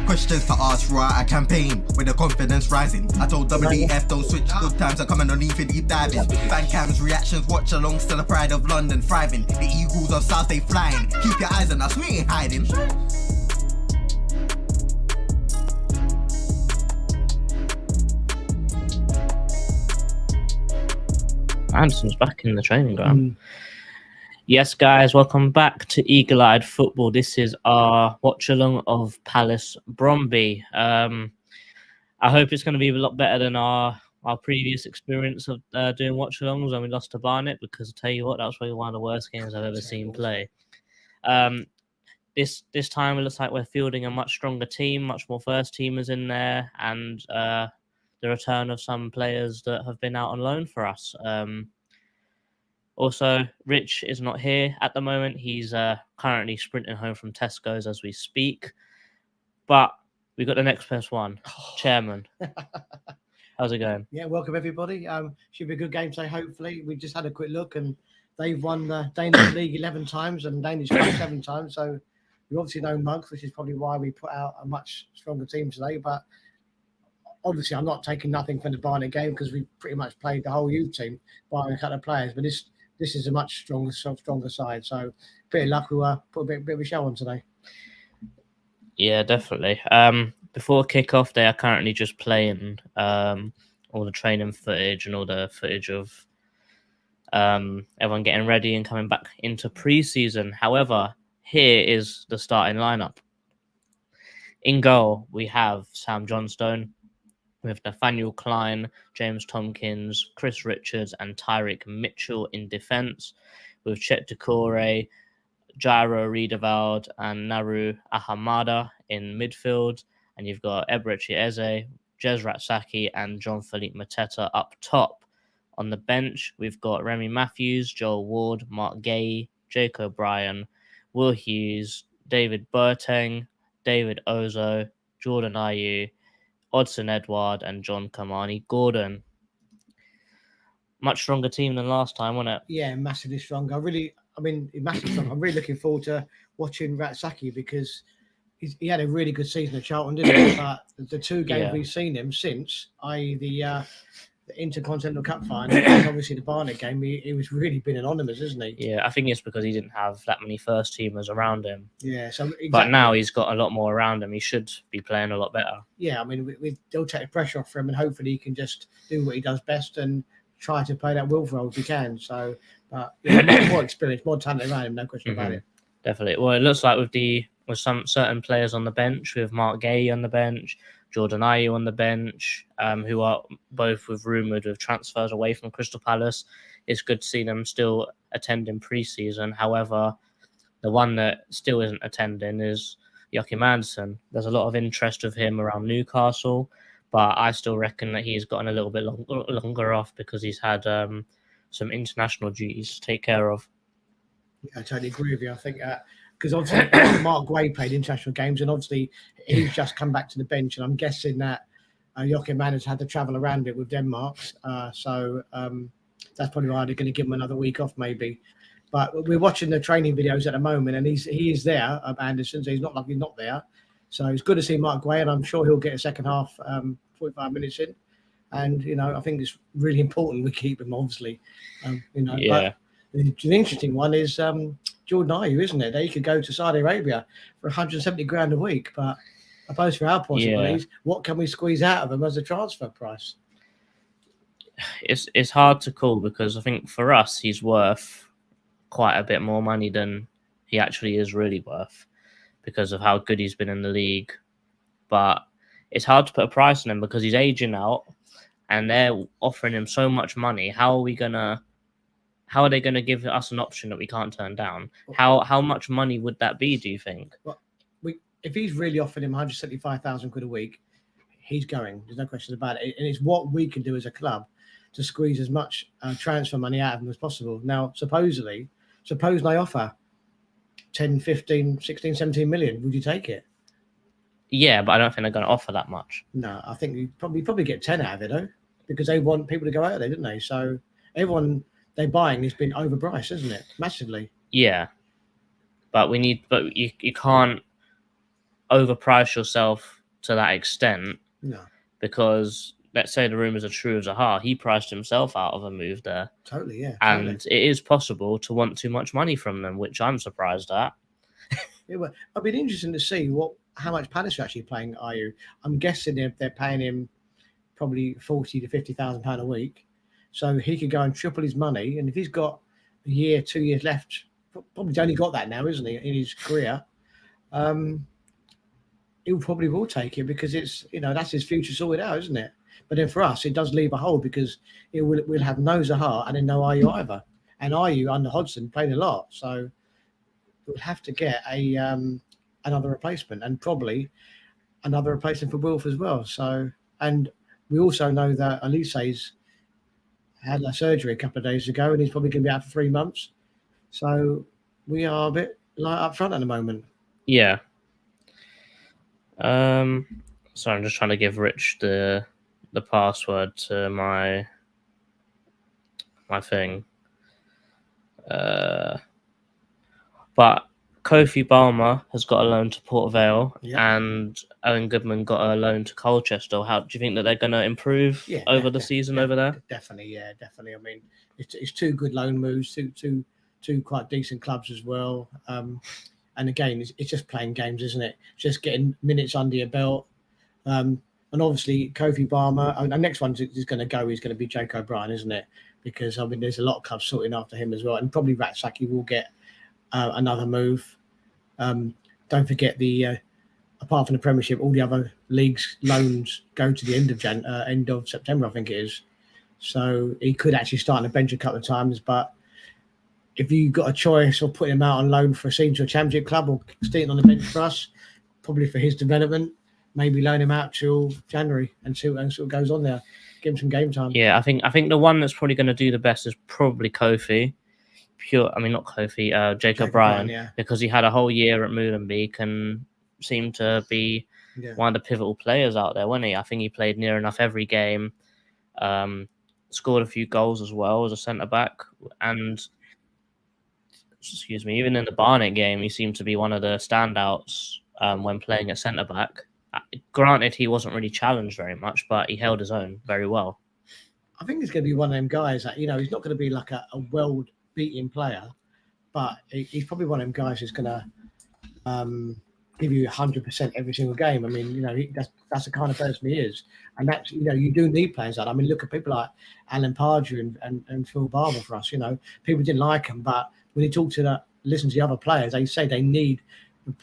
Questions to ask, right? I campaign with the confidence rising. I told WF don't switch, good times are coming on even deep diving. Fan cams, reactions, watch along, still the pride of London thriving. The Eagles of South, they flying. Keep your eyes on us, we ain't hiding. Anderson's back in the training ground. Yes, guys, welcome back to Eagle Eyed Football. This is our watch along of Palace Brøndby. I hope it's going to be a lot better than our previous experience of doing watch alongs when we lost to Barnet, because I tell you what, that was probably one of the worst games I've ever seen play. This time it looks like we're fielding a much stronger team, much more first teamers in there, and the return of some players that have been out on loan for us. Also, Rich is not here at the moment. He's currently sprinting home from Tesco's as we speak. But we've got the next best one, Chairman. How's it going? Yeah, welcome everybody. Should be a good game today, hopefully. We just had a quick look and they've won the Danish League 11 times and Danish Cup 7 times. So we obviously know mugs, which is probably why we put out a much stronger team today. But obviously I'm not taking nothing from the Barnet game because we pretty much played the whole youth team, barring a couple of players. But this is a much stronger side. So bit of luck, we'll put a bit of a show on today. Yeah, definitely. Before kickoff, they are currently just playing all the training footage and all the footage of everyone getting ready and coming back into pre-season. However, here is the starting lineup. In goal, we have Sam Johnstone. We have Nathaniel Klein, James Tompkins, Chris Richards, and Tyreek Mitchell in defence, with Chet Decore, Jairo Riedewald, and Naru Ahamada in midfield. And you've got Ebrechi Eze, Jezrat Saki, and John Philippe Mateta up top. On the bench, we've got Remy Matthews, Joel Ward, Mark Gay, Jake O'Brien, Will Hughes, David Boateng, David Ozo, Jordan Ayew, Odson Edward, and John Kamani Gordon. Much stronger team than last time, wasn't it? Yeah, massively stronger. Massively strong. I'm really looking forward to watching Ratsaki because he had a really good season at Charlton, didn't he? But the two games we've seen him since, i.e. the Intercontinental Cup final and obviously the Barnet game, he was really been anonymous, isn't he? Yeah, I think it's because he didn't have that many first teamers around him. Yeah, so exactly. But now he's got a lot more around him. He should be playing a lot better. Yeah, we'll take the pressure off him and hopefully he can just do what he does best and try to play that Wilf role if he can. So, but more experience, more talent around him, no question about it. Definitely. Well, it looks like with some certain players on the bench, with Mark Gay on the bench, Jordan Ayew on the bench, who are both rumoured with transfers away from Crystal Palace. It's good to see them still attending pre-season. However, the one that still isn't attending is Joachim Andersen. There's a lot of interest of him around Newcastle, but I still reckon that he's gotten a little bit longer off because he's had some international duties to take care of. Yeah, I totally agree with you. I think because obviously Mark Guay played international games and obviously he's just come back to the bench and I'm guessing that Joachim Andersen had to travel around it with Denmark. So that's probably why they're going to give him another week off maybe. But we're watching the training videos at the moment and he is there, Andersen, so he's not like he's not there. So it's good to see Mark Guay and I'm sure he'll get a second half 45 minutes in. And, I think it's really important we keep him, obviously. Yeah. But the interesting one is Jordan Ayew, isn't it? They could go to Saudi Arabia for 170 grand a week. But I suppose for our possibilities, what can we squeeze out of him as a transfer price? It's hard to call because I think for us, he's worth quite a bit more money than he actually is really worth because of how good he's been in the league. But it's hard to put a price on him because he's aging out and they're offering him so much money. How are they going to give us an option that we can't turn down? How much money would that be, do you think? Well, if he's really offering him 175,000 quid a week, he's going. There's no question about it. And it's what we can do as a club to squeeze as much transfer money out of him as possible. Now, suppose they offer 10, 15, 16, 17 million. Would you take it? Yeah, but I don't think they're going to offer that much. No, I think you probably get 10 out of it, though, because they want people to go out there, didn't they? So everyone they're buying has been overpriced, isn't it? Massively. Yeah. But you can't overprice yourself to that extent. No, Because let's say the rumors are true of Zaha, he priced himself out of a move there. totally, yeah. And Totally. it is possible to want too much money from them, which I'm surprised at. It would. It'd be interesting to see how much Palace are actually paying Ayew. I'm guessing they're paying him probably 40 to 50,000 pound a week, so he could go and triple his money. And if he's got a year, 2 years left, probably only got that now, isn't he, in his career? He probably will take it because it's that's his future sorted out, isn't it? But then for us, it does leave a hole because we'll have no Zaha and then no Ayew either. And Ayew under Hodgson played a lot, so we'll have to get another replacement and probably another replacement for Wilf as well. So, and we also know that Elise's had a surgery a couple of days ago and he's probably going to be out for 3 months. So we are a bit light up front at the moment. Yeah. So I'm just trying to give Rich the password to my thing. But Kofi Balmer has got a loan to Port Vale, and Owen Goodman got a loan to Colchester. How do you think that they're going to improve over the season over there? Definitely. I mean, it's two good loan moves, two quite decent clubs as well. And again, it's just playing games, isn't it? Just getting minutes under your belt. And obviously, Kofi Balmer, the next one is going to be Jake O'Brien, isn't it? Because, I mean, there's a lot of clubs sorting after him as well. And probably Ratsaki will get another move. Don't forget apart from the Premiership, all the other leagues' loans go to the end of September, I think it is. So he could actually start on the bench a couple of times, but if you got a choice of putting him out on loan for a senior championship club or staying on the bench for us, probably for his development, maybe loan him out till January and see what goes on there. Give him some game time. Yeah, I think the one that's probably going to do the best is probably Kofi. Not Kofi, Jake O'Brien, because he had a whole year at Molenbeek and seemed to be one of the pivotal players out there, wasn't he? I think he played near enough every game, scored a few goals as well as a centre-back, and even in the Barnet game, he seemed to be one of the standouts when playing at centre-back. Granted, he wasn't really challenged very much, but he held his own very well. I think he's going to be one of them guys that, he's not going to be like a world-beating player, but he's probably one of them guys who's going to give you 100% every single game. I mean, that's the kind of person he is. And that's, you do need players like that. I mean, look at people like Alan Pardew and Phil Barber for us, People didn't like him, but when you listen to the other players, they say they need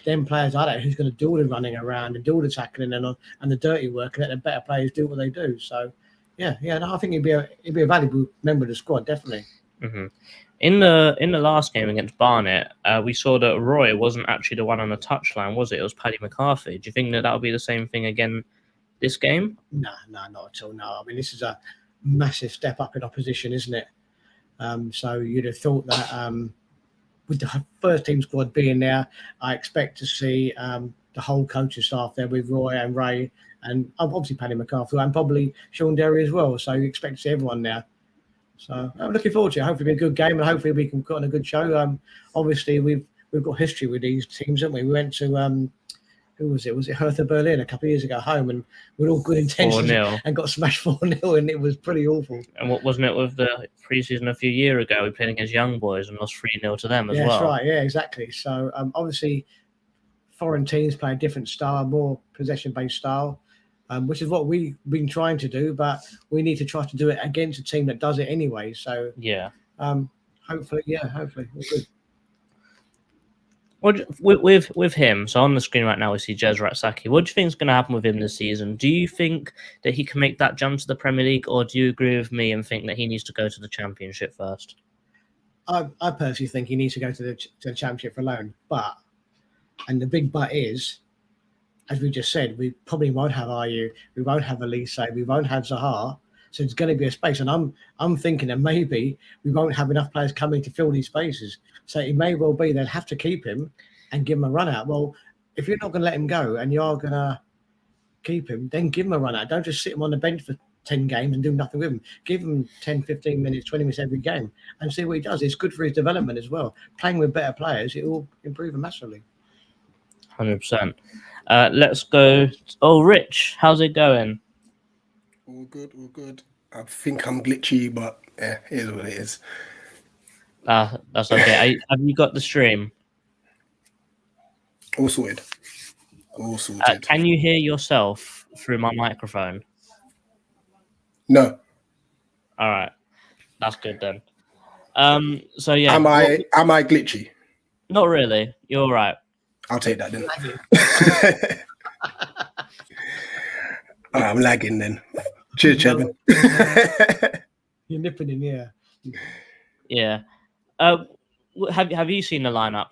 them players like that who's going to do all the running around and do all the tackling and the dirty work and let the better players do what they do. So, I think he'd be a valuable member of the squad, definitely. Mm-hmm. In the last game against Barnet, we saw that Roy wasn't actually the one on the touchline, was it? It was Paddy McCarthy. Do you think that will be the same thing again this game? No, not at all. No, I mean, this is a massive step up in opposition, isn't it? So you'd have thought that with the first team squad being there, I expect to see the whole coaching staff there with Roy and Ray and obviously Paddy McCarthy and probably Sean Derry as well. So you expect to see everyone there. So I'm looking forward to it. Hopefully it'll be a good game and hopefully we can put on a good show. Obviously we've got history with these teams, haven't we? We went to who was it? Was it Hertha Berlin a couple of years ago home, and with all good intentions and got smashed 4-0, and it was pretty awful. And what wasn't it with the pre-season a few years ago? We played against Young Boys and lost 3-0 to them as well. That's right. Yeah, exactly. So obviously foreign teams play a different style, more possession-based style, which is what we've been trying to do, but we need to try to do it against a team that does it anyway. So hopefully we're good. With him, so on the screen right now we see Jez Ratsaki. What do you think is going to happen with him this season? Do you think that he can make that jump to the Premier League, or do you agree with me and think that he needs to go to the Championship first? I personally think he needs to go to the Championship for loan, and the big but is, as we just said, we probably won't have Ayew, we won't have Elise, we won't have Zaha, so there's going to be a space, and I'm thinking that maybe we won't have enough players coming to fill these spaces. So it may well be they'll have to keep him and give him a run out. Well, if you're not going to let him go and you are going to keep him, then give him a run out. Don't just sit him on the bench for 10 games and do nothing with him. Give him 10, 15 minutes, 20 minutes every game and see what he does. It's good for his development as well. Playing with better players, it will improve him massively. 100%. Let's go. Oh, Rich, how's it going? All good, all good. I think I'm glitchy, but yeah, it is what it is. That's okay. Have you got the stream? All sorted. All sorted. Can you hear yourself through my microphone? No. All right, that's good then. So yeah, Am I glitchy? Not really. You're all right. I'll take that then. All right, I'm lagging then. Cheers, Chevin. You're nipping in here. Yeah. Have you seen the lineup?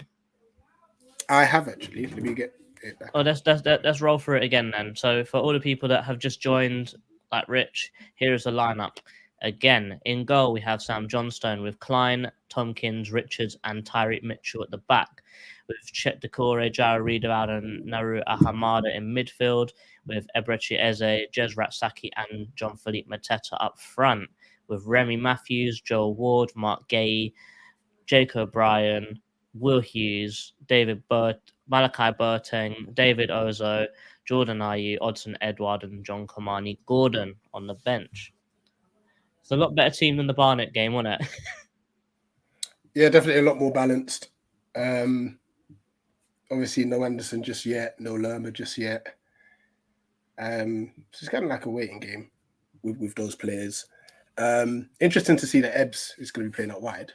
I have actually. Let me get it back. Oh, let's roll through it again then. So for all the people that have just joined, like Rich, here is the lineup. Again, in goal we have Sam Johnstone with Klein, Tompkins, Richards, and Tyreek Mitchell at the back, with Chet Decore, Jara Reader, and Naru Ahamada in midfield, with Ebrechi Eze, Jez Ratsaki, and John Philippe Mateta up front, with Remy Matthews, Joel Ward, Mark Gay, Jake O'Brien, Will Hughes, Malachi Burting, David Ozo, Jordan Ayew, Odson Edward, and John Kamani Gordon on the bench. It's a lot better team than the Barnet game, wasn't it? Yeah, definitely a lot more balanced. Obviously, no Anderson just yet, no Lerma just yet. So it's kind of like a waiting game with those players. Interesting to see that Ebbs is going to be playing out wide.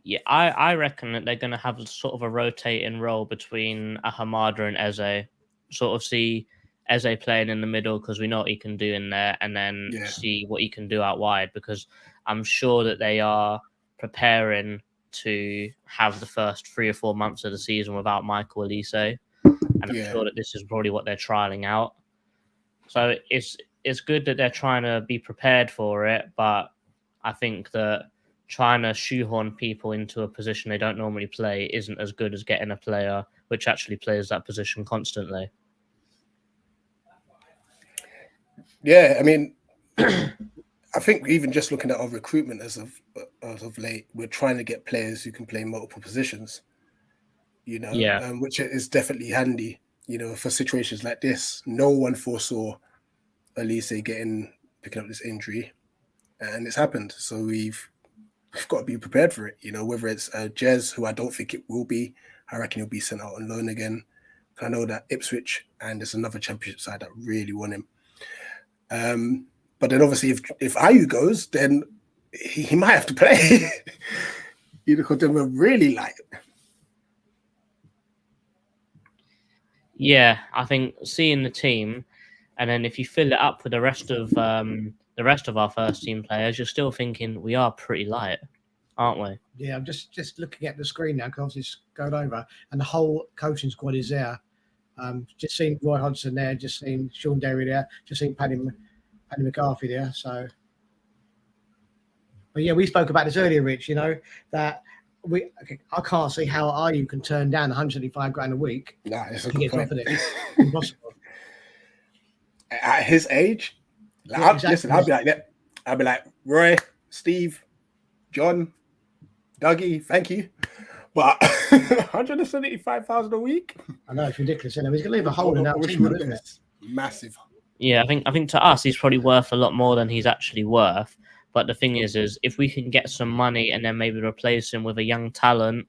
Yeah, I reckon that they're going to have sort of a rotating role between Ahamada and Eze. Sort of see Eze playing in the middle because we know what he can do in there, and then see what he can do out wide, because I'm sure that they are preparing to have the first 3 or 4 months of the season without Michael Elise. And I'm sure that this is probably what they're trialing out. So it's good that they're trying to be prepared for it, but I think that trying to shoehorn people into a position they don't normally play isn't as good as getting a player which actually plays that position constantly. Yeah, I mean, I think even just looking at our recruitment as of late, we're trying to get players who can play multiple positions, which is definitely handy, for situations like this. No one foresaw Elise picking up this injury, and it's happened. So we've got to be prepared for it, whether it's Jez, who I don't think it will be. I reckon he'll be sent out on loan again. I know that Ipswich and there's another championship side that really want him. But then obviously if Ayew goes, then he might have to play. Because then we're really light. Yeah, I think seeing the team, and then if you fill it up with the rest of our first team players, you're still thinking we are pretty light, aren't we? Yeah, I'm just looking at the screen now because obviously it's going over, and the whole coaching squad is there. Just seen Roy Hodgson there, just seen Sean Derry there, just seen Paddy McCarthy there. So, but yeah, we spoke about this earlier, Rich. that I can't see how Ayew can turn down 175 grand a week. Nah, it's a good point. Impossible. At his age, listen, I'll be like Roy, Steve, John, Dougie, thank you. But 175,000 a week? I know, it's ridiculous. He's going to leave a hole in that team, isn't it? Massive. Yeah, I think to us he's probably worth a lot more than he's actually worth. But the thing is if we can get some money and then maybe replace him with a young talent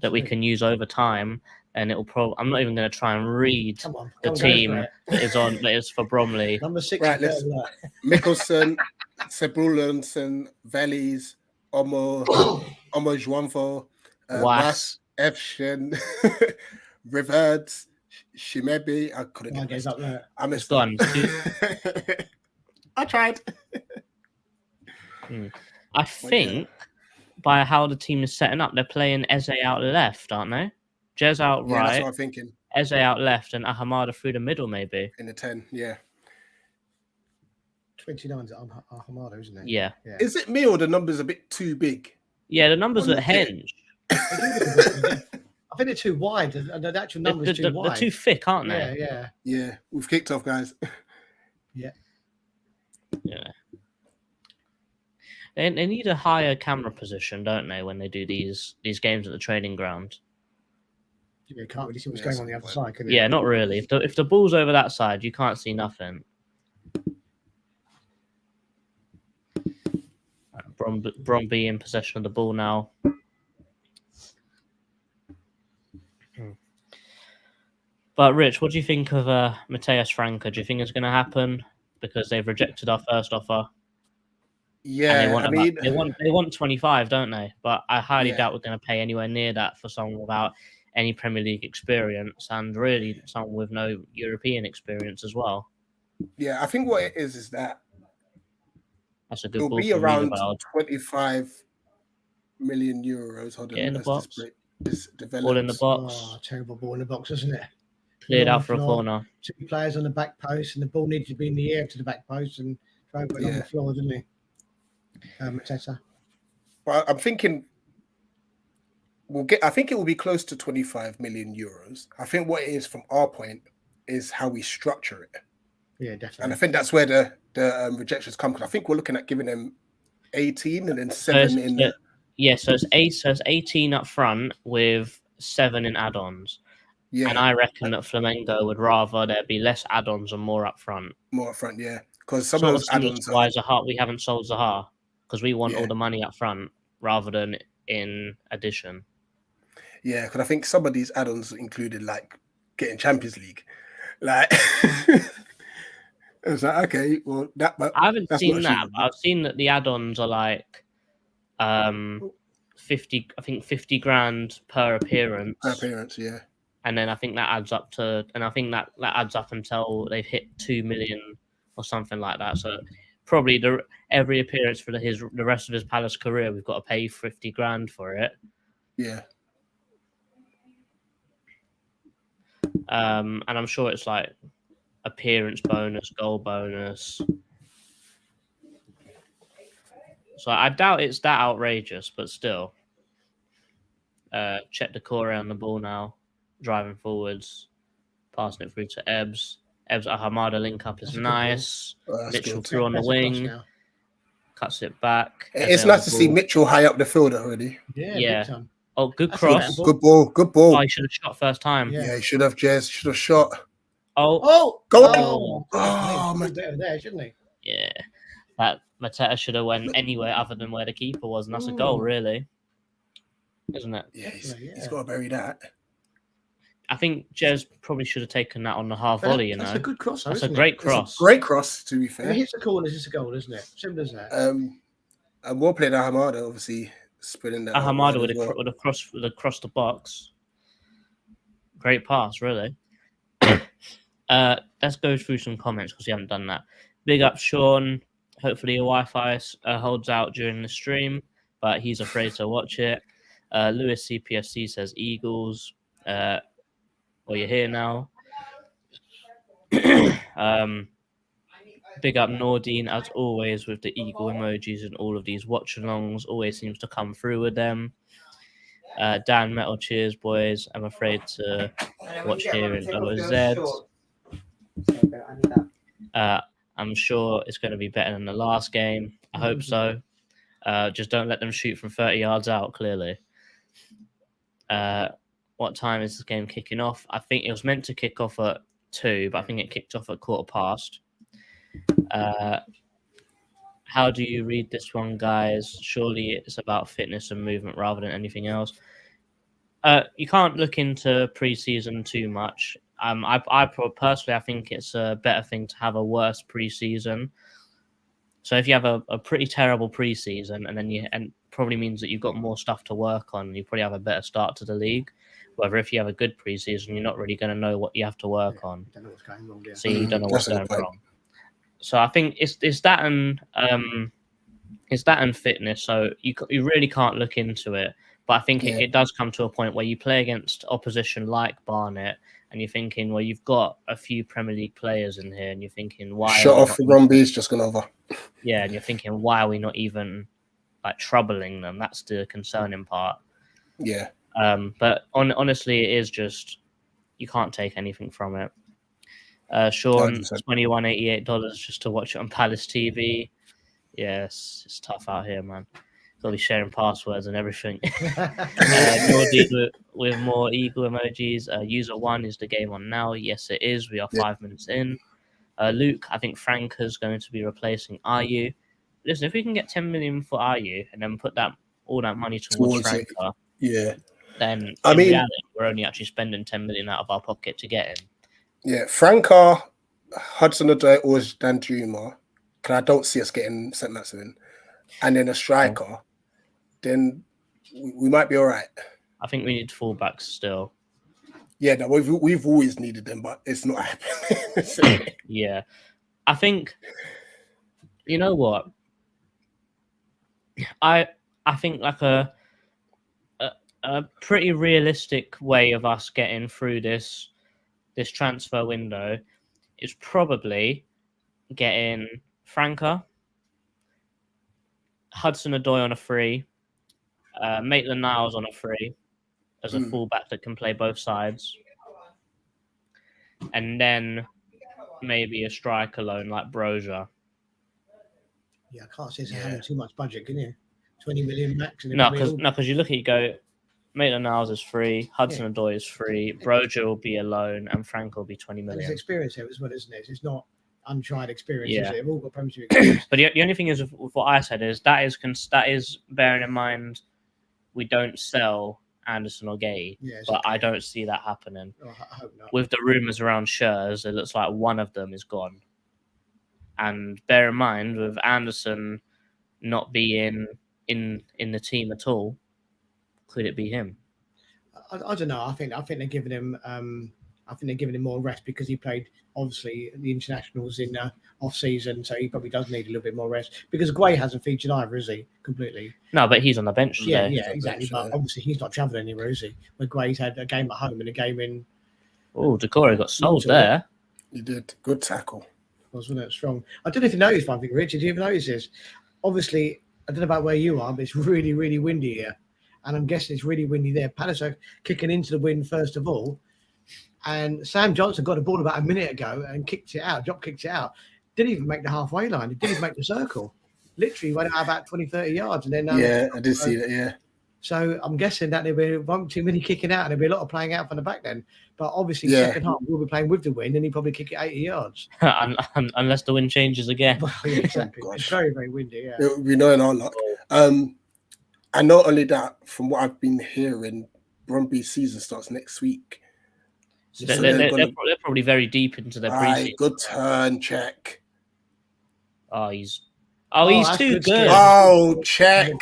that we can use over time, and it'll probably. I'm not even going to try and read the team that is for Bromley. Number 6. Right, let's Mickelson, Sebulonson, Valleys, Omo Juanfo, Was, Efshin, Riverds, Shimebi. I couldn't get up there. I missed gone. I tried. I think by how the team is setting up, they're playing Eze out left, aren't they? Jez out right. That's what I'm thinking. Eze out left and Ahamada through the middle, maybe. In the 10, yeah. 29 is Ahamada, isn't it? Yeah. Is it me or the numbers a bit too big? Yeah, the numbers at Henge. I think they're too wide. The actual numbers too wide. They're too thick, aren't they? Yeah. We've kicked off, guys. Yeah. Yeah. They need a higher camera position, don't they, when they do these games at the training ground? You can't really see what's going on the other side, can you? Yeah, not really. If the ball's over that side, you can't see nothing. Brøndby in possession of the ball now. But Rich, what do you think of Matheus Franca? Do you think it's going to happen because they've rejected our first offer? Yeah, and they want 25, don't they? But I highly doubt we're going to pay anywhere near that for someone without any Premier League experience and really someone with no European experience as well. Yeah, I think what it is that that's a good. It'll be around 25 million euros. Hold on, in the box. This Ball in the box. Oh, terrible ball in the box, isn't it? Cleared out for a corner. 2 players on the back post, and the ball needed to be in the air to the back post, and try and put it on the floor, didn't he? Mateta. Well, I'm thinking I think it will be close to 25 million euros. I think what it is from our point is how we structure it. Yeah, definitely. And I think that's where the rejections come, because I think we're looking at giving them 18 and then 7 in the... Yeah, so it's 18 up front with 7 in add-ons. Yeah. And I reckon that Flamengo would rather there be less add-ons and more up front. More up front, yeah. Because some of those add-ons... Why Zaha, we haven't sold Zaha, because we want all the money up front rather than in addition. Yeah, because I think some of these add-ons included, like, getting Champions League. Like... It's like, okay, well, I haven't seen that, but I've seen that the add-ons are like 50 grand per appearance. Per appearance, yeah. And then I think that adds up to, and I think that adds up until they've hit 2 million or something like that. So probably every appearance for the rest of his Palace career, we've got to pay 50 grand for it. Yeah. And I'm sure it's like appearance bonus, goal bonus. So I doubt it's that outrageous, but still. Check the core on the ball now, driving forwards, passing it through to Ebbs. Ebbs at Hamada link up is nice. Mitchell through on the wing, cuts it back. It's nice to see Mitchell high up the field already. Yeah. Oh, good cross. Good ball. Good ball. Oh, he should have shot first time. Yeah, he should have, Jez. Should have shot. Oh, go on. Oh, man. There, shouldn't he? Yeah. That Mateta should have went anywhere other than where the keeper was, and that's a goal, really. Isn't it? Yeah, he's got to bury that. I think Jez probably should have taken that on the half volley, you know. That's a good cross, That's a great cross. It's a great cross, to be fair. If it hits the corners, it's a goal, isn't it? Simple as that. And well played, Hamada, obviously spreading that. Hamada would have crossed the box. Great pass, really. Let's go through some comments because we haven't done that. Big up, Sean. Hopefully your Wi-Fi holds out during the stream, but he's afraid to watch it. Lewis CPFC says Eagles. Well, you're here now. Big up Nordine, as always, with the eagle emojis and all of these watch-alongs. Always seems to come through with them. Dan Metal, cheers, boys. I'm afraid to watch here in OZ. I'm sure it's going to be better than the last game. I hope so. Just don't let them shoot from 30 yards out, clearly. What time is this game kicking off? I think it was meant to kick off at 2, but I think it kicked off at 1:15. How do you read this one, guys? Surely it's about fitness and movement rather than anything else. You can't look into pre-season too much. I personally, I think it's a better thing to have a worse pre-season. So if you have a pretty terrible pre-season, and then probably means that you've got more stuff to work on, you probably have a better start to the league. Whether if you have a good pre-season, you're not really going to know what you have to work on. You don't know what's going wrong, so you don't know what's going wrong. So I think it's that and fitness. So you really can't look into it. But I think it does come to a point where you play against opposition like Barnet, and you're thinking, well, you've got a few Premier League players in here, and you're thinking, why? Shot off for Brøndby's just gone over. Yeah, and you're thinking, why are we not even like troubling them? That's the concerning part. Yeah. But honestly, it is just you can't take anything from it. Sean, 100%. $21.88 just to watch it on Palace TV. Yes, it's tough out here, man. Gotta be sharing passwords and everything. Nordy with more eagle emojis. User 1, is the game on now? Yes, it is. We are 5 minutes in. Luke, I think Franca's going to be replacing Ayu. Listen, if we can get 10 million for Ayu and then put all that money towards Franca, then in reality, we're only actually spending 10 million out of our pocket to get him. Yeah, Franca, Hudson-Odoi, or Danjuma, because I don't see us getting St. Maximin, and then a striker, then we might be all right. I think we need fullbacks still. Yeah, no, we've always needed them, but it's not happening. Yeah, I think, you know what? I think like a pretty realistic way of us getting through this transfer window is probably getting Franca, Hudson-Odoi on a free, Maitland-Niles on a free as a fullback that can play both sides, and then maybe a striker loan like Broja. Yeah, I can't see us having too much budget, can you? 20 million max. No, because you look at Maitland-Niles is free, Hudson-Odoi is free, Broja will be a loan, and Frank will be 20 million. There's experience here as well, isn't it? It's not untried experience. Yeah. They've all got Premiership experience. But the only thing is, with what I said is that is bearing in mind we don't sell Anderson or Gay, but I don't see that happening. Oh, I hope not. With the rumours around Schurz, it looks like one of them is gone. And bear in mind, with Anderson not being in the team at all, could it be him? I don't know. I think they're giving him. I think they're giving him more rest because he played obviously the internationals in off season, so he probably does need a little bit more rest. Because Guay hasn't featured either, is he? Completely. No, but he's on the bench today. Yeah, exactly. But obviously he's not travelling anywhere, is he? Where Guay's had a game at home and a game in. Oh, Decore got sold there. He did. Good tackle. Wasn't it strong? I don't know if you noticed one thing, Richard. Did you ever notice this? Obviously, I don't know about where you are, but it's really, really windy here. And I'm guessing it's really windy there. Palace are kicking into the wind first of all. And Sam Johnson got a ball about a minute ago and kicked it out. Jock kicked it out. Didn't even make the halfway line. He didn't even make the circle. Literally went out about 20, 30 yards. And then I did see that, yeah. So I'm guessing that there'll be one too many kicking out and there'll be a lot of playing out from the back then. But obviously, second half, we'll be playing with the wind and he'll probably kick it 80 yards. Unless the wind changes again. Well, yeah, exactly. It's very, very windy, yeah. We know in our luck. And not only that, from what I've been hearing, Brøndby's season starts next week. So they're probably very deep into their preseason. Good turn, check. He's too good. Oh, check.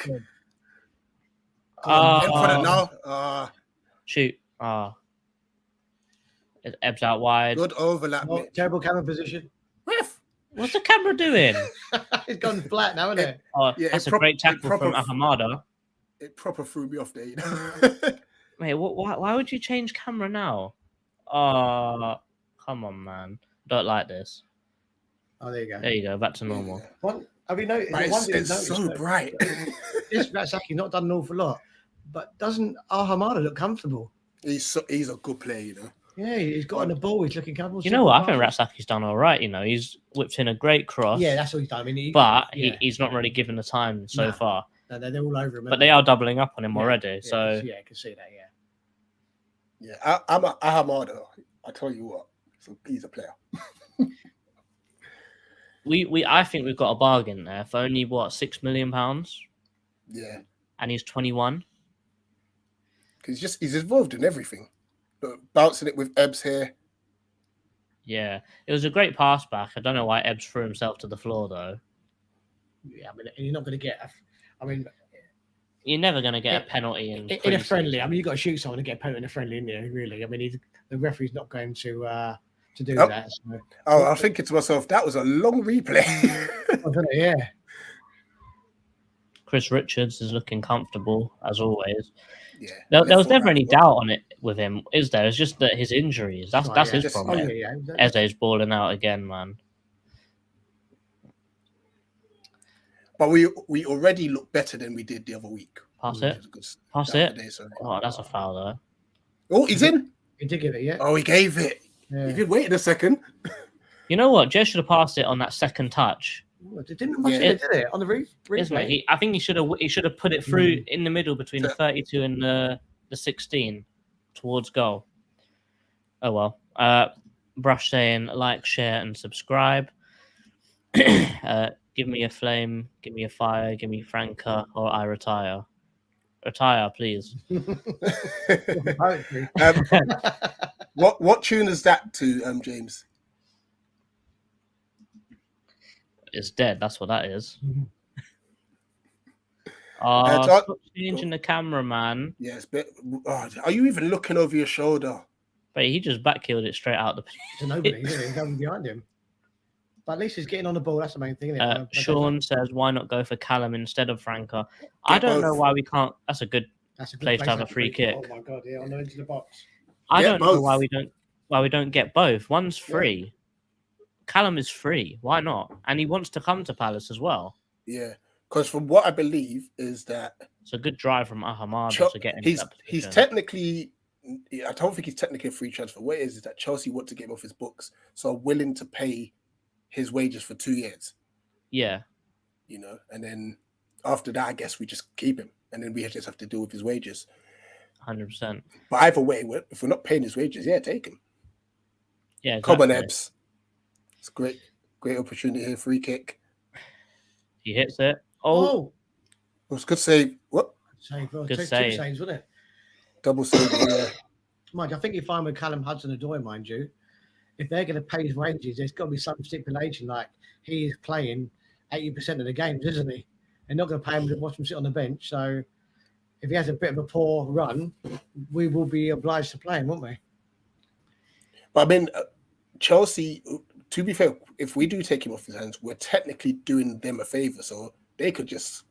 Shoot. It ebbs out wide. Good overlap. Terrible camera position. What's the camera doing? It's gone flat now, isn't it? That's a great tackle from Ahamada. It proper threw me off there. Mate, why would you change camera now? Oh, come on, man. Don't like this. Oh, there you go. There you go. Back to normal. Have you noticed? It's so bright. This Ratsaki's not done an awful lot, but doesn't Ahamada look comfortable? He's a good player, you know. Yeah, he's got on the ball. He's looking comfortable. You know what? I think Ratsaki's done all right. You know, he's whipped in a great cross. Yeah, that's what he's done. I mean, he's not really given the time so far. No, they're all over him. But they are doubling up on him already. So I can see that. Yeah. Yeah, I'm a Ahamada. I tell you what, he's a player. I think we've got a bargain there for only £6 million. Yeah, and he's 21. Because he's involved in everything. Look, bouncing it with Ebbs here. Yeah, it was a great pass back. I don't know why Ebbs threw himself to the floor though. Yeah, I mean, you're not going to get. You're never going to get a penalty in a friendly. I mean, you got to shoot someone to get a penalty in a friendly, isn't it? Really. I mean, the referee's not going to do that. So. Oh, I'm thinking to myself, that was a long replay. Yeah. Chris Richards is looking comfortable as always. Yeah. There was never any doubt on it with him, is there? It's just that his injuries. That's his problem. Eze's balling out again, man. But we already look better than we did the other week. Pass it. Oh, that's a foul though. Oh, he's in. He did give it, yeah. Oh, he gave it. Yeah. If you'd waited a second. You know what? Jez should have passed it on that second touch. It didn't much did it? On the replay? I think he should have put it through in the middle between the 32 and the 16 towards goal. Oh well. Brush saying like, share, and subscribe. Give me a flame, give me a fire, give me Franca, or I retire. Retire, please. What tune is that to, James? It's dead. That's what that is. Stop changing the camera, man. Yes, but are you even looking over your shoulder? But he just backkilled it straight out the pitch. There's nobody, he's going behind him. But at least he's getting on the ball. That's the main thing, isn't it? Sean says, why not go for Callum instead of Franca? I don't know why we can't. That's a good place to have a free kick. Oh my god, yeah, on the edge of the box. I don't know why we don't get both. One's free. Yeah. Callum is free. Why not? And he wants to come to Palace as well. Yeah, because from what I believe is that it's a good drive from Hammoнд to get into that position. He's technically. I don't think he's technically a free transfer. What it is that Chelsea want to get him off his books, so willing to pay his wages for 2 years. Yeah. You know, and then after that, I guess we just keep him, and then we just have to deal with his wages. 100%. But either way, if we're not paying his wages, yeah, take him. Yeah, exactly. Come on, Ebbs. It's great opportunity here. Free kick. He hits it. Oh. It was a good save. What? Good save. 2 saves, wasn't it? Double save, yeah. Mind, I think you're fine with Callum Hudson-Odoi, mind you. If they're going to pay his wages, there's got to be some stipulation like he's playing 80% of the games, isn't he? They're not going to pay him to watch him sit on the bench. So if he has a bit of a poor run, we will be obliged to play him, won't we? But I mean, Chelsea, to be fair, if we do take him off his hands, we're technically doing them a favour. So they could just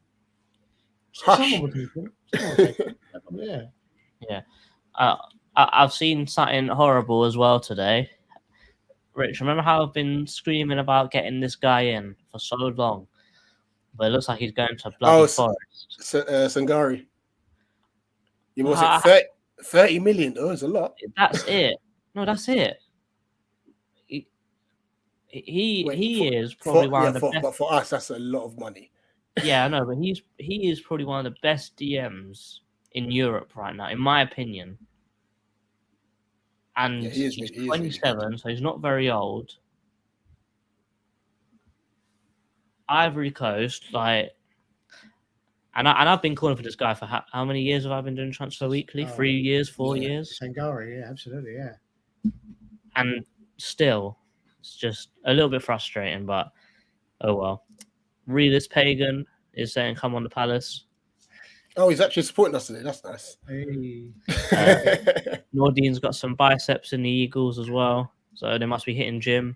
hush. Someone would take him. Yeah. Yeah. I've seen something horrible as well today. Rich, remember how I've been screaming about getting this guy in for so long? But it looks like he's going to bloody Forest. Sangari. You was it 30 million? Oh, it's a lot. That's it. No, that's it. He is probably one of the best. But for us, that's a lot of money. Yeah, I know, but he is probably one of the best DMs in Europe right now, in my opinion. And he's 27, really, so he's not very old. Ivory Coast, like, and I've been calling for this guy for how many years have I been doing Transfer Weekly? 3 years, 4 years? Sangari, yeah, absolutely, yeah. And still, it's just a little bit frustrating, but oh well. Realist Pagan is saying, come on the Palace. Oh, he's actually supporting us today. That's nice. Hey. Nordine's got some biceps in the Eagles as well, so they must be hitting gym.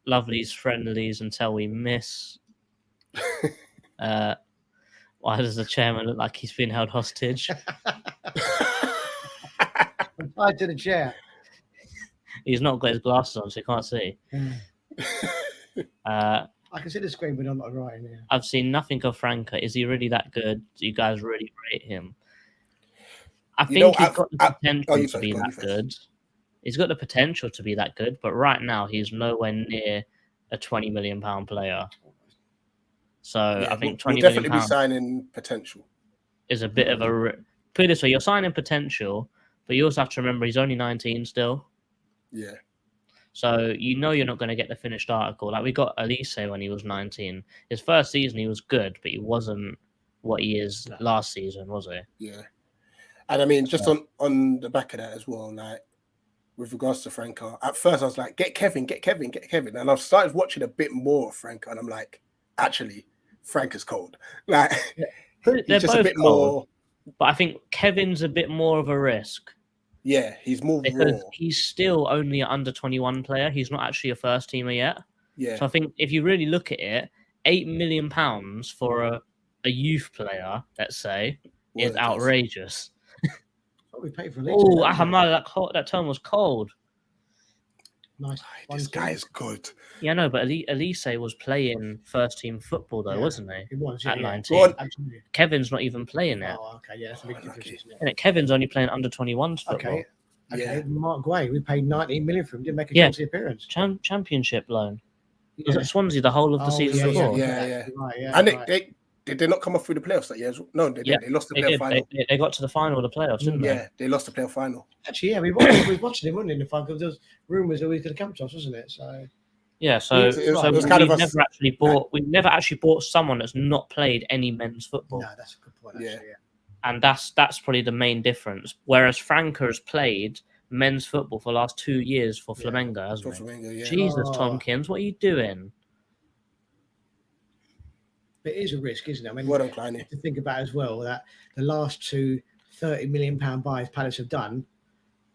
Lovely's friendlies until we miss. Why does the chairman look like he's been held hostage? I'm tied to the chair. He's not got his glasses on, so he can't see. I can see the screen, but I'm not right in here. I've seen nothing of Franca. Is he really that good? Do you guys really rate him? I think he's got the potential to be that good. He's got the potential to be that good, but right now he's nowhere near a £20 million player. So yeah, I think £20 million definitely be signing potential. Is a bit of a put it this way: you're signing potential, but you also have to remember he's only 19 still. Yeah. So you know you're not going to get the finished article. Like we got Elise when he was 19. His first season he was good, but he wasn't what he is last season, was he? Yeah. And I mean, just on the back of that as well, like with regards to Franca, at first I was like, get Kevin. And I've started watching a bit more of Franca, and I'm like, actually, Franca's cold. Like they're just a bit cold, more. But I think Kevin's a bit more of a risk. Yeah, he's more because raw. He's still only an under 21 player. He's not actually a first teamer yet. Yeah. So I think if you really look at it, £8 million for a youth player, let's say, is outrageous. What we paid for that term was cold. Nice. This guy is good. Yeah, no, but Elise was playing first team football though, wasn't he? He was, at 19. Well, Kevin's not even playing it. Oh, okay, yeah, that's a big difference. And Kevin's only playing under 21s football. Okay, Okay, Mark Way, we paid 19 million for him. Didn't make a Yeah. Chelsea appearance. Championship loan. He was at Swansea the whole of the season before. Yeah. Right, And they did they not come off through the playoffs that year? No, they did. They lost the playoff final. They got to the final of the playoffs, didn't they? Yeah, they lost the playoff final. Actually, yeah, we was watching him, wasn't in the final because there was rumours that we could have come to us, wasn't it? So yeah, so we never actually bought someone that's not played any men's football. No, that's a good point. Actually, And that's probably the main difference. Whereas Franca has played men's football for the last 2 years for Flamengo, hasn't he? Jesus, Tomkins, what are you doing? It is a risk, isn't it? I mean, Well done, Kleiny. to think about as well that the last two £30 million buys Palace have done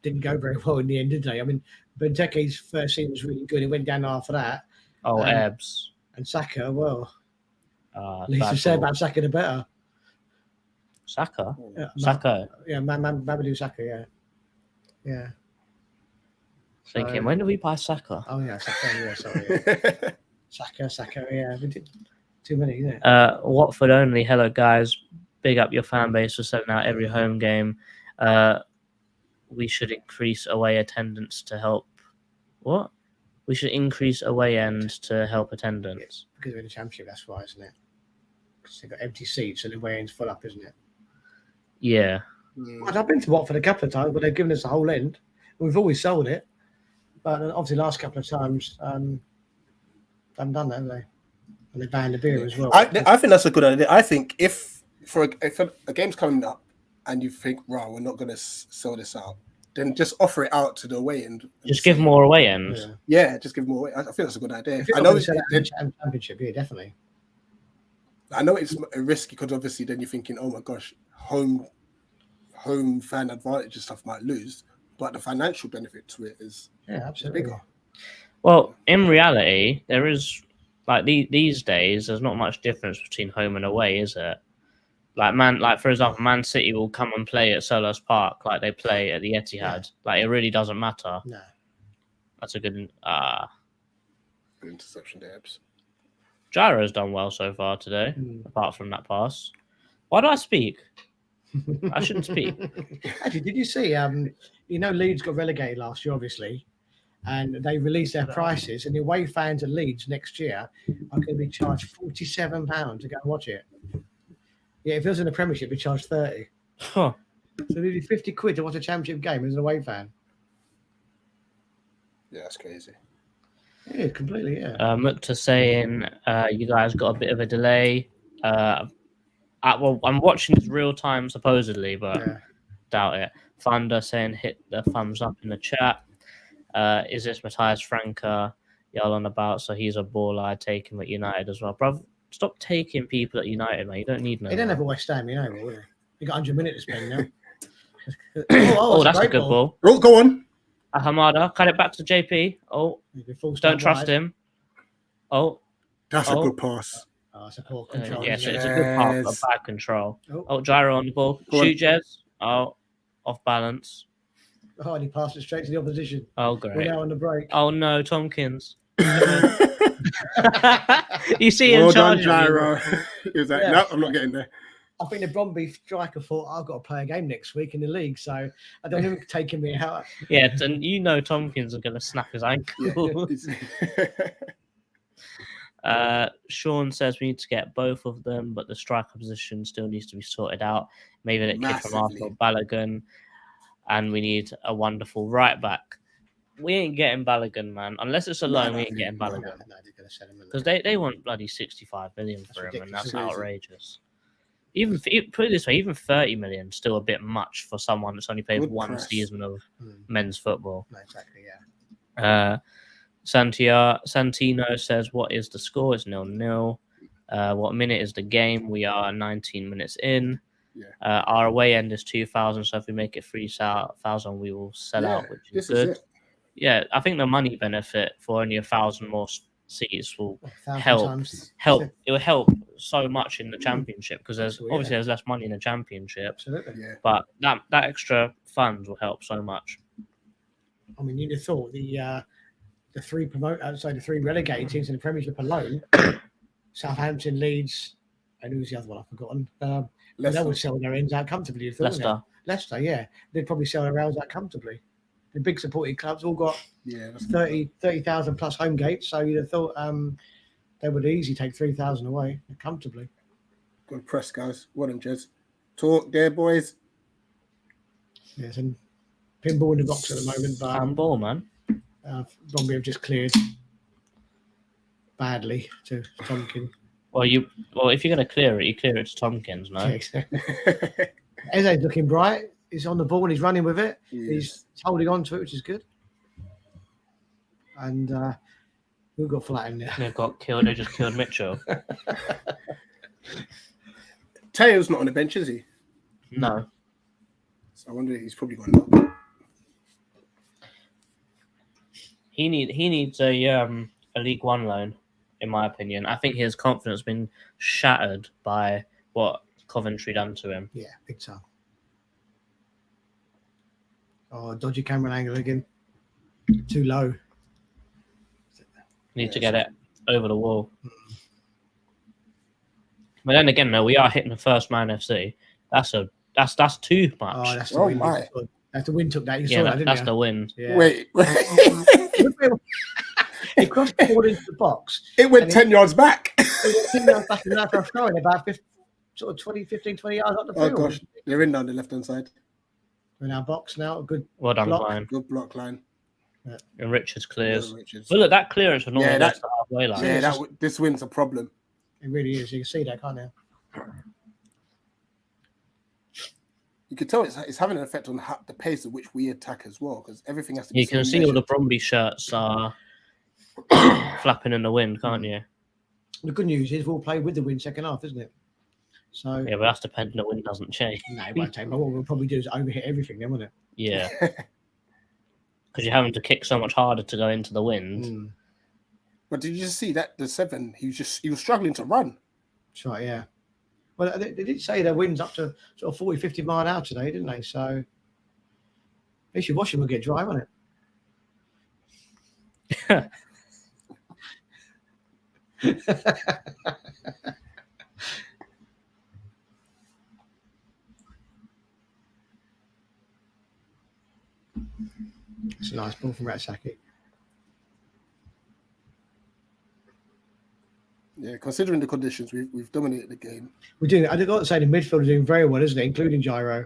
didn't go very well in the end, did they? I mean, Benteke's first season was really good. He went down after that. Oh, Ebbs. And Saka, well, least to say about Saka, the better. Saka? Saka. Yeah, Mamadou Saka, yeah. Thinking, when did we buy Saka? Oh, yeah, Saka, sorry. Saka, yeah. We did too many, isn't it? Watford only. Hello, guys. Big up your fan base for selling out every home game. We should increase away attendance to help. What? We should increase away end to help attendance. Because we're in the Championship, that's why, isn't it? Because they've got empty seats and the away end's full up, isn't it? Yeah. Well, I've been to Watford a couple of times, but they've given us the whole end. We've always sold it. But obviously, the last couple of times, haven't done that, have they? And they banned the beer as well. I think that's a good idea. I think if a game's coming up and you think, right, we're not going to sell this out, then just offer it out to the away end. Just give more away ends. Yeah, just give more away. I think that's a good idea. I know it's a Championship, yeah, definitely. I know it's risky because obviously then you're thinking, oh my gosh, home fan advantage and stuff might lose, but the financial benefit to it is absolutely bigger. Well, in reality, there is like these days. There's not much difference between home and away, is it? Like for example, Man City will come and play at Selhurst Park like they play at the Etihad. Yeah. Like it really doesn't matter. No, that's a good interception, Debs. Gyro's done well so far today, apart from that pass. Why do I speak? I shouldn't speak. Actually, did you see? Leeds got relegated last year, obviously, and they released their prices. And the away fans at Leeds next year are going to be charged £47 to go and watch it. Yeah, if it was in the Premiership, they charged 30. Huh. So maybe 50 quid to watch a Championship game as an away fan. Yeah, that's crazy. Yeah, completely. Yeah. Mukta saying you guys got a bit of a delay. Well, I'm watching this real time supposedly, but doubt it. Thunder saying hit the thumbs up in the chat. Is this Matthias Franca? Y'all on about? So he's a baller. I take him at United as well, bruv. Stop taking people at United, man. You don't need no. He don't have a West Ham, will he? He got 100 minutes to spend now. That's a good ball. Oh, go on. Hamada, cut it back to JP. Oh, don't trust him. Oh, that's a good pass. Oh, it's a poor control. Yes, it's a good pass, but bad control. Oh, gyro on the ball. Shoot, Jez. Oh, off balance. Oh, and he passed it straight to the opposition. Oh, great. We're now on the break. Oh, no, Tomkins. You see him charging. Gyro. He was like, no, I'm not getting there. I think the Brøndby striker thought, I've got to play a game next week in the league, so I don't even taking me out. Yeah, and Tomkins are going to snap his ankle. Sean says we need to get both of them, but the striker position still needs to be sorted out. Maybe that kid from Arsenal, Balogun, and we need a wonderful right back. We ain't getting Balogun, man. Unless it's a loan, we ain't getting Balogun. Because they want bloody 65 million for him, and that's outrageous. Even put it this way, even 30 million is still a bit much for someone that's only played one season of men's football. No, exactly, yeah. Santino says, what is the score? It's 0-0. What minute is the game? We are 19 minutes in. Yeah. Our away end is 2,000, so if we make it 3,000, we will sell out, which is good. Yeah, I think the money benefit for only 1,000 more seats will help. It will help so much in the Championship because there's less money in the Championship. Absolutely, yeah. But that extra funds will help so much. I mean, you'd have thought the three relegated teams in the Premiership alone, Southampton, Leeds, and who's the other one I've forgotten? They would sell their ends out comfortably. Leicester, yeah, they'd probably sell their ends out comfortably. the big supported clubs all got Yeah, 30,000 plus home gates. So you'd have thought they would easily take 3,000 away comfortably. Good press, guys. Well done, Jez. Talk there, boys. Yes, and pinball in the box at the moment, but Handball, man. Brøndby have just cleared badly to Tompkins. Well, if you're going to clear it, you clear it to Tompkins, no? Eze's looking bright. He's on the ball and he's running with it. He's holding on to it, which is good. And who got flat in there? They got killed. They just killed Mitchell. Teo's not on the bench, is he? No. So I wonder if he's probably gone. He needs a League One loan, in my opinion. I think his confidence has been shattered by what Coventry done to him. Yeah, big time. Oh, dodgy camera angle again. Too low. Need to get it over the wall. But then again, no, we are hitting the first man FC. That's too much. Oh, that's the wind. That's the wind took that. You saw that, didn't that's you? the wind. Yeah. Wait. It crossed the ball into the box. It went 10 yards back. It went 10 yards back and now they're throwing about 15, 20 yards up the field. Oh, gosh. They're in down the left-hand side. We're in our box now. Good. Well done, block. Klein. Good block line. Yeah. And Richards clears. Richards. Well, look, that clearance was normally Yeah, the halfway line. Yeah, this wind's a problem. It really is. You can see that, can't you? You can tell it's having an effect on the pace at which we attack as well, because everything has to be. You can see all the Brøndby shirts are flapping in the wind, can't you? The good news is we'll play with the wind second half, isn't it? So Yeah, but that's depending the wind doesn't change. no, it won't take. But what we'll probably do is overhit everything, then, won't it? Yeah. Because you're having to kick so much harder to go into the wind. But did you just see that the 7? He was struggling to run. That's right. Yeah. Well, they did say their winds up to sort of 40, 50 mile an hour today, didn't they? So at least your washing will get dry, won't it? It's a nice ball from Ratsaki. Yeah, considering the conditions, we've dominated the game. We're doing. I've got to say the midfield is doing very well, isn't it? Including Gyro.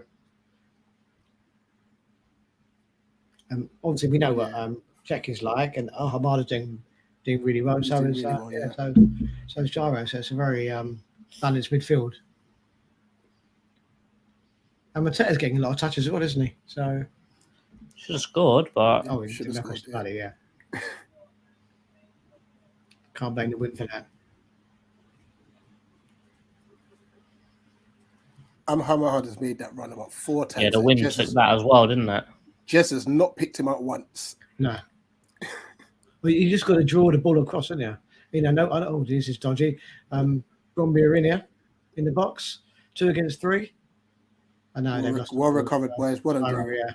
Obviously, we know what Czech is like, and Hamad is doing really well. So is so is Gyro. So it's a very balanced midfield. And Mateta's getting a lot of touches as well, isn't he? So should have scored, but he should have scored. Yeah. Can't blame the wind for that. Hammoнд has made that run about 4 times. Yeah, the wind took that as well, didn't it? Jess has not picked him out once. No. Well, you just got to draw the ball across, haven't you? You know, oh, this is dodgy. Brøndby are in here, in the box, 2 against 3. I know they've lost. Well recovered, boys. Well done, Joe. Yeah.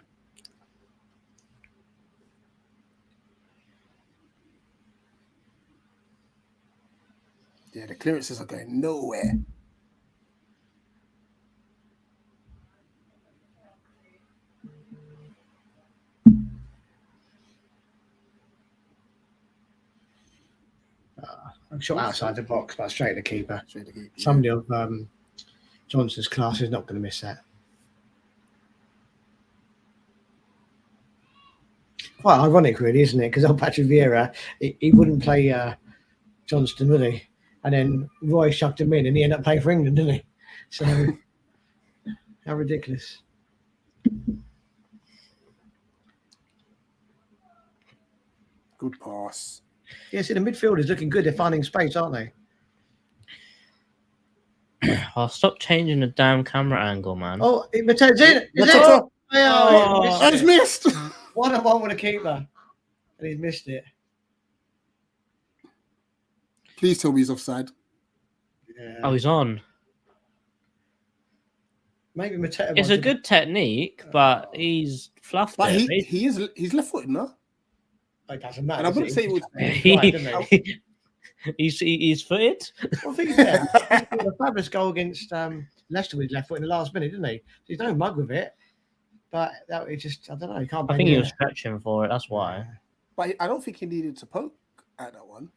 Yeah, the clearances are going nowhere. I'm shot outside the box, but straight to the keeper. Straight to the keeper. Somebody of Johnson's class is not going to miss that. Quite ironic, really, isn't it? Because old Patrick Vieira, he wouldn't play Johnston, would he? And then Roy shoved him in, and he ended up playing for England, didn't he? So, how ridiculous. Good pass. Yeah, see, the midfield is looking good. They're finding space, aren't they? I'll stop changing the damn camera angle, man. Oh, Mateta's in. Oh, he's missed. 1-on-1 with a keeper. And he's missed it. Please tell me he's offside. Yeah. Oh, he's on. Maybe Mateta. It's a good technique, but he's fluffed But it. he's left footed, no? It doesn't matter. And I wouldn't say it was. He's footed. Well, I think yeah, he scored a fabulous goal against Leicester with his left foot in the last minute, didn't he? So he's no mug with it. But that it just, I don't know. You can't. I think he was stretching for it. That's why. But I don't think he needed to poke at that one.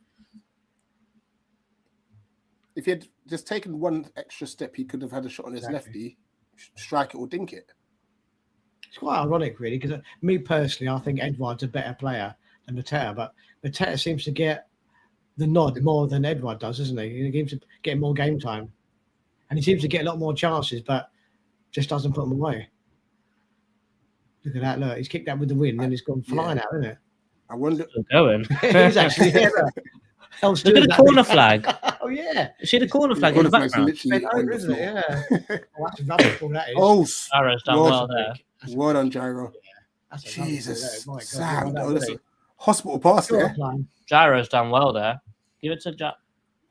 If he had just taken one extra step, he could have had a shot on his lefty, strike it or dink it. It's quite ironic, really, because me personally, I think Edouard's a better player than Mateta, but Mateta seems to get the nod more than Edouard does, isn't he? He seems to get more game time, and he seems to get a lot more chances, but just doesn't put them away. Look at that! Look, he's kicked that with the wind, and it's gone flying out, isn't it? I wonder. Still going. He's actually here. Look at the corner flag. Oh yeah, You see the corner flag in the background. Literally over, isn't it? Yeah. Oh, that's a rubbish ball, that is. Oh, Gyro's done well there. well done, Gyro. That's a Jesus, ball, that is. Sam, My God, that's a hospital pass there. Gyro's done well there. Give it to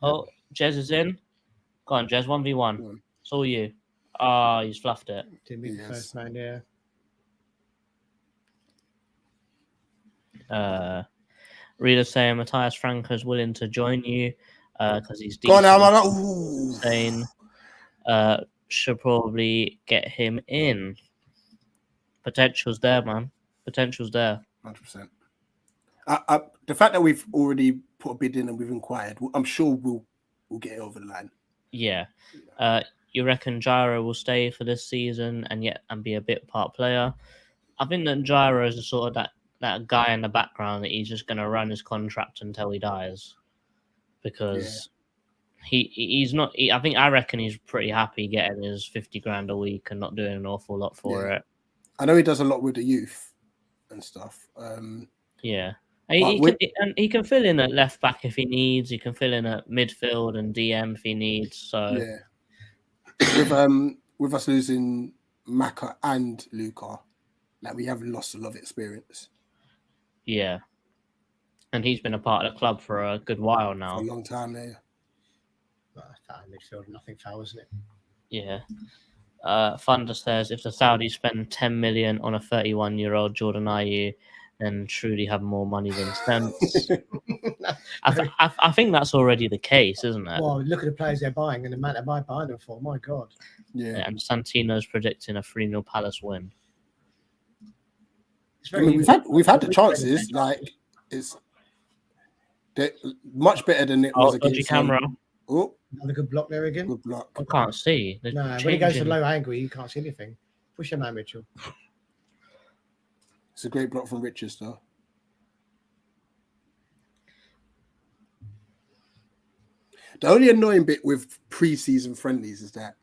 Oh, Jez is in. Go on, Jez, 1v1. It's all you. Oh, he's fluffed it. Didn't meet the first man, yeah. Reader saying Matthias Franco's willing to join you because he's Go decent. on, Saying should probably get him in. Potential's there, man. Potential's there. 100%. The fact that we've already put a bid in and we've inquired, I'm sure we'll get it over the line. Yeah. You reckon Gyro will stay for this season and be a bit part player? I think that Gyro is a sort of that guy in the background that he's just going to run his contract until he dies, because he's not. I reckon he's pretty happy getting his 50 grand a week and not doing an awful lot for it. I know he does a lot with the youth and stuff. Yeah. He can fill in at left back if he needs. He can fill in at midfield and DM if he needs. So with us losing Maka and Luka, like we have lost a lot of experience. Yeah, and he's been a part of the club for a good while now. For a long time there. Midfield, nothing foul, isn't it? Yeah. Thunder says if the Saudis spend 10 million on a 31-year-old Jordan Ayew, then truly have more money than sense. I think that's already the case, isn't it? Well, look at the players they're buying and the amount they're buying them for. My God. Yeah. And Santino's predicting a 3-0 Palace win. I mean, we've had the chances. Like it's much better than it was against. Dodgy camera. Oh, another good block there again. Good block. I can't see. No, when he goes to low angle, you can't see anything. Push him out, Mitchell. It's a great block from Richards, though. The only annoying bit with pre-season friendlies is that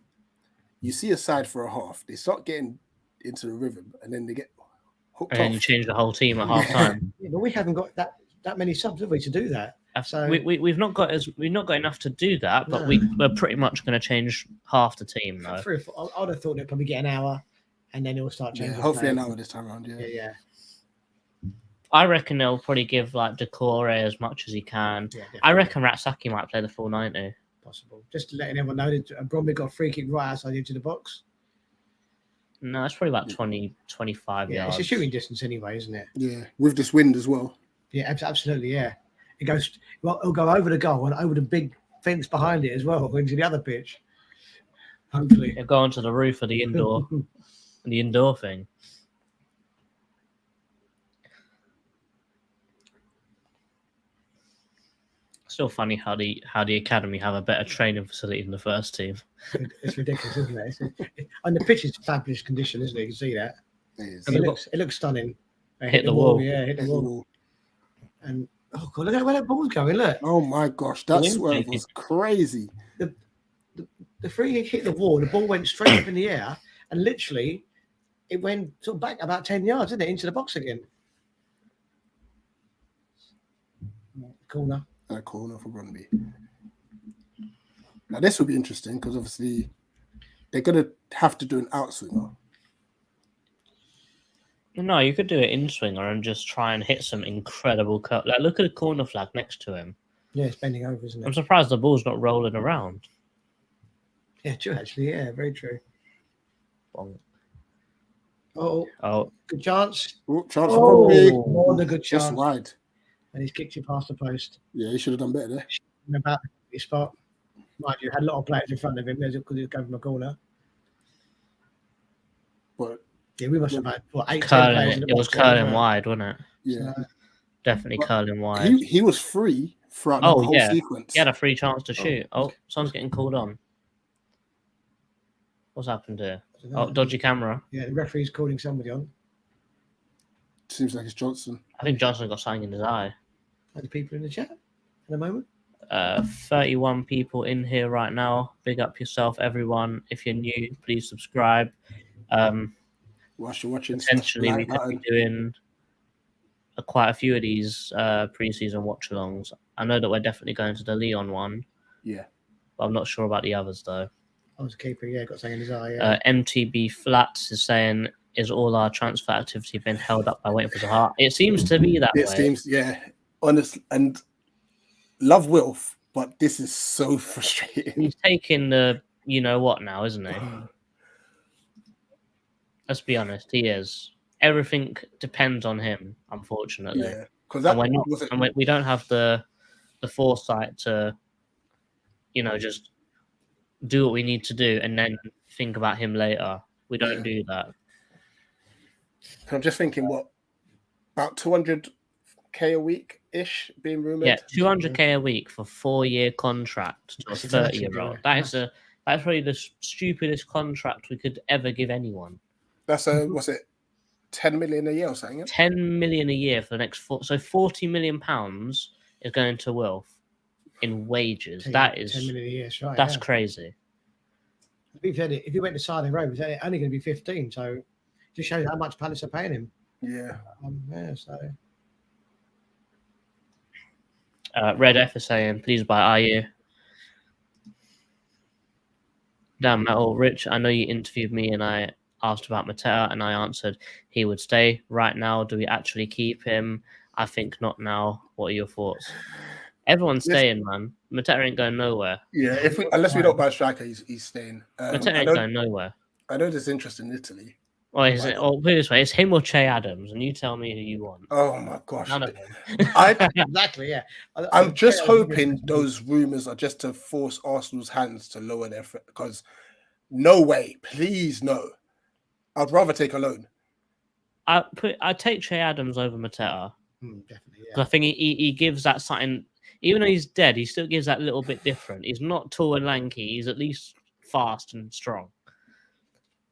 you see a side for a half, they start getting into the rhythm, and then they get hooked off. And you change the whole team at half time. Yeah, but we haven't got that many subs, have we, to do that? So we've not got enough to do that, but we're pretty much going to change half the team though. I would have thought they'd probably get an hour, and then it'll start changing. Yeah, hopefully an hour this time around. Yeah. I reckon they'll probably give like Decore as much as he can. Yeah, I reckon Ratsaki might play the full 90. Possible. Just letting everyone know that Bromley got a free kick right outside into the box. No, it's probably about 20, 25 yards. It's a shooting distance anyway, isn't it? Yeah, with this wind as well. Yeah, absolutely. Yeah, it'll go over the goal and over the big fence behind it as well into the other pitch. Hopefully, it'll go onto the roof of the indoor thing. Still funny how the academy have a better training facility than the first team. It's ridiculous, isn't it? And the pitch is fabulous condition, isn't it? You can see that. It looks stunning. Hit the wall. Yeah, hit the wall. And oh god, look at where that ball's going. Look. Oh my gosh, that swerve was crazy. The free kick hit the wall. The ball went straight up in the air, and literally, it went sort of back about 10 yards, didn't it, into the box again. Corner. A corner for Brøndby. Now this will be interesting because obviously they're going to have to do an outswinger. No, you could do it in swinger and just try and hit some incredible cut. Like look at the corner flag next to him. Yeah, it's bending over, isn't it? I'm surprised the ball's not rolling around. Yeah, true. Actually, yeah, very true. Bonk. Oh, good chance. Chance for Brøndby. More than a good chance. Just wide. And he's kicked it past the post. Yeah, he should have done better there. About the spot. Mind you, had a lot of players in front of him. Because he was going from a corner. But Yeah, we must have had what 8, 10 curling. players in the It was box at one curling time. wide, wasn't it? Yeah, Definitely But curling wide. he was free throughout the whole sequence. He had a free chance to shoot. Oh, someone's getting called on. What's happened here? Oh, dodgy camera. Yeah, the referee's calling somebody on. Seems like it's Johnson. I think Johnson got something in his eye. Are the people in the chat at the moment? 31 people in here right now. Big up yourself, everyone. If you're new, please subscribe. Whilst you're watching, Potentially, we could be doing quite a few of these pre-season watch-alongs. I know that we're definitely going to the Leon one. Yeah. But I'm not sure about the others, though. I was a keeper, yeah, got something in his eye. Yeah. MTB Flats is saying, is all our transfer activity been held up by waiting for Zaha? It seems to be that way. It seems, yeah. Honestly, and love Wilf, but this is so frustrating. He's taking the you-know-what now, isn't he? Let's be honest, he is. Everything depends on him, unfortunately. Yeah, because we don't have the foresight to, just do what we need to do and then think about him later. We don't do that. I'm just thinking, what, about 200k a week ish being rumored? Yeah, 200k a week for 4-year contract to a 30-year-old. That's probably the stupidest contract we could ever give anyone. That's what's it, 10 million a year or something? 10 million a year for the next so 40 million pounds is going to Wilf in wages. That is 10 million a year, right? That's crazy. If he went to Saudi Arabia, it's only going to be 15. So it just shows how much Palace are paying him. Yeah. Red F is saying, please buy IU. Damn Metal Rich, I know you interviewed me and I asked about Mateta and I answered he would stay. Right now, do we actually keep him? I think not now. What are your thoughts? Everyone's staying, man. Mateta ain't going nowhere. Yeah, unless we don't buy a striker, he's staying. Mateta ain't going nowhere. I know there's interest in Italy. Or put it this way, it's him or Che Adams, and you tell me who you want. Oh my gosh. None of them. Exactly, yeah. I'm just hoping those rumours are just to force Arsenal's hands to lower their because no way, please no. I'd rather take a loan. I'd take Che Adams over Mateta. Definitely, yeah. I think he gives that something. Even though he's dead, he still gives that little bit different. He's not tall and lanky. He's at least fast and strong.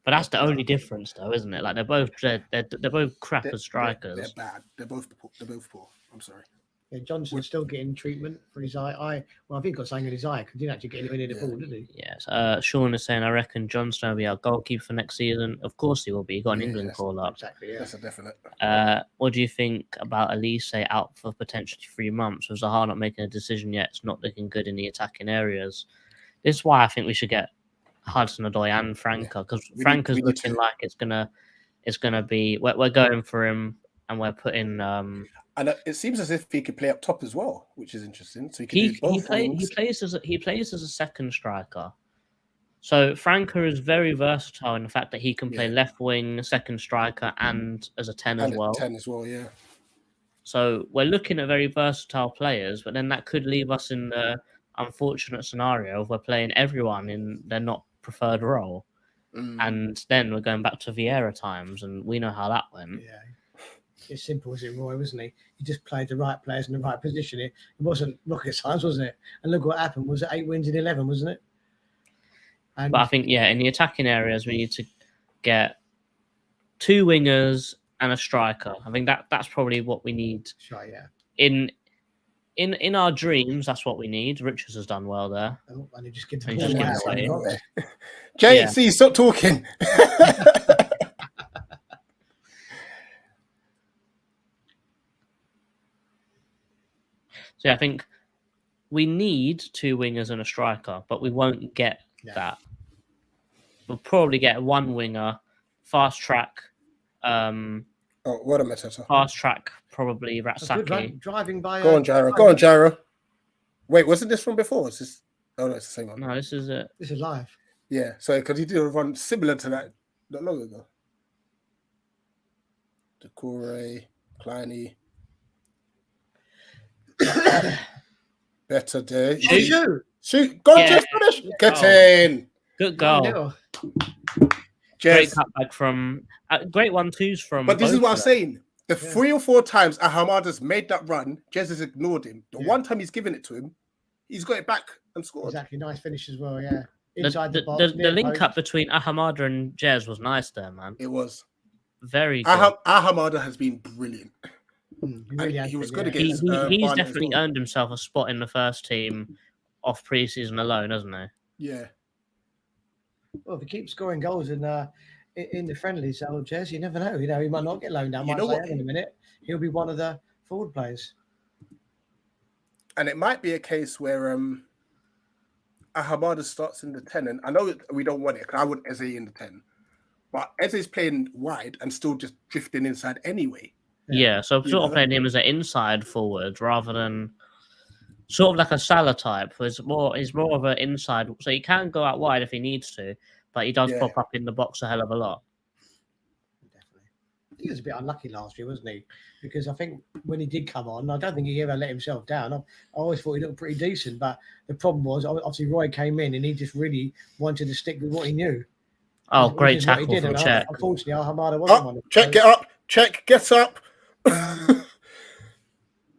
But that's the only difference, though, isn't it? Like they're both crap as strikers. They're bad. They're both poor. I'm sorry. Yeah, Johnson's still getting treatment for his eye. Well, I think he got something in his eye because he didn't actually get anyone in the ball, did he? Yes. Sean is saying, I reckon Johnston will be our goalkeeper for next season. Of course he will be. He got an England call up. Exactly. Yeah. That's a definite. What do you think about Elise out for potentially 3 months? With Zaha not making a decision yet, it's not looking good in the attacking areas. This is why I think we should get Hudson-Odoi and Franca because Franca's looking like it's gonna be. We're going for him and we're putting. And it seems as if he could play up top as well, which is interesting. So he plays as a second striker. So Franca is very versatile in the fact that he can play left wing, second striker, and as a 10 as well. 10 as well, yeah. So we're looking at very versatile players, but then that could leave us in the unfortunate scenario of we're playing everyone in their not preferred role, and then we're going back to Vieira times, and we know how that went. Yeah. It's simple as it, Roy, wasn't he? He just played the right players in the right position. It wasn't rocket science, wasn't it? And look what happened. Was it 8 wins in 11, wasn't it? And but I think, in the attacking areas, we need to get 2 wingers and a striker. I think that's probably what we need. Sure, yeah. In our dreams, that's what we need. Richards has done well there. Oh, and he just gives the ball away. JC, stop talking. So I think we need 2 wingers and a striker, but we won't get that. We'll probably get 1 winger, fast track. What a Mateta. Fast track, probably Ratsaki. Driving by. Go on, Gyro. Wait, wasn't this from before? Is this? Oh, no, it's the same one. No, this is it. This is live. Yeah, so because he did a run similar to that not long ago. Decore, Kleiny. Better day. Shoot. Go on, just finish. Get in. Good goal. Great cutback from great 1-2s from. But this is what I'm saying. The 3 or 4 times Ahamada's made that run, Jez has ignored him. The one time he's given it to him, he's got it back and scored. Exactly, nice finish as well. Yeah, inside the box. The link up between Ahamada and Jez was nice there, man. It was very good. Ahamada has been brilliant. He was good against. He's definitely earned himself a spot in the first team off preseason alone, hasn't he? Yeah. Well, if he keeps scoring goals in the friendlies, Jez, you never know. You know, he might not get loaned out. In a minute, he'll be one of the forward players. And it might be a case where Ahamada starts in the 10, and I know we don't want it because I want Eze in the 10, but Eze's playing wide and still just drifting inside anyway. Yeah, so sort of playing him as an inside forward rather than sort of like a Salah type. He's more of an inside, so he can go out wide if he needs to, but he does pop up in the box a hell of a lot. Definitely. He was a bit unlucky last year, wasn't he? Because I think when he did come on, I don't think he ever let himself down. I always thought he looked pretty decent, but the problem was obviously Roy came in and he just really wanted to stick with what he knew. Oh, great tackle from Czech. Unfortunately, Alhamada wasn't one. Czech, get up. Czech, get up.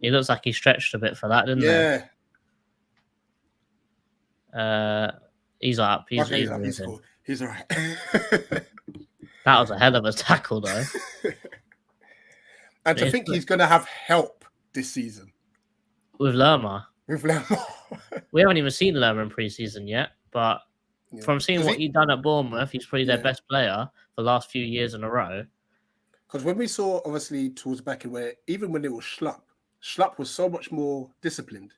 He looks like he stretched a bit for that, didn't he? Yeah. He's up. He's cool. He's all right. That was a hell of a tackle, though. And to think he's going to have help this season. With Lerma. We haven't even seen Lerma in pre-season yet, but from seeing what he's done at Bournemouth, he's probably their best player for the last few years in a row. Because when we saw, obviously, towards back in where, even when it was Schlupp was so much more disciplined.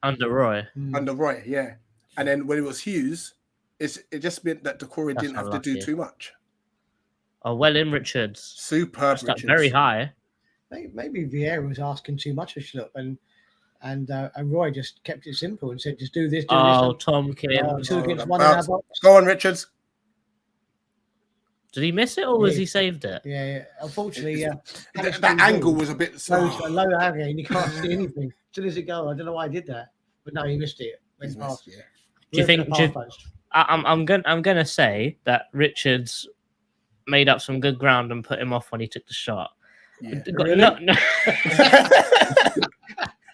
Under Roy. Under Roy, yeah. And then when it was Hughes, it just meant that Decore didn't have to do too much. Oh, well in Richards. Superb Richards. Very high. Maybe Vieira was asking too much of Schlupp, and Roy just kept it simple and said, just do this, do this. Oh, Tom Kim. 2 against 1 in our box. Go on, Richards. Did he miss it or was he saved it? Yeah. Unfortunately, that angle was a bit so low angle and you can't see anything. As soon as it goes, I don't know why I did that, but no, he missed it. He's missed, yeah. Do you think? I'm gonna say that Richards made up some good ground and put him off when he took the shot. Yeah. Really? No.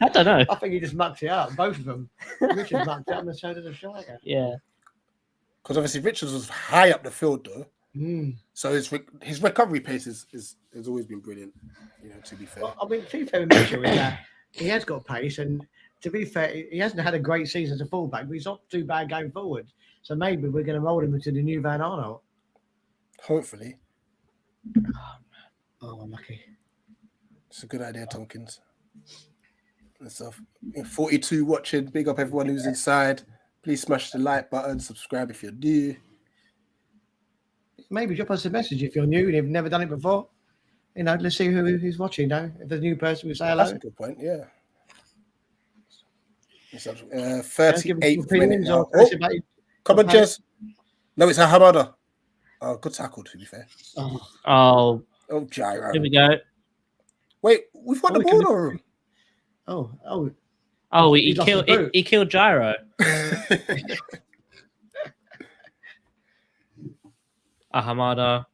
I don't know. I think he just mucked it up, both of them. Richards mucked it up and so did the striker. Yeah. Because obviously Richards was high up the field though. So his recovery pace has always been brilliant, to be fair. Well, I mean, to be fair with Mitchell is that he has got pace, and to be fair, he hasn't had a great season as a fullback, but he's not too bad going forward. So maybe we're going to mould him into the new Van Arnold. Hopefully. Oh, unlucky. It's a good idea, Tompkins. And stuff. 42 watching. Big up everyone who's inside. Please smash the like button, subscribe if you're new. Maybe drop us a message if you're new and you've never done it before. Let's see who's watching. If there's a new person, we say hello. That's a good point, yeah. 38th minute now. Come on, Jez. No, it's a Hamada. Oh, good tackle, to be fair. Oh, gyro. Here we go. Wait, we've got the ball. Oh, he killed Gyro. Hamada.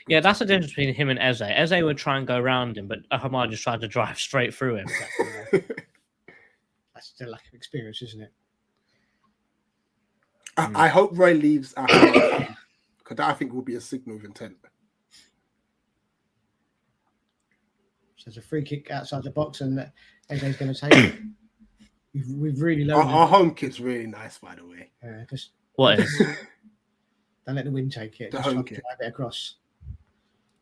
Yeah, that's the difference between him and Eze. Eze would try and go around him, but Hamada just tried to drive straight through him. That's still lack of experience, isn't it? I hope Roy leaves because that I think will be a signal of intent. So there's a free kick outside the box, and Eze's going to take it. We've really learned. Our home kit's really nice, by the way. What is? Don't let the wind take it. The just home kit. Drive it across.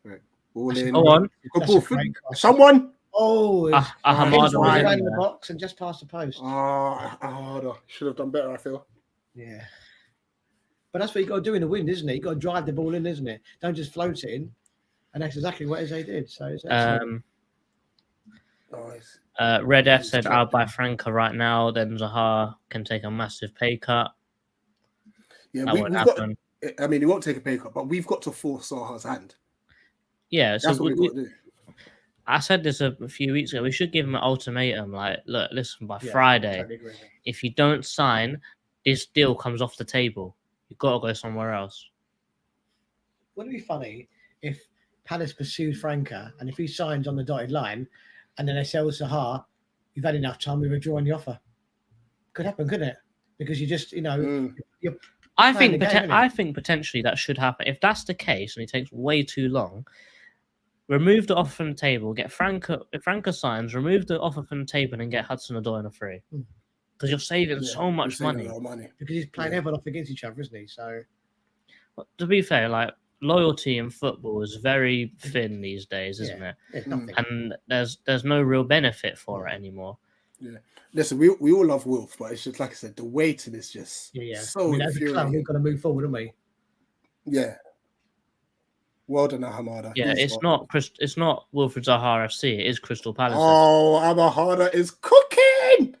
Right. All in. Go on. Good ball. Someone. Oh, Hamada in the box and just past the post. Should have done better, I feel. Yeah. But that's what you got to do in the wind, isn't it? You got to drive the ball in, isn't it? Don't just float it in. And that's exactly what Eze did. So it's nice. Red F said, I'll buy Franca right now. Then Zaha can take a massive pay cut. Yeah, we've got. I mean, he won't take a pay cut, but we've got to force Zaha's hand. Yeah, that's what we've got to do. I said this a few weeks ago. We should give him an ultimatum. Like, look, listen, by Friday, if you don't sign this deal comes off the table. You've got to go somewhere else. Wouldn't it be funny if Palace pursued Franca and if he signs on the dotted line and then they sell Zaha, you've had enough time, we withdraw on the offer. Could happen, couldn't it? Because you just, you're I think potentially that should happen. If that's the case and it takes way too long, remove the offer from the table, get Franca. If Franca signs, remove the offer from the table and get Hudson-Odoi on a free. Because you're saving so much money. Because he's playing everyone off against each other, isn't he? So, to be fair, like loyalty in football is very thin these days, isn't it? And there's no real benefit for it anymore. Yeah. Listen, we all love Wolf, but it's just like I said, the waiting is just so infuriating. We've got to move forward, haven't we? Yeah. Well done, Hamada. Yeah, it's not Wilfred Zaha FC. It is Crystal Palace. Oh, Hamada is cooking.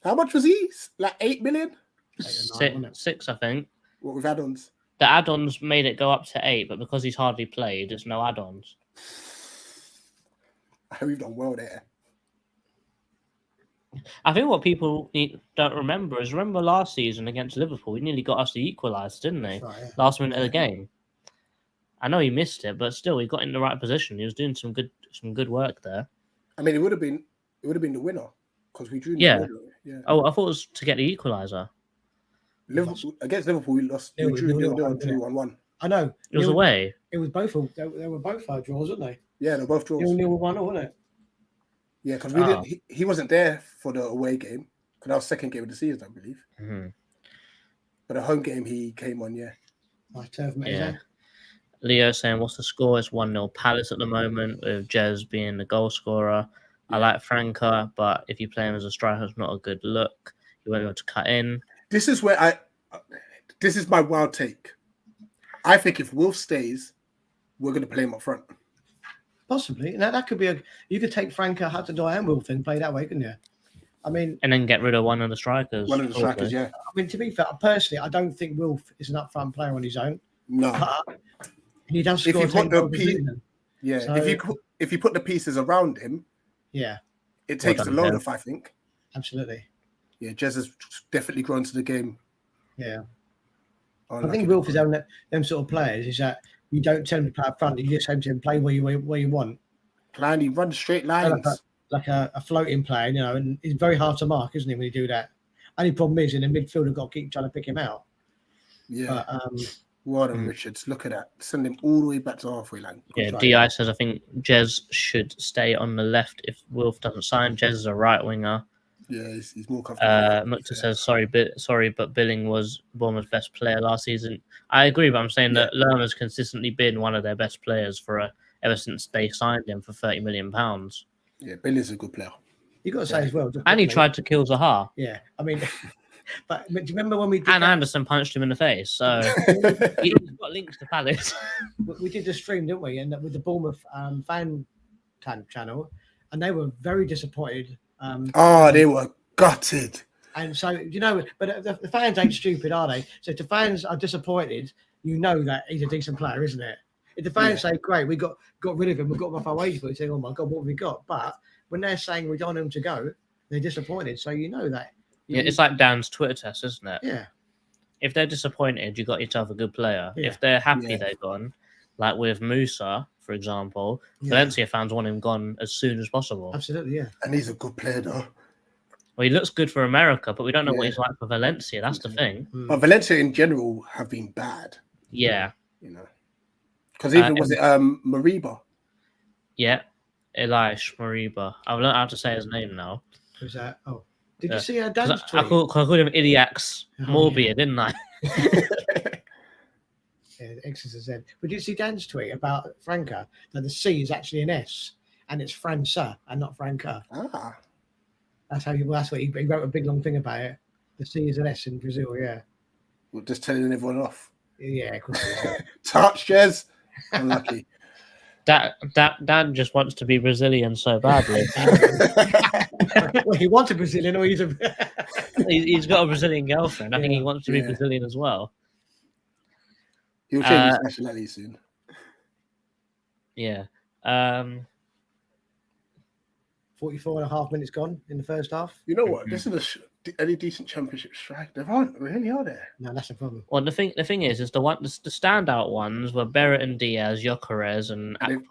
How much was he? Like 8 million? 6, I think. What with add-ons? The add-ons made it go up to 8, but because he's hardly played, there's no add-ons. We've done well there. I think what people don't remember is last season against Liverpool, he nearly got us the equaliser, didn't they? Right, yeah. Last minute of the game. I know he missed it, but still, he got in the right position. He was doing some good work there. I mean, it would have been the winner because we drew. Yeah. Oh, I thought it was to get the equaliser. Against Liverpool, we lost. We drew 2-1. I know. It was away. It was both. They were both draws, weren't they? Yeah, they're both draws. 0-0 1, wasn't it? Yeah, because we didn't. He wasn't there for the away game because that was second game of the season, I believe. Mm-hmm. But the home game, he came on. Yeah. Leo saying, "What's the score?" It's 1-0 Palace at the moment, with Jez being the goal scorer. I like Franca, but if you play him as a striker, it's not a good look. You won't be able to cut in. This is where this is my wild take. I think if Wolf stays, we're going to play him up front. Possibly. Now that could be you could take Franca, Hudson-Odoi and Wolf and play that way, couldn't you? I mean, and then get rid of one of the strikers. One of the strikers, yeah. I mean, to be fair, personally, I don't think Wolf is an up-front player on his own. No. But he does score. If you put the pieces around him, it takes a load off, I think. Absolutely. Yeah, Jez has definitely grown to the game. Yeah. I think Wolf is them sort of players is that you don't tell him to play up front, you just tell him to play where you want. Plan, he runs straight lines. Like a floating player, and he's very hard to mark, isn't he, when you do that? Only problem is in the midfield, you've got to keep trying to pick him out. Yeah. Warden Richards, look at that. Send him all the way back to halfway line. Yeah, DI says, I think Jez should stay on the left if Wolf doesn't sign. Jez is a right winger. Yeah, he's more comfortable. Mukta says, sorry, but Billing was Bournemouth's best player last season. I agree, but I'm saying that Lerner's consistently been one of their best players ever since they signed him for £30 million. Yeah, Billing's a good player. You got to say as well. And he tried to kill Zaha. Yeah, I mean, but do you remember when we did Anderson punched him in the face, so he's got links to Palace. We did the stream, didn't we? And with the Bournemouth fan channel, and they were very disappointed. They were gutted. And so, but the fans ain't stupid, are they? So if the fans are disappointed, that he's a decent player, isn't it? If the fans say, great, we got rid of him, we got him off our wage bill, you say, oh my God, what have we got? But when they're saying we don't want him to go, they're disappointed. So that. It's like Dan's Twitter test, isn't it? Yeah. If they're disappointed, you got yourself a good player. Yeah. If they're happy they're gone, like with Musa, for example, Valencia fans want him gone as soon as possible. Absolutely, yeah. And he's a good player, though. Well, he looks good for America, but we don't know what he's like for Valencia. That's the thing. But Valencia in general have been bad. Yeah. Because even was it Mariba? Yeah, Elias Mariba. I've learned how to say his name now. Who's that? Oh, did you see Dan's tweet? I called him Iliax Morbia, didn't I? Yeah, X's a Z. But did you see Dan's tweet about Franca? That the C is actually an S, and it's Franca and not Franca. That's what he wrote a big long thing about it. The C is an S in Brazil. Yeah. We're just telling everyone off. Yeah, of course. Touch, Jez. Unlucky. Dan just wants to be Brazilian so badly. Well, he wants a Brazilian, or he's got a Brazilian girlfriend. I think he wants to be Brazilian as well. He'll change his nationality soon. Yeah. 44.5 minutes gone in the first half. You know what? This is any decent championship strike. There aren't really, are there? No, that's the problem. Well, the thing is the standout ones were Barrett and Diaz, Gyökeres, and Akpom.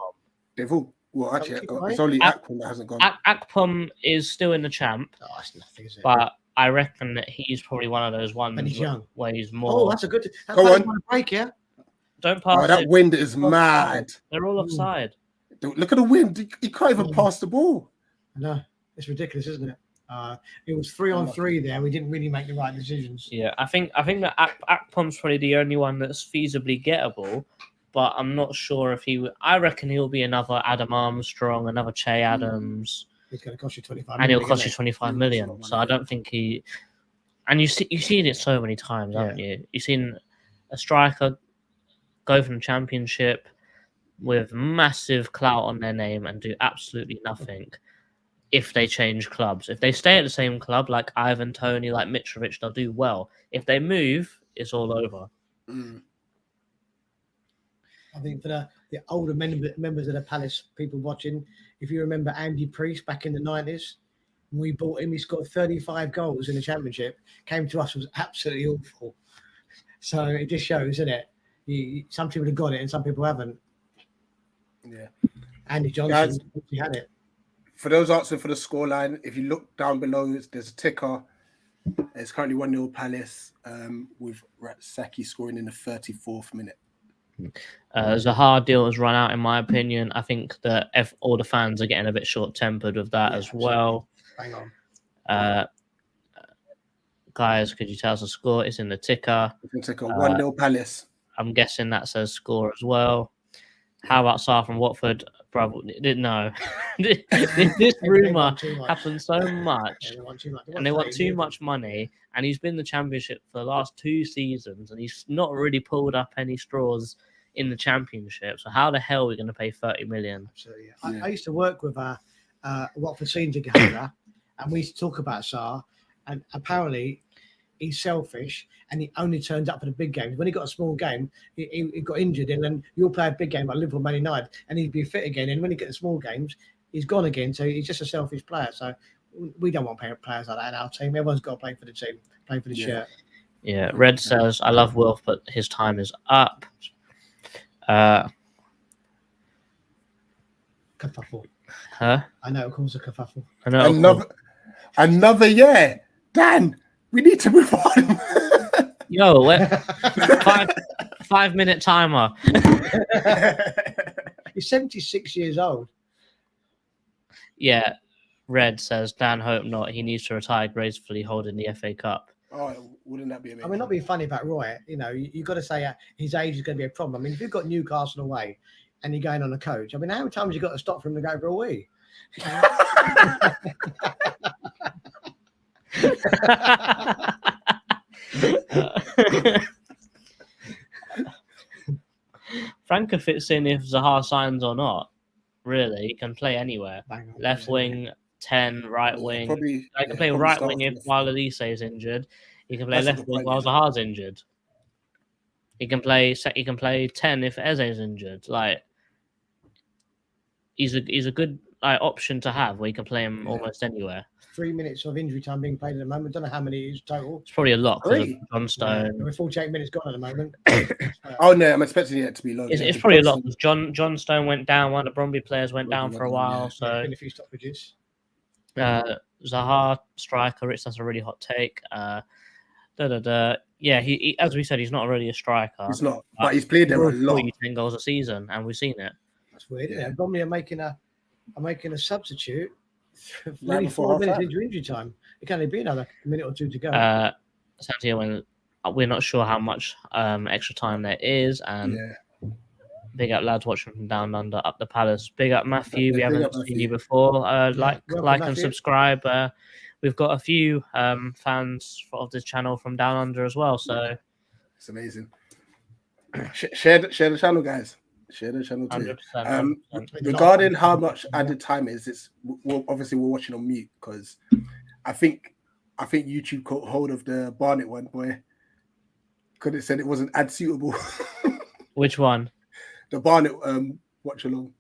They've all. Well, actually, it's only Akpom that hasn't gone. Akpom is still in the champ. Oh, that's nothing, is it? But I reckon that he's probably one of those ones and he's young. where he's more. Oh, that's a good. Go on. Break, yeah. Don't pass. Oh, that wind is mad. They're all offside. Look at the wind. You can't even pass the ball. No, it's ridiculous, isn't it? It was 3-on-3 there. We didn't really make the right decisions. Yeah, I think that Akpom's probably the only one that's feasibly gettable, but I'm not sure if he. I reckon he'll be another Adam Armstrong, another Che Adams. It's going to cost you 25 and million. He'll cost you 25 million. So I don't think he. And you've seen it so many times, haven't you? You've seen a striker go from the championship with massive clout on their name and do absolutely nothing. If they change clubs, if they stay at the same club, like Ivan Toney, like Mitrovic, they'll do well. If they move, it's all over. I think for the older members of the Palace, people watching, if you remember Andy Priest back in the 90s, when we bought him, he scored 35 goals in the Championship. Came to us, was absolutely awful. So it just shows, isn't it? Some people have got it and some people haven't. Yeah. Andy Johnson, he had it. For those answering for the scoreline, if you look down below, there's a ticker. It's currently 1-0 Palace, with Saki scoring in the 34th minute. Zaha deal has run out, in my opinion. I think that all the fans are getting a bit short-tempered with that as well. Hang on. Guys, could you tell us the score? It's in the ticker. It's in the ticker. 1-0 Palace. I'm guessing that says score as well. How about Sarr from Watford? Probably didn't know. This rumor happens so much, and they want too much money. And he's been in the Championship for the last 2 seasons, and he's not really pulled up any straws in the Championship. So how the hell are we going to pay 30 million? Absolutely. I used to work with a Watford senior together, and we used to talk about Sarr, and apparently he's selfish, and he only turns up for the big games. When he got a small game, he got injured, and then you'll play a big game like Liverpool, Man United, and he'd be fit again. And when he gets the small games, he's gone again. So he's just a selfish player. So we don't want players like that in our team. Everyone's got to play for the team, play for the shirt. Yeah, Red says, I love Wilf, but his time is up. Kerfuffle. Huh? I know it calls a kerfuffle. I know. Another year. Dan, we need to move on. Yo, 5-minute timer. He's 76 years old. Yeah, Red says, Dan, hope not. He needs to retire gracefully holding the FA Cup. Oh, wouldn't that be amazing? I mean, not being funny about Roy, you've got to say his age is going to be a problem. I mean, if you've got Newcastle away and you're going on a coach, I mean, how many times you got to stop for him to go for a wee? Franca fits in if Zaha signs or not. Really, he can play anywhere. Left wing, 10, right wing. I can play right wing while Elise is injured. He can play left wing while Zaha's injured. He can play 10 if Eze is injured. Like, he's a good option to have where you can play him almost anywhere. 3 minutes of injury time being played at the moment. Don't know how many it is total. It's probably a lot because of John Stone. Yeah, we're 48 minutes gone at the moment. Oh no, I'm expecting it to be long. It's probably a lot because John Stone went down. One of the Brøndby players went down for a while. So been a few stoppages. Zaha striker. That's a really hot take. Yeah, he as we said, he's not really a striker. He's not, but he's played there a lot. 10 goals a season, and we've seen it. That's weird, isn't it? Bromley are making a substitute. Nearly 4 minutes into injury time. It can only be another minute or two to go. Santiago, we're not sure how much extra time there is, and big up lads watching from down under, up the Palace. Big up Matthew. We haven't seen you before. Like and subscribe. We've got a few fans of this channel from down under as well. So it's amazing. Share the channel, guys. Share the channel too. 100%. Regarding how much added time is, we're watching on mute because I think YouTube caught hold of the Barnet one, boy. Because it said it wasn't ad suitable. Which one? The Barnet watch along.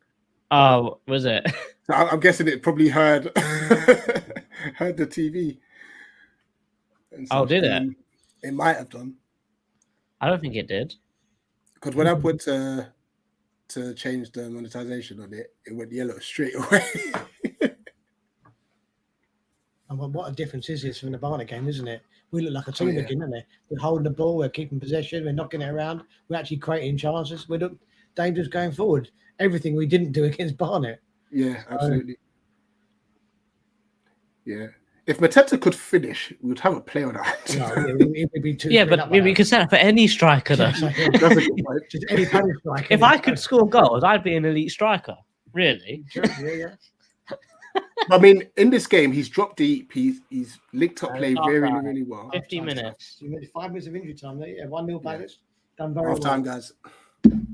Oh, was it? So I'm guessing it probably heard heard the TV. Oh, did it? It might have done. I don't think it did. Because when I put to change the monetization on it, it went yellow straight away. And what a difference is this from the Barnet game, isn't it? We look like a team again, don't they? We're holding the ball, we're keeping possession, we're knocking it around, we're actually creating chances. We look dangerous going forward. Everything we didn't do against Barnet. Yeah, absolutely. Yeah. If Mateta could finish, we would have a play on that. No, it would be too. Yeah, but we could set up for any striker though. Just any Spanish striker. If I could score goals, I'd be an elite striker. Really? Yeah. I mean, in this game, he's dropped deep. He's linked up play really well. 50 minutes. 5 minutes of injury time. Yeah, 1-0 Palace. Done very well. Half time, guys.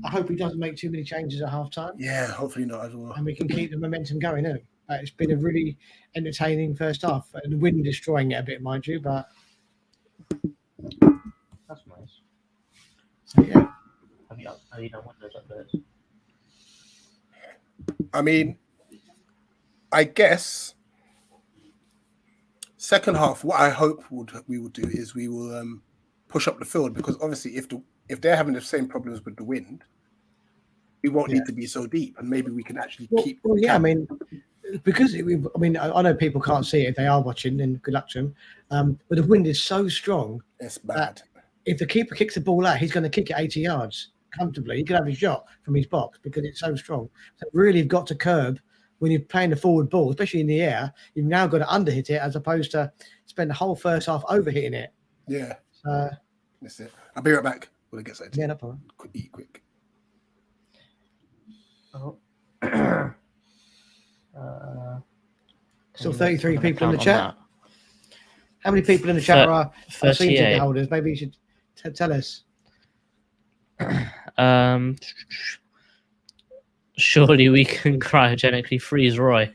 I hope he doesn't make too many changes at half time. Yeah, hopefully not as well. And we can keep the momentum going. It's been a really entertaining first half. The wind destroying it a bit, mind you, but That's nice. so, yeah. Have you done windows like this? I mean, I guess second half, what I hope we will do is we will push up the field, because obviously if they're having the same problems with the wind, we won't need to be so deep, and maybe we can actually keep. Well, yeah, I mean, because I know people can't see it if they are watching, and good luck to them. But the wind is so strong. It's bad. If the keeper kicks the ball out, he's going to kick it 80 yards comfortably. He could have a shot from his box because it's so strong. So really, you've got to curb when you're playing the forward ball, especially in the air. You've now got to underhit it as opposed to spend the whole first half overhitting it. Yeah. That's it. I'll be right back when it gets out. Yeah, no problem. Eat quick. Oh. Still 33 people in the chat. How many people in the chat are season ticket holders? Maybe you should tell us. Surely we can cryogenically freeze Roy.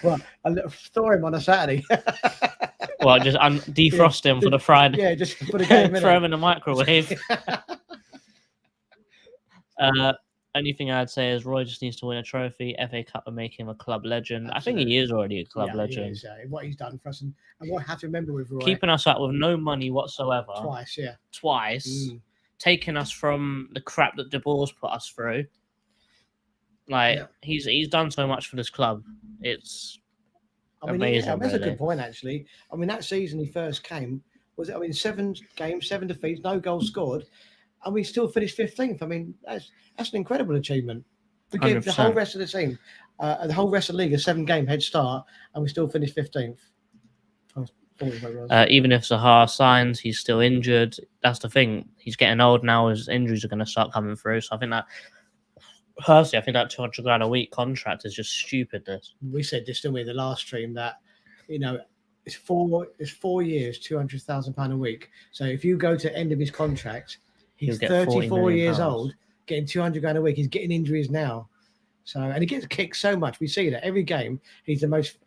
Well, I'll throw him on a Saturday. Well, just defrost him for the Friday. Yeah, just put a game in. Throw him in the microwave. Anything I'd say is Roy just needs to win a trophy. FA Cup will make him a club legend. Absolutely. I think he is already a club legend. He is, what he's done for us, and what I have to remember with Roy, keeping us up with no money whatsoever. Twice. Taking us from the crap that De Boer's put us through. He's done so much for this club. It's amazing. That's a good point, actually. I mean, that season he first came, 7 games, 7 defeats, no goals scored, and we still finished 15th. I mean, that's an incredible achievement. We gave the whole rest of the team, the whole rest of the league, a 7-game head start, and we still finished 15th. Even if Zaha signs, he's still injured. That's the thing. He's getting old now. His injuries are going to start coming through. So I think that, personally, that £200,000 a week contract is just stupid. We said this, didn't we, the last stream, that it's 4 years, £200,000 a week. So if you go to the end of his contract, he's 34 years old, getting £200,000 a week. He's getting injuries now. So, and he gets kicked so much. We see that every game. He's the most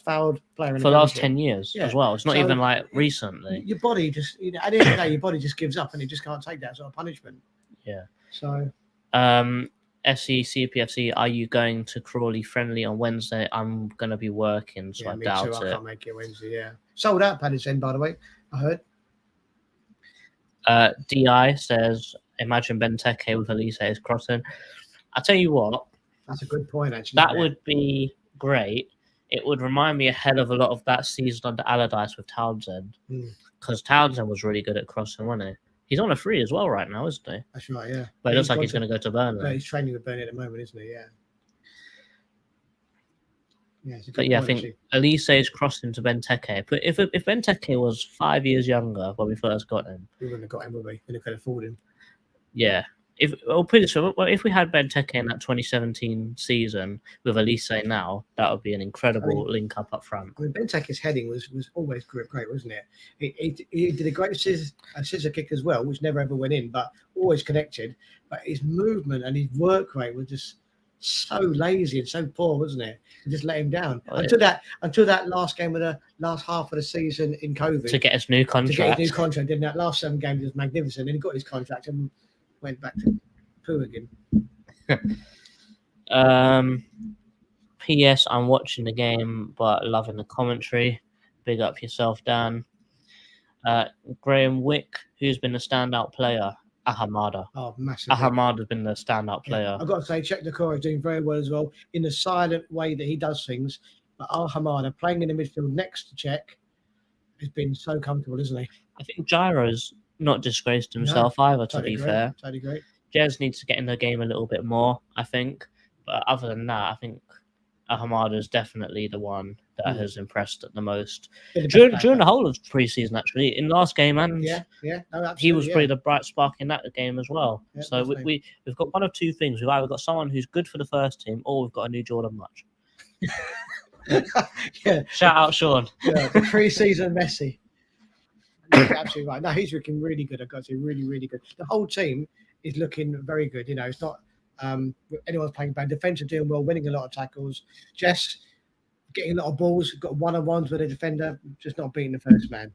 fouled player in for the last 10 years as well. It's not even like recently. Your body just, at the end of the day, your body just gives up, and it just can't take that sort of punishment. Yeah. So, SC CPFC, are you going to Crawley friendly on Wednesday? I'm going to be working, so I doubt it. I can't make it Wednesday. Yeah, sold out Paddy's End, by the way. I heard. DI says, imagine Benteke with Elise's crossing. I'll tell you what. That's a good point, actually. That would be great. It would remind me a hell of a lot of that season under Allardyce with Townsend. Because Townsend was really good at crossing, wasn't he? He's on a free as well right now, isn't he? That's right, yeah. But it looks like he's going to go to Burnley. Yeah, he's training with Burnley at the moment, isn't he? Yeah. I think Elise's crossing to Benteke. But if Benteke was 5 years younger when we first got him, we wouldn't have got him, would we? We could afford him. Yeah. If we had Benteke in that 2017 season with Elise now, that would be an incredible link up front. I mean, Benteke's heading was always great, wasn't it? He did a great scissor kick as well, which never ever went in, but always connected. But his movement and his work rate was just so lazy and so poor, wasn't it? It just let him down until that last game of the last half of the season in COVID to get his new contract. In that last 7 games, he was magnificent, and he got his contract and went back to poo again. P.S. I'm watching the game, but loving the commentary. Big up yourself, Dan. Graham Wick, who's been the standout player? Ahamada. Oh, massively. Ahamada's been the standout player. I've got to say, Czech Dekora is doing very well as well in the silent way that he does things. But Ahamada playing in the midfield next to Czech has been so comfortable, isn't he? I think Gyro's not disgraced himself either, to be fair. Totally agree. Jez needs to get in the game a little bit more, I think. But other than that, I think Ahamada is definitely the one that has impressed the most during the whole of pre-season. Actually, in last game, and he was probably the bright spark in that game as well. Yeah, so we've got one of two things: we've either got someone who's good for the first team, or we've got a new Jordan Much. Shout out Sean. The pre-season Messi. You're absolutely right. No, he's looking really good. I've got to say, really, really good. The whole team is looking very good. You know, it's not anyone's playing bad. Defense are doing well, winning a lot of tackles. Jess getting a lot of balls. Got one-on-ones with a defender, just not beating the first man.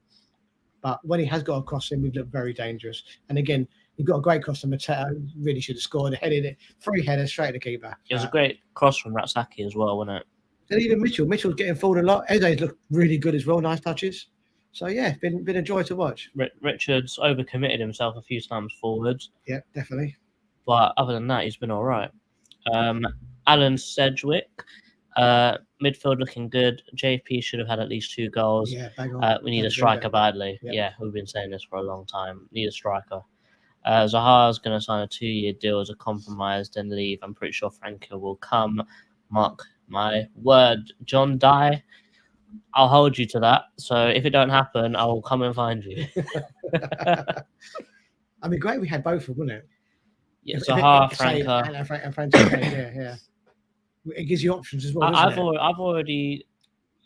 But when he has got a cross in, we've looked very dangerous. And again, you've got a great cross from Mateo. Really should have scored. Headed it, free header straight to the keeper. It was a great cross from Ratsaki as well, wasn't it? And even Mitchell's getting forward a lot. Eze's looked really good as well. Nice touches. So yeah, been a joy to watch. Richards overcommitted himself a few times forwards. Yeah, definitely. But other than that, he's been all right. Alan Sedgwick, midfield looking good. JP should have had at least 2 goals. Yeah, bang on. We need a striker badly. Yep. Yeah, we've been saying this for a long time. Need a striker. Zaha's going to sign a 2-year deal as a compromise, then leave. I'm pretty sure Franco will come. Mark my word. John Dye, I'll hold you to that. So if it don't happen, I will come and find you. I mean, great we had both of them, wouldn't it? Yeah, Zaha, Franco. And Franco, yeah. It gives you options as well. I've already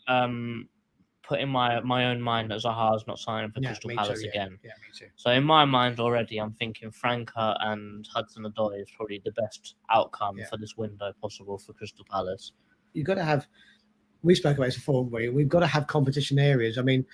put in my own mind that Zaha's not signing for Crystal Palace again. Yeah, me too. So in my mind already, I'm thinking Franco and Hudson-Odoi is probably the best outcome for this window possible for Crystal Palace. You've got to have. We spoke about this before. We've got to have competition areas. I mean,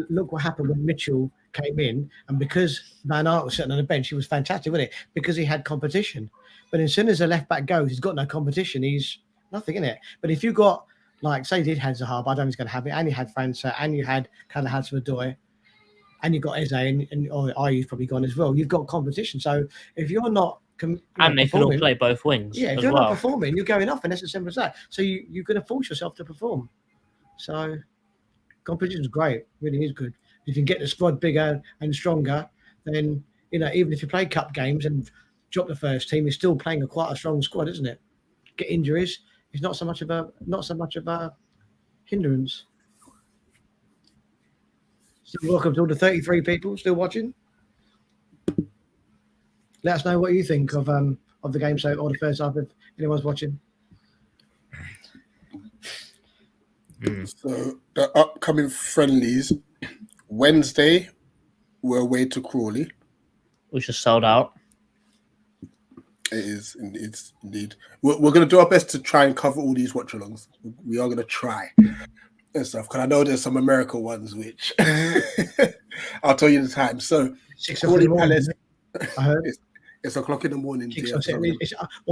look what happened when Mitchell came in, and because Van Aert was sitting on the bench, he was fantastic, wasn't it? Because he had competition. But as soon as the left back goes, he's got no competition. He's nothing in it. But if you got, like, say, you did have Zaha, but I don't think he's going to have it, and you had França, and you had kind of Hudson-Odoi, and you got Eze, and Ayu's probably gone as well. You've got competition. So if you're not and they can all play both wings. Yeah, if you're not performing, you're going off, and that's as simple as that. So you're going to force yourself to perform. So competition is great, really is good. If you can get the squad bigger and stronger, then even if you play cup games and drop the first team, you're still playing quite a strong squad, isn't it? Get injuries, it's not so much of a hindrance. So welcome to all the 33 people still watching. Let us know what you think of the game or the first half if anyone's watching. So the upcoming friendlies, Wednesday, we're away to Crawley. Which is sold out. It is indeed. We're going to do our best to try and cover all these watch-alongs. We are going to try and stuff, because I know there's some American ones which I'll tell you the time. So Crawley Palace. I heard. It's 1:00 in the morning. I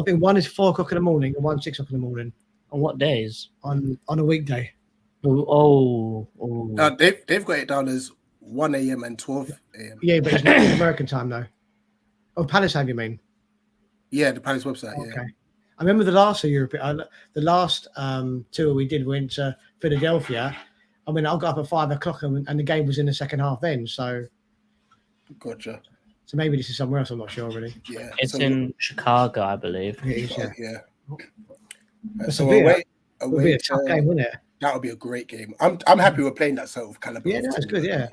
think one is 4:00 in the morning and one 6:00 in the morning. On what days? On a weekday. Oh. They've got it down as 1 a.m. and 12 a.m. Yeah, but it's not American time though. Oh, Palace have you mean? Yeah, the Palace website. Okay. Yeah. I remember the last tour we did went to Philadelphia. I mean, I got up at 5:00 and the game was in the second half then. So. Gotcha. So maybe this is somewhere else. I'm not sure really. Yeah, it's in Chicago, I believe. It is, yeah. So it'll be a tough game, wouldn't it? That would be a great game. I'm happy we're playing that sort of caliber. Yeah, that's good. Yeah.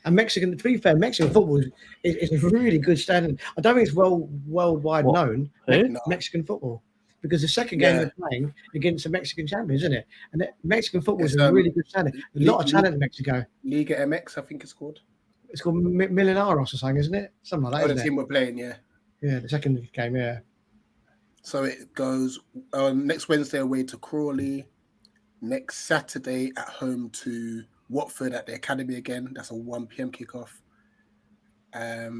And Mexican, to be fair, Mexican football is a really good standard. I don't think it's worldwide known. Mexican football, because the second game they're playing against the Mexican champions, isn't it? And Mexican football is a really good standard. A lot of talent in Mexico. Liga MX, I think it's called. It's called Millonarios or something, isn't it? Something like that. The team we're playing, yeah. Yeah, the second game, yeah. So it goes next Wednesday away to Crawley, next Saturday at home to Watford at the Academy again. That's a 1 p.m. kickoff. Where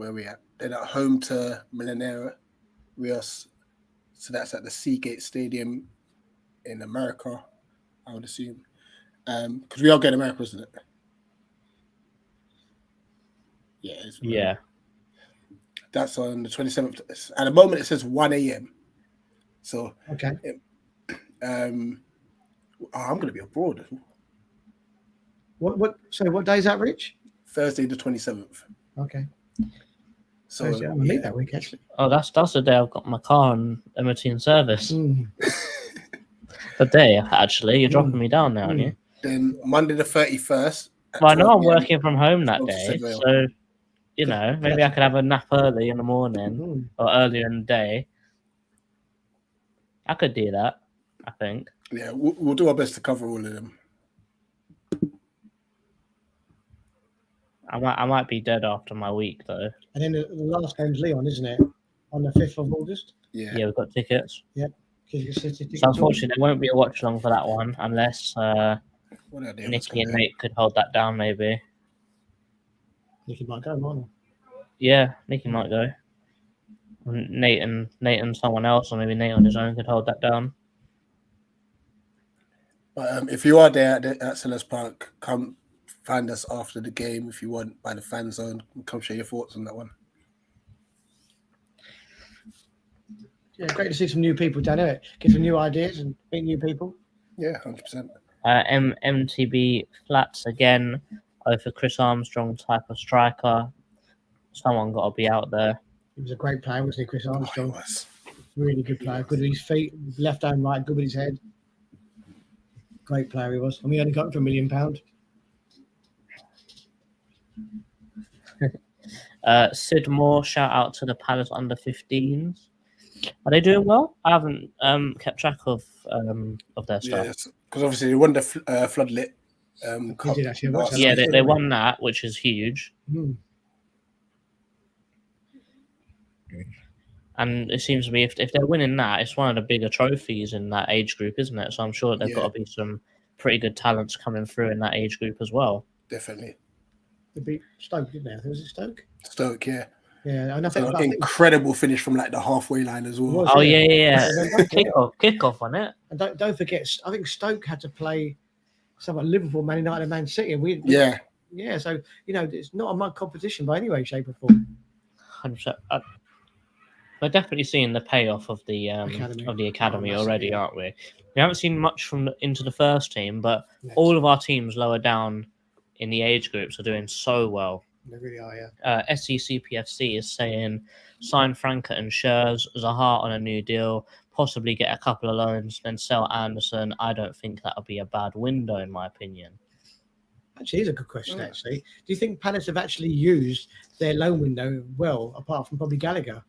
are we at? Then at home to Milanera, Rios. So that's at the Seagate Stadium in America, I would assume. Because we are getting America, isn't it? Yeah. Yeah. That's on the 27th. At the moment, it says 1 a.m. So, Okay. I'm going to be abroad. What day is that, Rich? Thursday the 27th. Okay. So I'm gonna meet that week actually. Oh, that's the day I've got my car on MOT in service. Mm. The day, actually. You're dropping me down now, aren't you? Then Monday the 31st. Well, I know I'm 12 working from home that 12 to day, Seville. so, you know, maybe I could have a nap early in the morning or earlier in the day. I could do that, I think. Yeah, we'll do our best to cover all of them. I might be dead after my week, though. And then the last game's Leon, isn't it? On the 5th of August. Yeah. Yeah, we've got tickets. Yep. So unfortunately, there won't be a watch along for that one unless Nicky and Nate could hold that down, maybe. Nicky might go, mightn't Yeah, Nicky might go. Nate and someone else, or maybe Nate on his own, could hold that down. But if you are there at Sellers Park, come find us after the game if you want by the fan zone and come share your thoughts on that one. Yeah, great to see some new people down there. Get some new ideas and meet new people. Yeah, 100%. MTB Flats again. For Chris Armstrong type of striker. Someone got to be out there. He was a great player, wasn't he, Chris Armstrong? Oh, he was. Really good player. Good with his feet, left and right, good with his head. Great player he was. And we only got him for £1 million. Sid Moore, shout out to the Palace under 15s. Are they doing well? I haven't kept track of their stuff. Yes, because obviously they won the floodlit. Cup. Did actually watch that. Yeah, they won that, which is huge. And it seems to be if they're winning that, it's one of the bigger trophies in that age group, isn't it? So I'm sure there's got to be some pretty good talents coming through in that age group as well. Definitely. They beat Stoke, didn't they? I think was it Stoke? Stoke, yeah. Yeah, and I So think incredible finish from like the halfway line as well. Oh yeah. Kickoff on it. And don't forget, I think Stoke had to play somewhat Liverpool, Man United, and Man City. And yeah. So it's not a mud competition by any way, shape, or form. 100%. We're definitely seeing the payoff of the academy already, aren't we? We haven't seen much from into the first team, but all of our teams lower down in the age groups are doing so well. They really are, yeah. SCCPFC is saying sign Franca and Schurz, Zaha on a new deal, possibly get a couple of loans, then sell Anderson. I don't think that'll be a bad window, in my opinion. Actually, it's a good question, actually. Do you think Palace have actually used their loan window well, apart from probably Gallagher?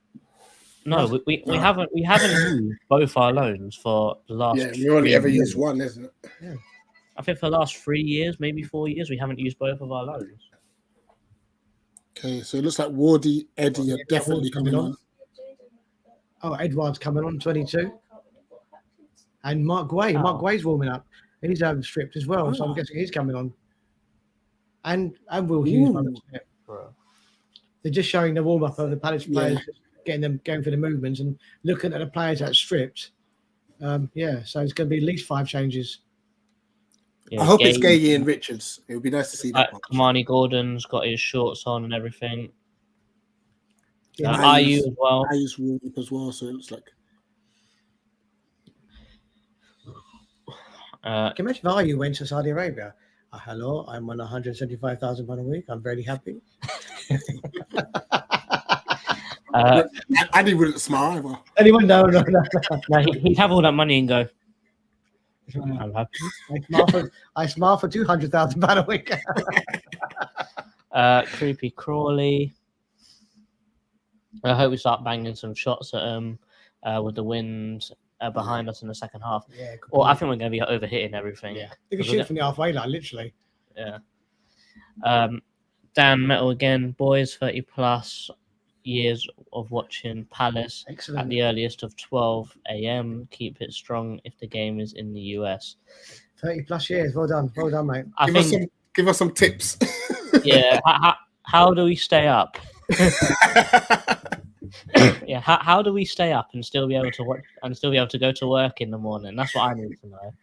No, we haven't used both our loans for the last. Yeah, we only ever used one, isn't it? Yeah. I think for the last 3 years, maybe 4 years, we haven't used both of our loans. Okay, so it looks like Wardy, Eddie are definitely coming on. Oh, Edward's coming on, 22. And Mark Guay. Mark Guay's warming up. And he's stripped as well, so I'm guessing he's coming on. And Will Hughes. They're just showing the warm-up of the Palace players, getting them going for the movements and looking at the players that stripped. So it's going to be at least 5 changes. Yeah, I hope it's Gay and Richards. It would be nice to see that. Kamani Gordon's got his shorts on and everything. Yeah, IU as well. IU's warmed up as well, so it looks like. Can you imagine if IU went to Saudi Arabia? Hello, I'm on £175,000 a week. I'm very happy. And he wouldn't smile either. Anyone? No. He'd have all that money and go, I'm happy. I smile for £200,000 a week. Creepy Crawley. I hope we start banging some shots at him with the wind behind us in the second half. Yeah, or I think we're going to be overhitting everything. Yeah, you can shoot from the halfway line, literally. Yeah. Dan Metal again, boys, 30+ years of watching Palace. Excellent. At the earliest of 12 a.m. Keep it strong if the game is in the US. 30+ years. Well done, mate. Give us some tips. Yeah. How do we stay up? Yeah, how do we stay up and still be able to watch and still be able to go to work in the morning? That's what I need to know.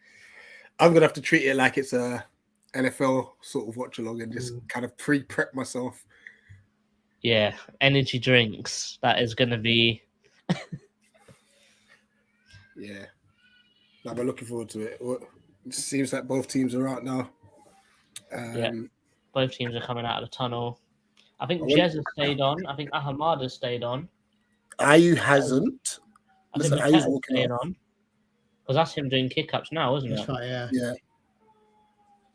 I'm gonna have to treat it like it's a NFL sort of watch along and just kind of pre-prep myself. Yeah, energy drinks. That is going to be. Yeah, no, I'm looking forward to it. It seems like both teams are out now. Yeah, both teams are coming out of the tunnel. I think Jez has stayed on. I think Ahmad has stayed on. Ayu hasn't. I think Ayu's staying on. Because that's him doing kick-ups now, isn't it? That's right, yeah. Yeah.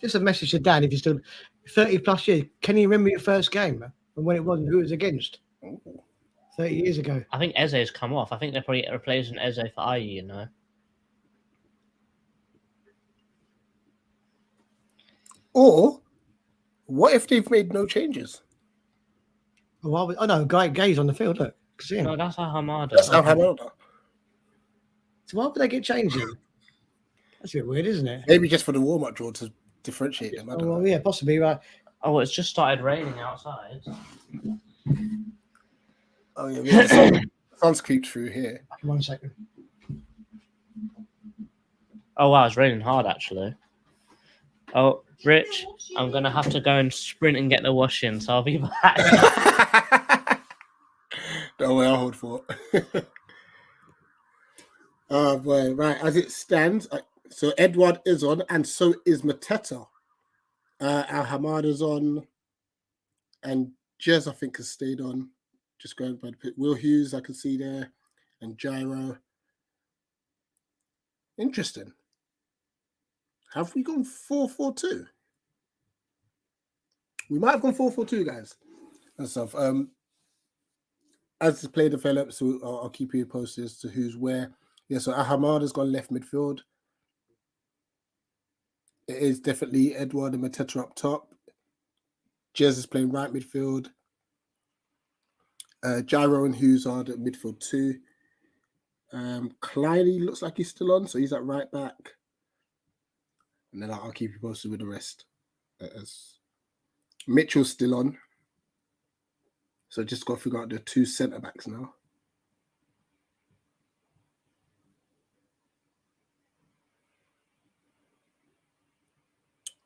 Just a message to Dan, if you're still 30 plus years, can you remember your first game and when it was and who it was against? Ooh. 30 years ago. I think Eze's come off. I think they're probably replacing Eze for Ayu, you know. Or what if they've made no changes? Oh no, Gay's on the field, look. No, that's Ahmad. That's Ahmad. So why would they get changing? That's a bit weird, isn't it? Maybe just for the warm-up draw to differentiate them. I don't know. Yeah, possibly, right. Oh, it's just started raining outside. Oh, yeah, the sun's creeped through here. 1 second. Oh, wow, it's raining hard, actually. Oh, Rich, I'm going to have to go and sprint and get the wash in, so I'll be back. Don't worry, I'll hold for it. Oh, boy. Right, as it stands, so Edward is on, and so is Mateta. Al-Hamad is on, and Jez, I think, has stayed on. Just going by the pit. Will Hughes, I can see there, and Gyro. Interesting. Have we gone 4-4-2? We might have gone 4-4-2, guys. And stuff. As the play develops, I'll keep you posted as to who's where. Yeah, so Ahmad has gone left midfield. It is definitely Edward and Mateta up top. Jez is playing right midfield. Gyro and Hughes are at midfield 2. Kleiny looks like he's still on, so he's at right back. And then I'll keep you posted with the rest. As Mitchell's still on. So just got to figure out the 2 centre backs now.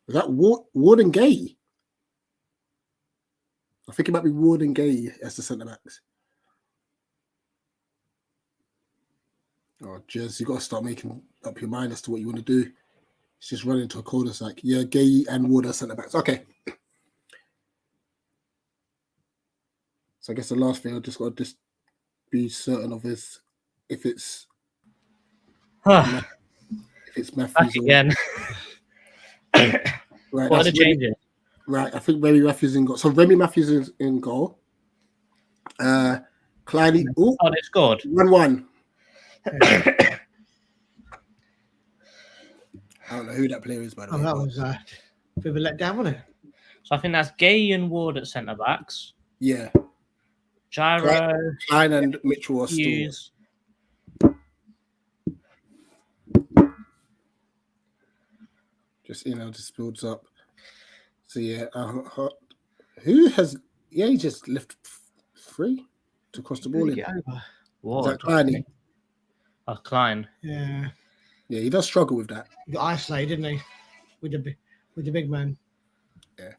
Is that Ward and Gay? I think it might be Ward and Gay as the centre backs. Oh, Jez, you got to start making up your mind as to what you want to do. It's just running into a cul-de-sac. Yeah, Gay and Ward are centre backs. Okay. So I guess the last thing I just got to just be certain of is if it's Matthews back again. Right, what are the changes? Right, I think Remy Matthews in goal. So Remy Matthews is in goal. Kleiny. Oh, they scored. 1-1. I don't know who that player is, by the way. That was a bit of a letdown, wasn't it? So I think that's Gay and Ward at centre backs. Yeah. Gyro, Klein and Mitchell are still. Just builds up. So yeah, who has? Yeah, he just left free to cross the ball in. Ward. Is that Kleiny? Oh, Klein. Yeah. Yeah, he does struggle with that. He got isolated, didn't he? With the big man. Yeah.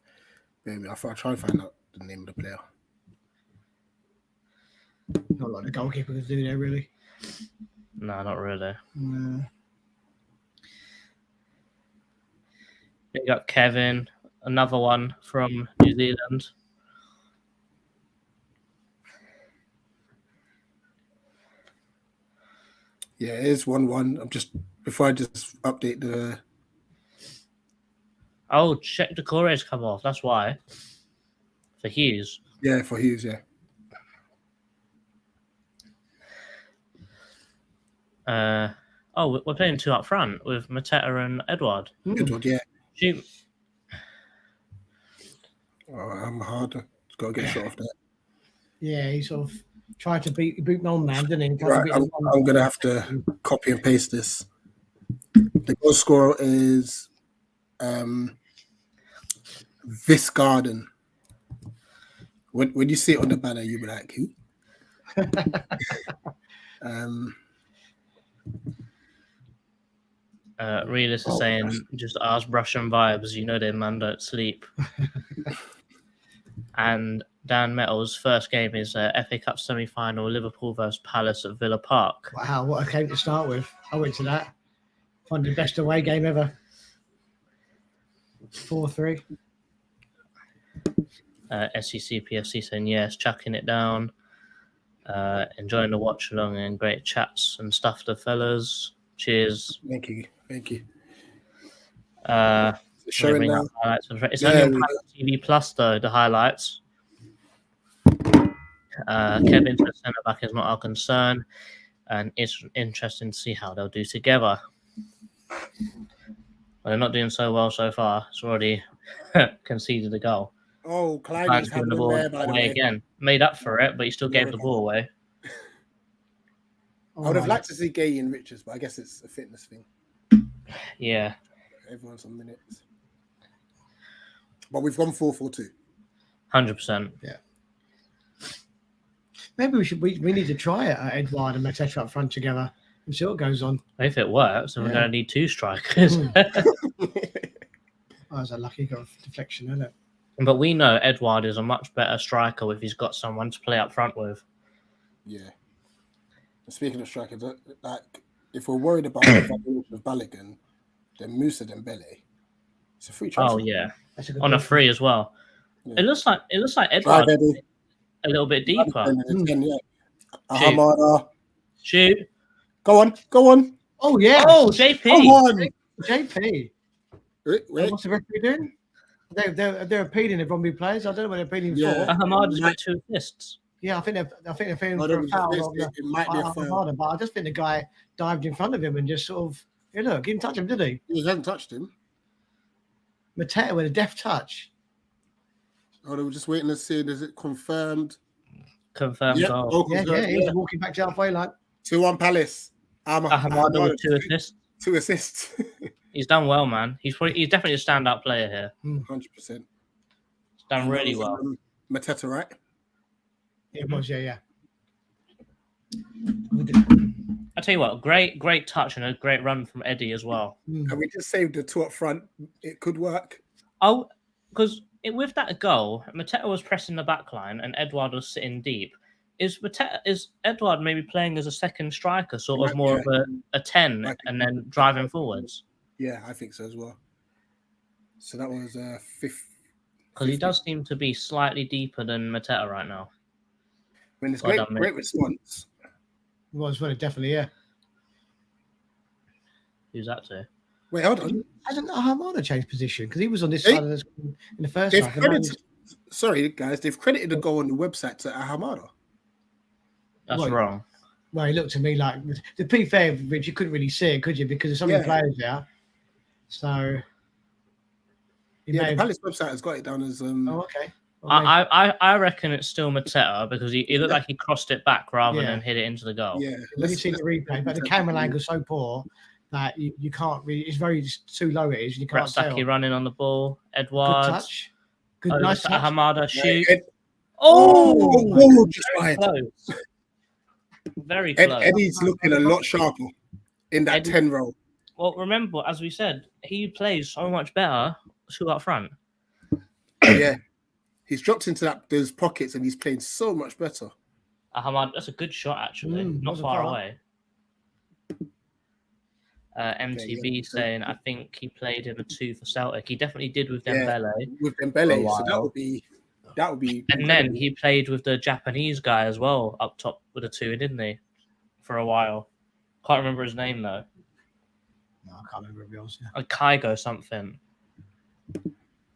Maybe I'll try and find out the name of the player. Not like the goalkeeper could do there, really. No, not really. No. You got Kevin, another one from New Zealand. Yeah, it is 1-1. Before I just update the. Oh, check the Corey's come off. That's why. For Hughes. Yeah, for Hughes, yeah. We're playing 2 up front with Mateta and Edward. Edward, yeah. Shoot. Oh, I'm harder. Got to get shot off there. Yeah, he sort of tried to beat on man, didn't he? Right, I'm going to have to copy and paste this. The goal scorer is Visgarden. When you see it on the banner, you'll be like, who? Realist is saying, just ask Russian vibes. You know their man don't sleep. And Dan Metal's first game is FA Cup semi-final, Liverpool versus Palace at Villa Park. Wow, what a game to start with. I went to that. Find the best away game ever. 4-3. SEC PFC saying yes, chucking it down. Enjoying the watch along and great chats and stuff to fellas. Cheers. Thank you. Showing now. It's only on TV Plus though, the highlights. Kevin to the centre back is not our concern, and it's interesting to see how they'll do together. Well, they're not doing so well so far. It's already conceded a goal. Oh, Clyde's giving the ball away again. Made up for it, but he still gave the ball away. I would have liked to see Gay and Richards, but I guess it's a fitness thing. Yeah. Everyone's on minutes. But we've gone 4-4-2. 100%. Yeah. Maybe we need to try it at Edouard and Mateta up front together and see what goes on. If it works, then we're going to need 2 strikers. That was a lucky deflection, isn't it? But we know Edouard is a much better striker if he's got someone to play up front with. Yeah. Speaking of strikers, like if we're worried about the evaluation of Balogun, then Moussa Dembele, it's a free transfer. Oh yeah, on a free as well. Yeah. It looks like Edouard a little bit deeper. Hamada. Shoot. Go on. Oh yeah. Oh JP. Come on. JP. Wait. What's the referee doing? They're appealing if Brøndby players. I don't know what they're appealing for. Hamada's got 2 assists. Yeah, I think they're feeling for a foul. It might be a foul. But I just think the guy dived in front of him and just sort of, he didn't touch him, did he? He hasn't touched him. Mateta with a deft touch. Oh, they were just waiting to see, is it confirmed? Confirmed goal. Yeah, he's walking back to halfway line. 2-1 Palace. Hamada with 2 assists. 2 assists. He's done well, man. He's definitely a standout player here. 100%. He's done really well. Mateta, right? It was, yeah. I tell you what, great touch and a great run from Eddie as well. And we just saved the 2 up front. It could work. Oh, because with that goal, Mateta was pressing the back line and Edouard was sitting deep. Is Edouard maybe playing as a second striker, sort of more of a 10 and then driving forwards? Yeah, I think so as well. So that was 5th. Because he does seem to be slightly deeper than Mateta right now. I mean, it's great response. Well, definitely, yeah. Who's that to? Wait, hold on. Hasn't Hamada changed position? Because he was on this side of the screen in the first half. Sorry, guys. They've credited the goal on the website to Hamada. That's wrong. Well, he looked to me like, to be fair, Rich, you couldn't really see it, could you? Because there's so many players there. So... the Palace website has got it down as... Oh, okay. I reckon it's still Mateta because he looked like he crossed it back rather than hit it into the goal. Yeah, when you see the replay, but the camera angle is so poor that you can't really. It's very too low. It is. You can't tell. Saki running on the ball. Edouard. Good touch. Good, nice touch. Hamada shoot. Just wide. Close. Very close. Eddie's looking a lot sharper in that 10 role. Well, remember, as we said, he plays so much better 2 up front. Yeah. He's dropped into those pockets and he's playing so much better. Hamad, that's a good shot, actually. Not far away. MTV saying, I think he played in a 2 for Celtic. He definitely did with Dembele. With Dembele, so that would be. And then he played with the Japanese guy as well up top with a 2, didn't he? For a while. Can't remember his name though. No, I can't remember yours. A Kaigo something.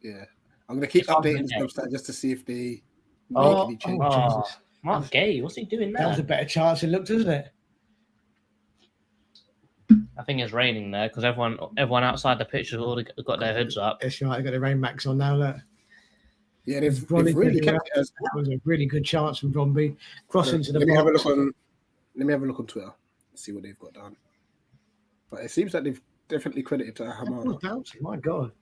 Yeah. I'm going to keep updating this website just to see if they make any changes. Mark Gay, what's he doing there? That was a better chance it looked, isn't it? I think it's raining there because everyone outside the pitch has already got their hoods up. That's right, they've got their rain max on now, look. Yeah, they've really kept it. That was a really good chance from Brøndby. Crossing to the box. Let me have a look on Twitter and see what they've got done. But it seems like they've definitely credited to Hamada. My God.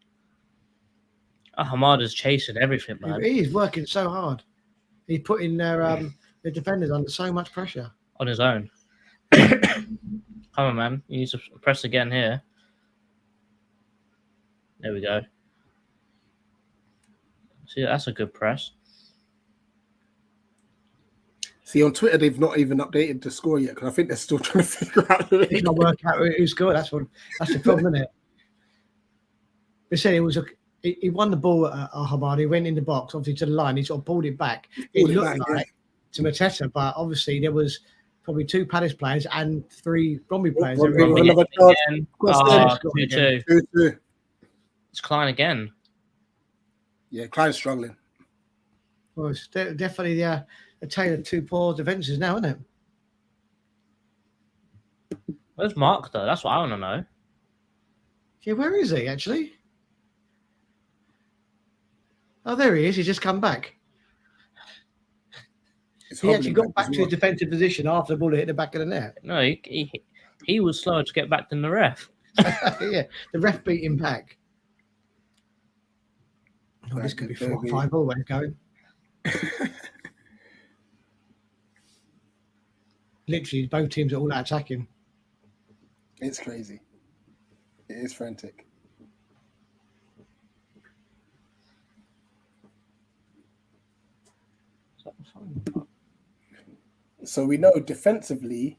Hamada's chasing everything, man. He is working so hard. He's putting their the defenders under so much pressure. On his own. Come on, man. You need to press again here. There we go. See, that's a good press. See, on Twitter, they've not even updated the score yet because I think they're still trying to figure out who It's not working out who's good. That's the problem, isn't it? They said he won the ball at Hammoнд. He went in the box, obviously to the line. He sort of pulled it back. It looked like to Mateta, but obviously there was probably 2 Palace players and 3 Brøndby players. Again. 2-2. 2-2. It's Klein again. Yeah, Klein's struggling. Well, it's definitely a tale of 2 poor defences now, isn't it? Where's Mark, though? That's what I want to know. Yeah, where is he, actually? Oh, there he is. He's just come back. He actually got back to his defensive position after the ball hit the back of the net. No, he was slower to get back than the ref. Yeah, the ref beat him back. Oh, this could be 4-5 all way going. Literally, both teams are all out attacking. It's crazy. It is frantic. So we know defensively,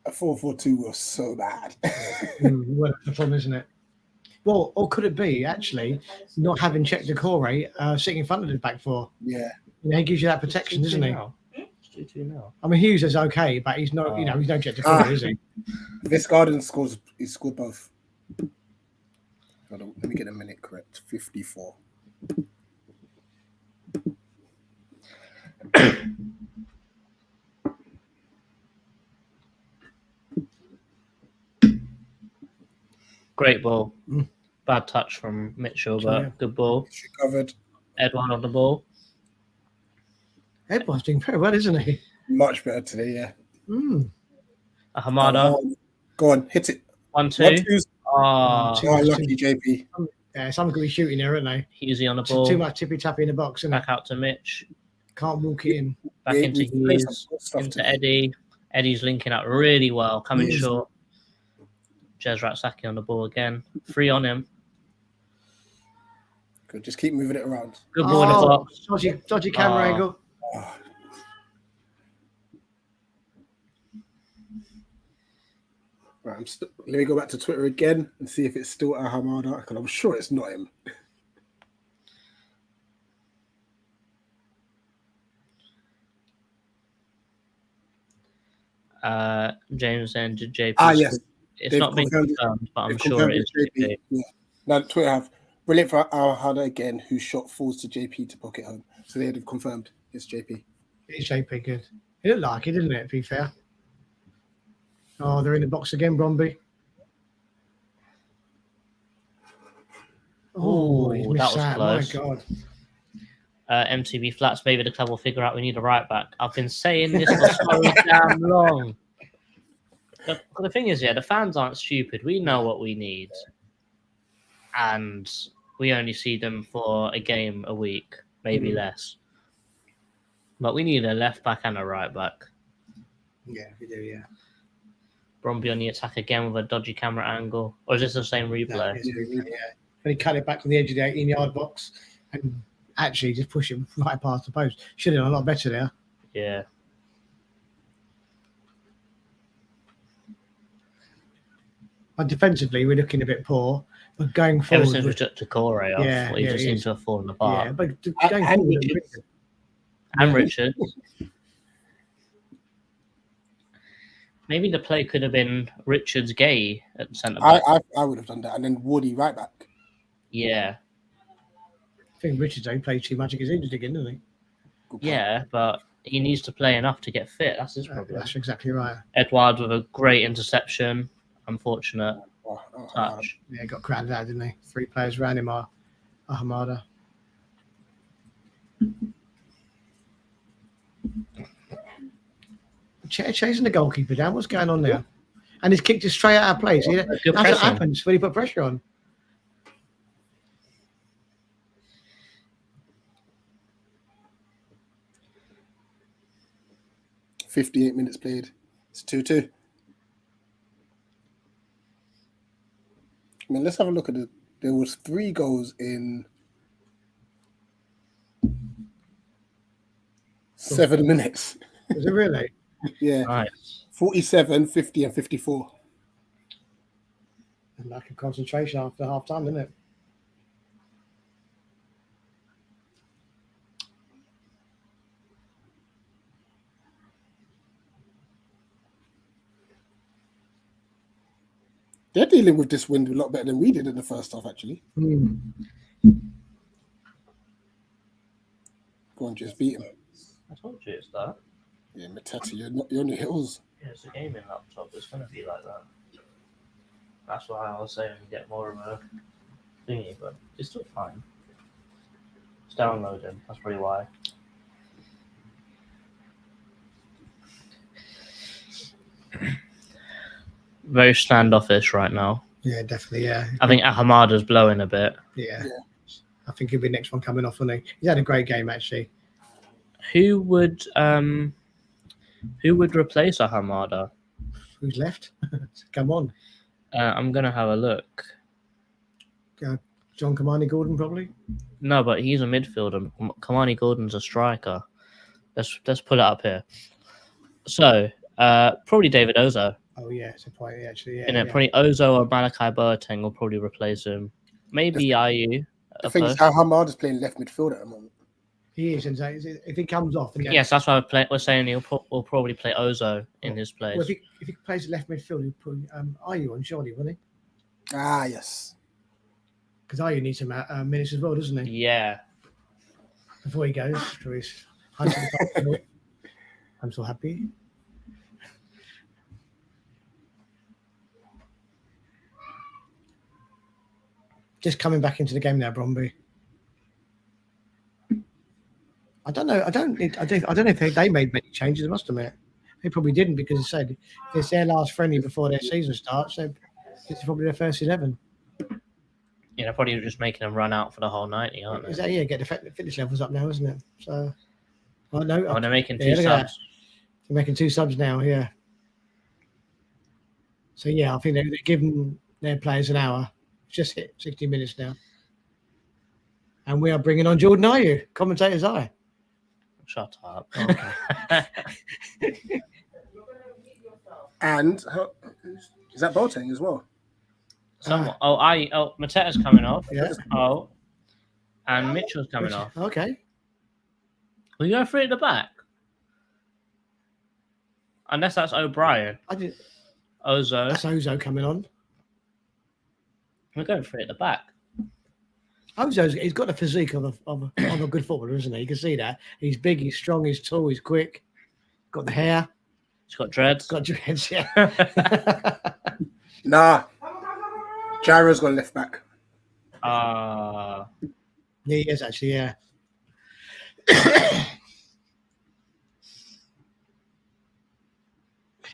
a 4-4-2 was so bad. Well, that's the problem, isn't it? Well, or could it be actually not having checked the core rate, sitting in front of the back 4? Yeah, he gives you that protection, doesn't he? It's 2-2 now. I mean, Hughes is okay, but he's not. You know, he's not checked the core, is he? This Garden scores. He scored both. Hold on, let me get a minute correct. 54. Great ball. Bad touch from Mitchell, but good ball. She covered. Edouard on the ball. Edouard's doing very well, isn't he? Much better today, yeah. A Hamada. Go on, hit it. 1-2. Lucky JP. Yeah, someone's going to be shooting there, aren't they? Hughesy on the ball. Too much tippy-tappy in the box. Back out to Mitch. Can't walk it in. Back into Hughes. Into Eddie. Eddie's linking up really well. Coming short. Jez Ratsaki on the ball again. 3 on him. Good. Just keep moving it around. Good ball in the box. Dodgy camera angle. Right, let me go back to Twitter again and see if it's still Hammoнд, because I'm sure it's not him. James and JP. Yes. It's They've not been confirmed, but I'm sure it is JP. Yeah. Now, Twitter have. Brilliant for Hammoнд again, who shot falls to JP to pocket home. So they have confirmed it's JP. It's JP, good. It looked like it, didn't it, to be fair? Oh, they're in the box again, Brøndby. Oh, he's missed that. Close. My God. MTV Flats, maybe the club will figure out we need a right back. I've been saying this for so damn long. The thing is, the fans aren't stupid. We know what we need. And we only see them for a game a week, maybe less. But we need a left back and a right back. Yeah, we do, yeah. Brøndby on the attack again with a dodgy camera angle. Or is this the same replay? Yeah. But he cut it back from the edge of the 18-yard box and actually just push it right past the post. Should have done a lot better there. Yeah. But defensively, we're looking a bit poor. But going forward... Ever since we took Core off, he just seems to have fallen apart. Yeah, but going forward... And Richards. Maybe the play could have been Richards Gay at the centre back. I would have done that. And then Woody right back. Yeah. I think Richards ain't played too much against injured again, doesn't he? Yeah, but he needs to play enough to get fit. That's his problem. That's exactly right. Edouard with a great interception. Unfortunate touch. Yeah, got crowded out, didn't he? 3 players around him are Hammoнд. Chasing the goalkeeper down. What's going on there? And he's kicked it straight out of place. That's what happens when you put pressure on. 58 minutes played. It's 2-2. I mean, let's have a look at it. There was 3 goals in 7 minutes. Was it really? Yeah. Nice. 47, 50, and 54. And lack of concentration after half time, isn't it? They're dealing with this wind a lot better than we did in the first half, actually. Mm. Go on, just beat him. I told you it's that. Yeah, Mateta, you're on the hills. Yeah, it's a gaming laptop. It's going to be like that. That's why I was saying get more of a thingy, but it's still fine. It's downloading. That's probably why. Very standoffish right now. Yeah, definitely. Yeah, I think Hamada's blowing a bit. yeah. I think he'll be the next one coming off, wouldn't he? He's had a great game, actually. Who would replace a Hamada? Who's left? Come on. I'm gonna have a look. John Kamani Gordon, probably. No, but he's a midfielder. Kamani Gordon's a striker. Let's pull it up here. So, probably David Ozo. Oh yeah, it's a point actually. Yeah, You know, probably Ozo or Malachi Boateng will probably replace him. Maybe IU. The thing is how Hamada's playing left midfield at the moment. He is, and so if he comes off, then Yes, that's why we're saying we'll probably play Ozo in his place. Well, if he plays left midfield, he'll put Ayu on surely, won't he? Ah, yes. Because Ayu needs some minutes as well, doesn't he? Yeah. Before he goes for his 100. I'm so happy. Just coming back into the game now, Brøndby. I don't know. I don't know if they made many changes. I must admit, they probably didn't because they said it's their last friendly before their season starts. So this is probably their first 11. Yeah, they're probably just making them run out for the whole 90, aren't they? Is that get the fitness levels up now, isn't it? So, well, no. Oh, they're making 2 subs. They're making 2 subs now. Yeah. So yeah, I think they're giving their players an hour. Just hit 60 minutes now, and we are bringing on Jordan Ayew, commentator's eye. Shut up. Okay. And is that Boateng as well? Mateta's coming off. Yeah. Oh, and Mitchell's coming off. Okay. Will you go 3 at the back? Unless that's O'Brien. Ozo. That's Ozo coming on. We're going 3 at the back. He's got the physique of a good footballer, isn't he? You can see that. He's big, he's strong, he's tall, he's quick. Got the hair. He's got dreads. Got dreads, yeah. Nah. Gyro's got left back. Yeah, he is actually, yeah.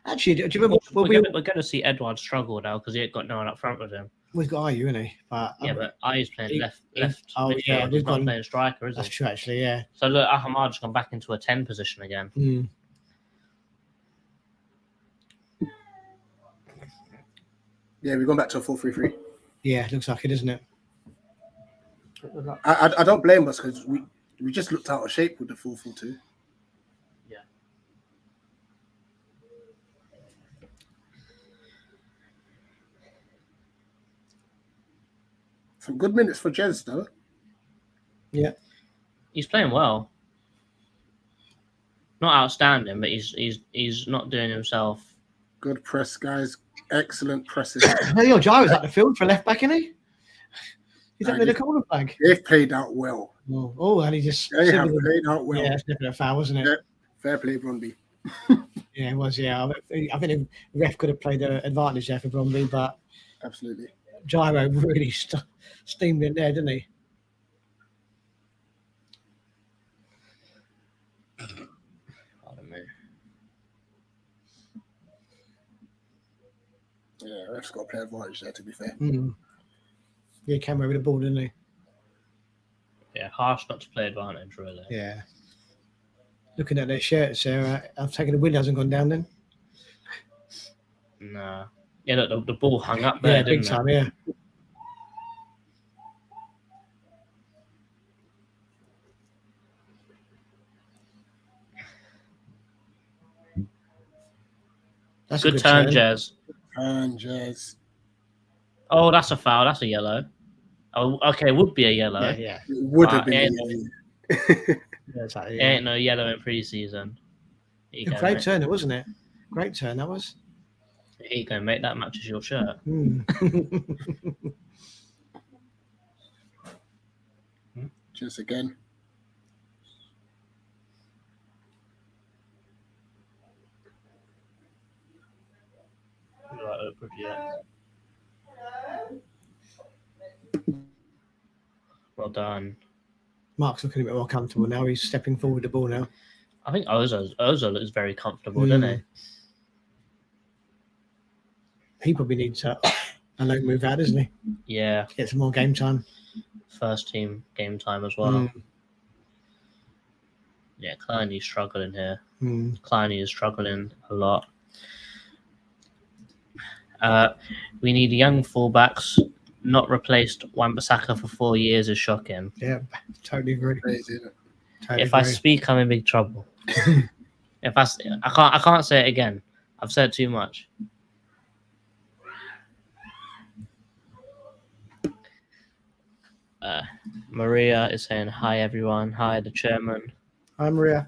Actually, do you remember? We're going to see Edward struggle now because he ain't got no one up front with him. We've got Ayew, isn't he? But Ayu's playing left. Oh, yeah, he's not playing striker, is he? That's true, actually, yeah. So look, Ahmad's gone back into a 10 position again. Mm. Yeah, we've gone back to a 4-3-3. Yeah, it looks like it, isn't it? I don't blame us because we just looked out of shape with the 4-4-2. Yeah. Some good minutes for Jez, though. Yeah. He's playing well. Not outstanding, but he's not doing himself. Good press, guys. Excellent pressing. Hey, Gyro's at the field for left back, isn't he? He's up with the corner flag. They've played out well. Oh, and he just... They have played out well. Yeah, it's definitely a foul, wasn't it? Yeah. Fair play, Brøndby. Yeah, it was, yeah. I think the ref could have played the advantage there for Brøndby, but... Absolutely. Gyro really steamed in there, didn't he? Pardon me. Yeah, ref's got to play advantage there, to be fair. Mm. Yeah, came over the ball, didn't he? Yeah, harsh not to play advantage, really. Yeah. Looking at their shirts there, I've taken the wind hasn't gone down then. No. Yeah, look, the ball hung up there, Yeah, didn't big time, it? yeah. That's Good a good turn, Jez. And Jazz. Oh, that's a foul. That's a yellow. Oh, okay, it would be a yellow. Yeah. It would have But been. Yeah, exactly, It ain't no yellow in pre-season. Here you go, great mate. turn, wasn't it? Great turn, that was. Here you go, mate. That matches your shirt. Just again. Well done. Mark's looking a bit more comfortable now. He's stepping forward the ball now. I think Ozil looks very comfortable, doesn't he? He probably needs a low move out, doesn't he? Yeah. Get some more game time. First team game time as well. Yeah, Kleini's struggling here. Kleini is struggling a lot. We need young fullbacks. Not replaced Wan-Bissaka for 4 years is shocking. Yeah, totally agree. Crazy, isn't it? Totally If I agree. speak, I'm in big trouble. I can't say it again. I've said too much. Maria is saying hi everyone. Hi the chairman. Hi, Maria.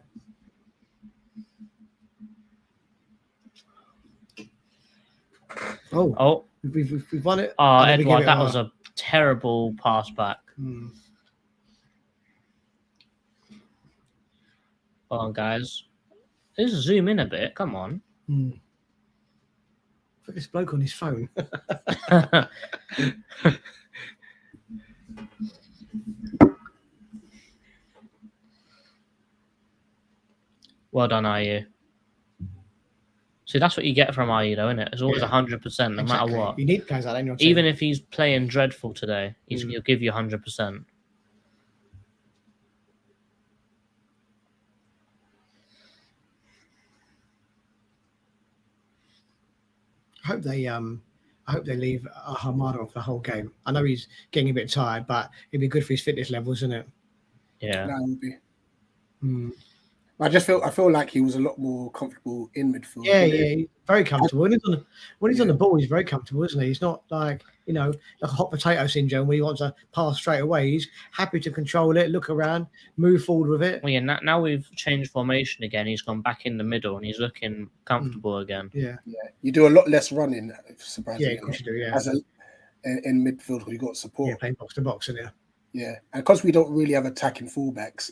Oh, we've won it. Oh, And then we give Edward, it that was a terrible pass back. Hold on, guys. Let's zoom in a bit. Come on. Look at this bloke on his phone. Well done, IU. See, that's what you get from IU, though, isn't it? It's always 100%, no matter what. You need players like that in your team. Even if he's playing dreadful today, he'll give you 100%. I hope they leave Hamada off the whole game. I know he's getting a bit tired, but it'd be good for his fitness levels, isn't it? Yeah. That would be. I feel like he was a lot more comfortable in midfield. Yeah, he's very comfortable. When he's on the ball, he's very comfortable, isn't he? He's not like, like a hot potato syndrome where he wants to pass straight away. He's happy to control it, look around, move forward with it. Well, yeah, now we've changed formation again. He's gone back in the middle and he's looking comfortable again. Yeah. You do a lot less running, surprisingly. Yeah, of course you do, yeah. In midfield, we got support. Yeah, playing box to box, isn't it? Yeah, and because we don't really have attacking fullbacks,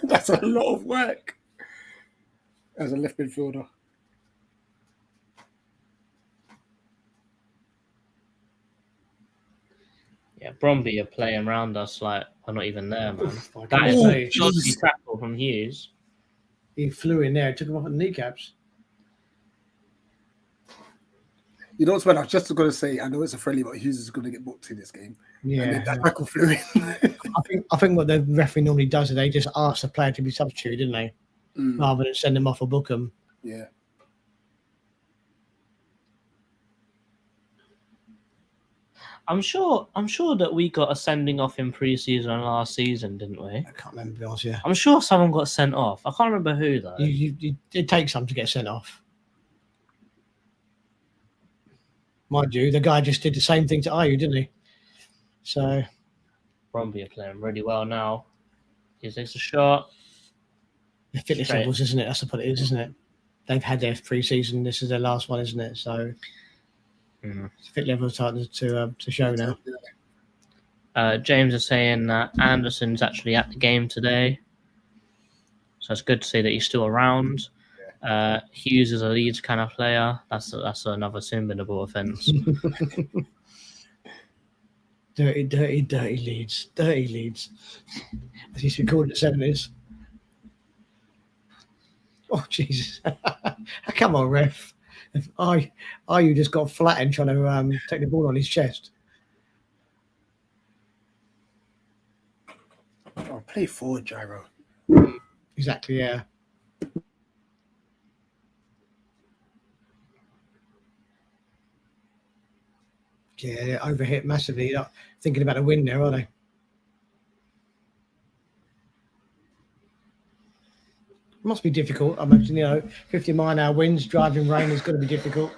that's a lot of work as a left midfielder. Yeah, Brøndby are playing around us like we're not even there, man. Oh, That is a Jesus. dodgy tackle from Hughes. He flew in there, took him off at the kneecaps. You know what's bad? I was just going to say, I know it's a friendly, but Hughes is going to get booked in this game. Yeah, and then that tackle flew in. I think what the referee normally does is they just ask the player to be substituted, didn't they? Rather than send them off or book them. Yeah. I'm sure that we got a sending off in pre-season last season, didn't we? I can't remember, to be honest, yeah. I'm sure someone got sent off. I can't remember who though. It takes some to get sent off. Mind you, the guy just did the same thing to IU, didn't he? So Brøndby are playing really well now. He takes a shot. the fitness Straight. levels, isn't it? That's what it is, isn't it? They've had their pre-season. This is their last one, isn't it? So fit levels starting to show now. James is saying that Anderson's actually at the game today, so it's good to see that he's still around. Hughes is a Leeds kind of player. That's another sin-binnable offence. Dirty Leeds. Dirty Leeds. As used to be called in the 70s. Oh, Jesus. Come on, ref. You just got flattened trying to take the ball on his chest. Oh, play forward, Gyro. Exactly, yeah. Yeah, they're overhit massively. Not thinking about a win there, are they? Must be difficult. I imagine, 50-mile-an-hour winds, driving rain is going to be difficult.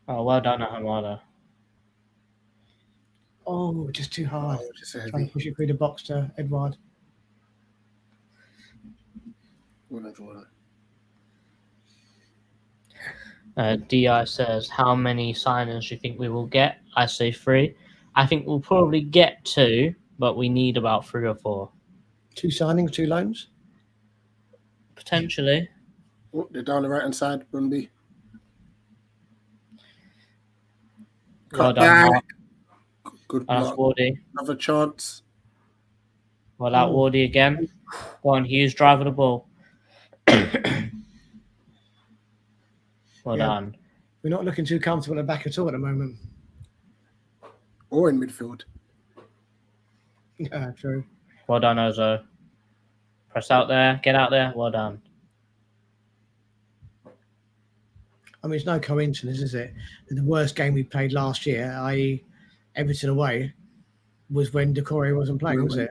Oh, well done, Hamada. Oh, just too hard. Oh, just Trying to push it through the box to Edward. DI says, how many signings do you think we will get? I say 3. I think we'll probably get 2, but we need about 3 or 4. 2 signings, 2 loans? Potentially. Oh, they're down the right-hand side, BRØNDBY. Well done, Mark. Good That's block. Wardy. Another chance. Well, out Wardy again. Go on, Hughes, drive the ball. Well done. We're not looking too comfortable at the back at all at the moment. Or in midfield. Yeah, true. Well done, Ozo. Press out there. Get out there. Well done. I mean, it's no coincidence, is it? The worst game we played last year, i.e. Everton away, was when Decore wasn't playing, was it?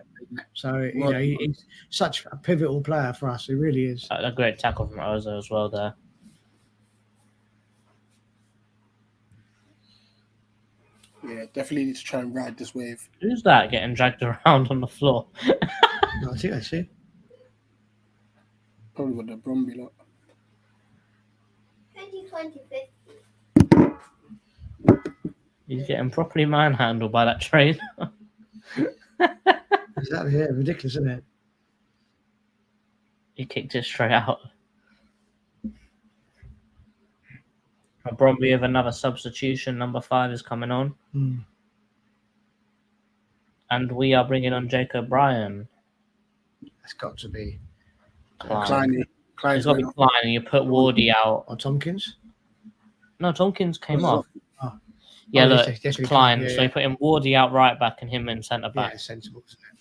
So, he's such a pivotal player for us. He really is. A great tackle from Ozo as well there. Yeah, definitely need to try and ride this wave. Who's that getting dragged around on the floor? I see. Probably with the BRØNDBY lot. 2020. He's getting properly manhandled by that train. Exactly, yeah, ridiculous, isn't it? He kicked it straight out. BRØNDBY with another substitution. Number 5 is coming on. And we are bringing on Jacob Bryan. That's got to be Klein. It's got to be Klein, and you put Wardy out. Or Tompkins? No, Tompkins came off. Oh. Yeah, Oh, look, yes, Klein. yeah, So you put him Wardy out right back and him in centre back. Yeah, sensible, isn't it?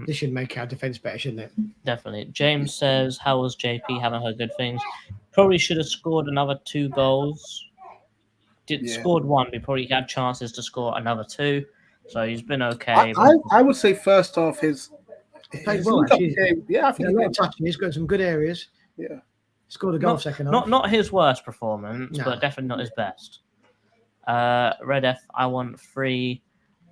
This should make our defence better, shouldn't it? Definitely. James says, how was JP? Haven't heard good things. Probably should have scored another 2 goals. Scored 1, but probably had chances to score another 2. So he's been okay. I would say first half he played well, actually. Yeah, I think he's got some good areas. Yeah. Scored a goal second half. Not his worst performance, but definitely not his best. Red F, I want 3.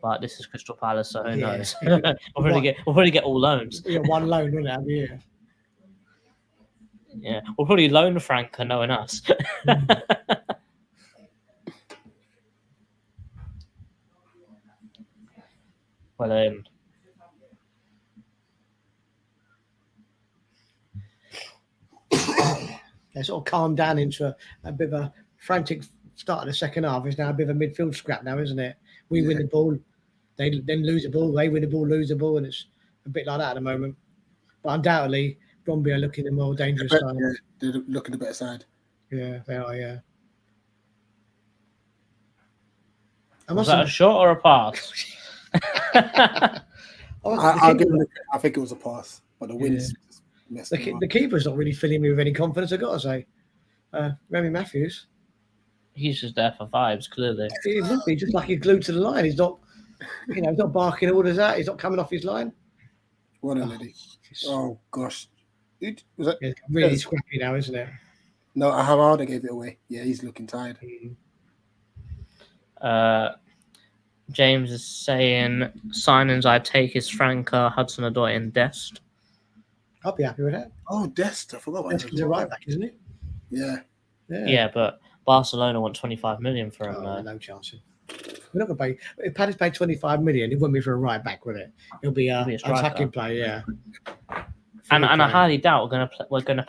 But this is Crystal Palace, so who knows? we'll probably get all loans. Yeah, 1 loan, wouldn't it? Yeah. Yeah, we'll probably loan Franca, knowing us. Well, they sort of calmed down into a bit of a frantic start of the second half. It's now a bit of a midfield scrap now, isn't it? We win the ball, they then lose the ball, they win the ball, lose the ball, and it's a bit like that at the moment. But undoubtedly, BRØNDBY are looking the more dangerous side. Yeah, they're looking the better side. Yeah, they are, yeah. Was that a shot or a pass? I'll give it. I think it was a pass, but the wind's messed the keeper's not really filling me with any confidence, I've got to say. Remy Matthews. He's just there for vibes, clearly. He would be just like he's glued to the line. He's not, he's not barking orders out. He's not coming off his line. What a lady. Oh, gosh. Was that, really scrappy now, isn't it? No, Hammoнд gave it away. Yeah, he's looking tired. James is saying signings I take is Franca, Hudson-Odoi, and Dest. I'll be happy with that. Oh, Dest. I forgot about Dest is a right back, isn't he? Yeah, but Barcelona want 25 million for him. No chance. We're not going to pay. If Paddy's paid 25 million, it wouldn't be for a right back, would it? It'll be an attacking player, yeah. And I highly doubt we're going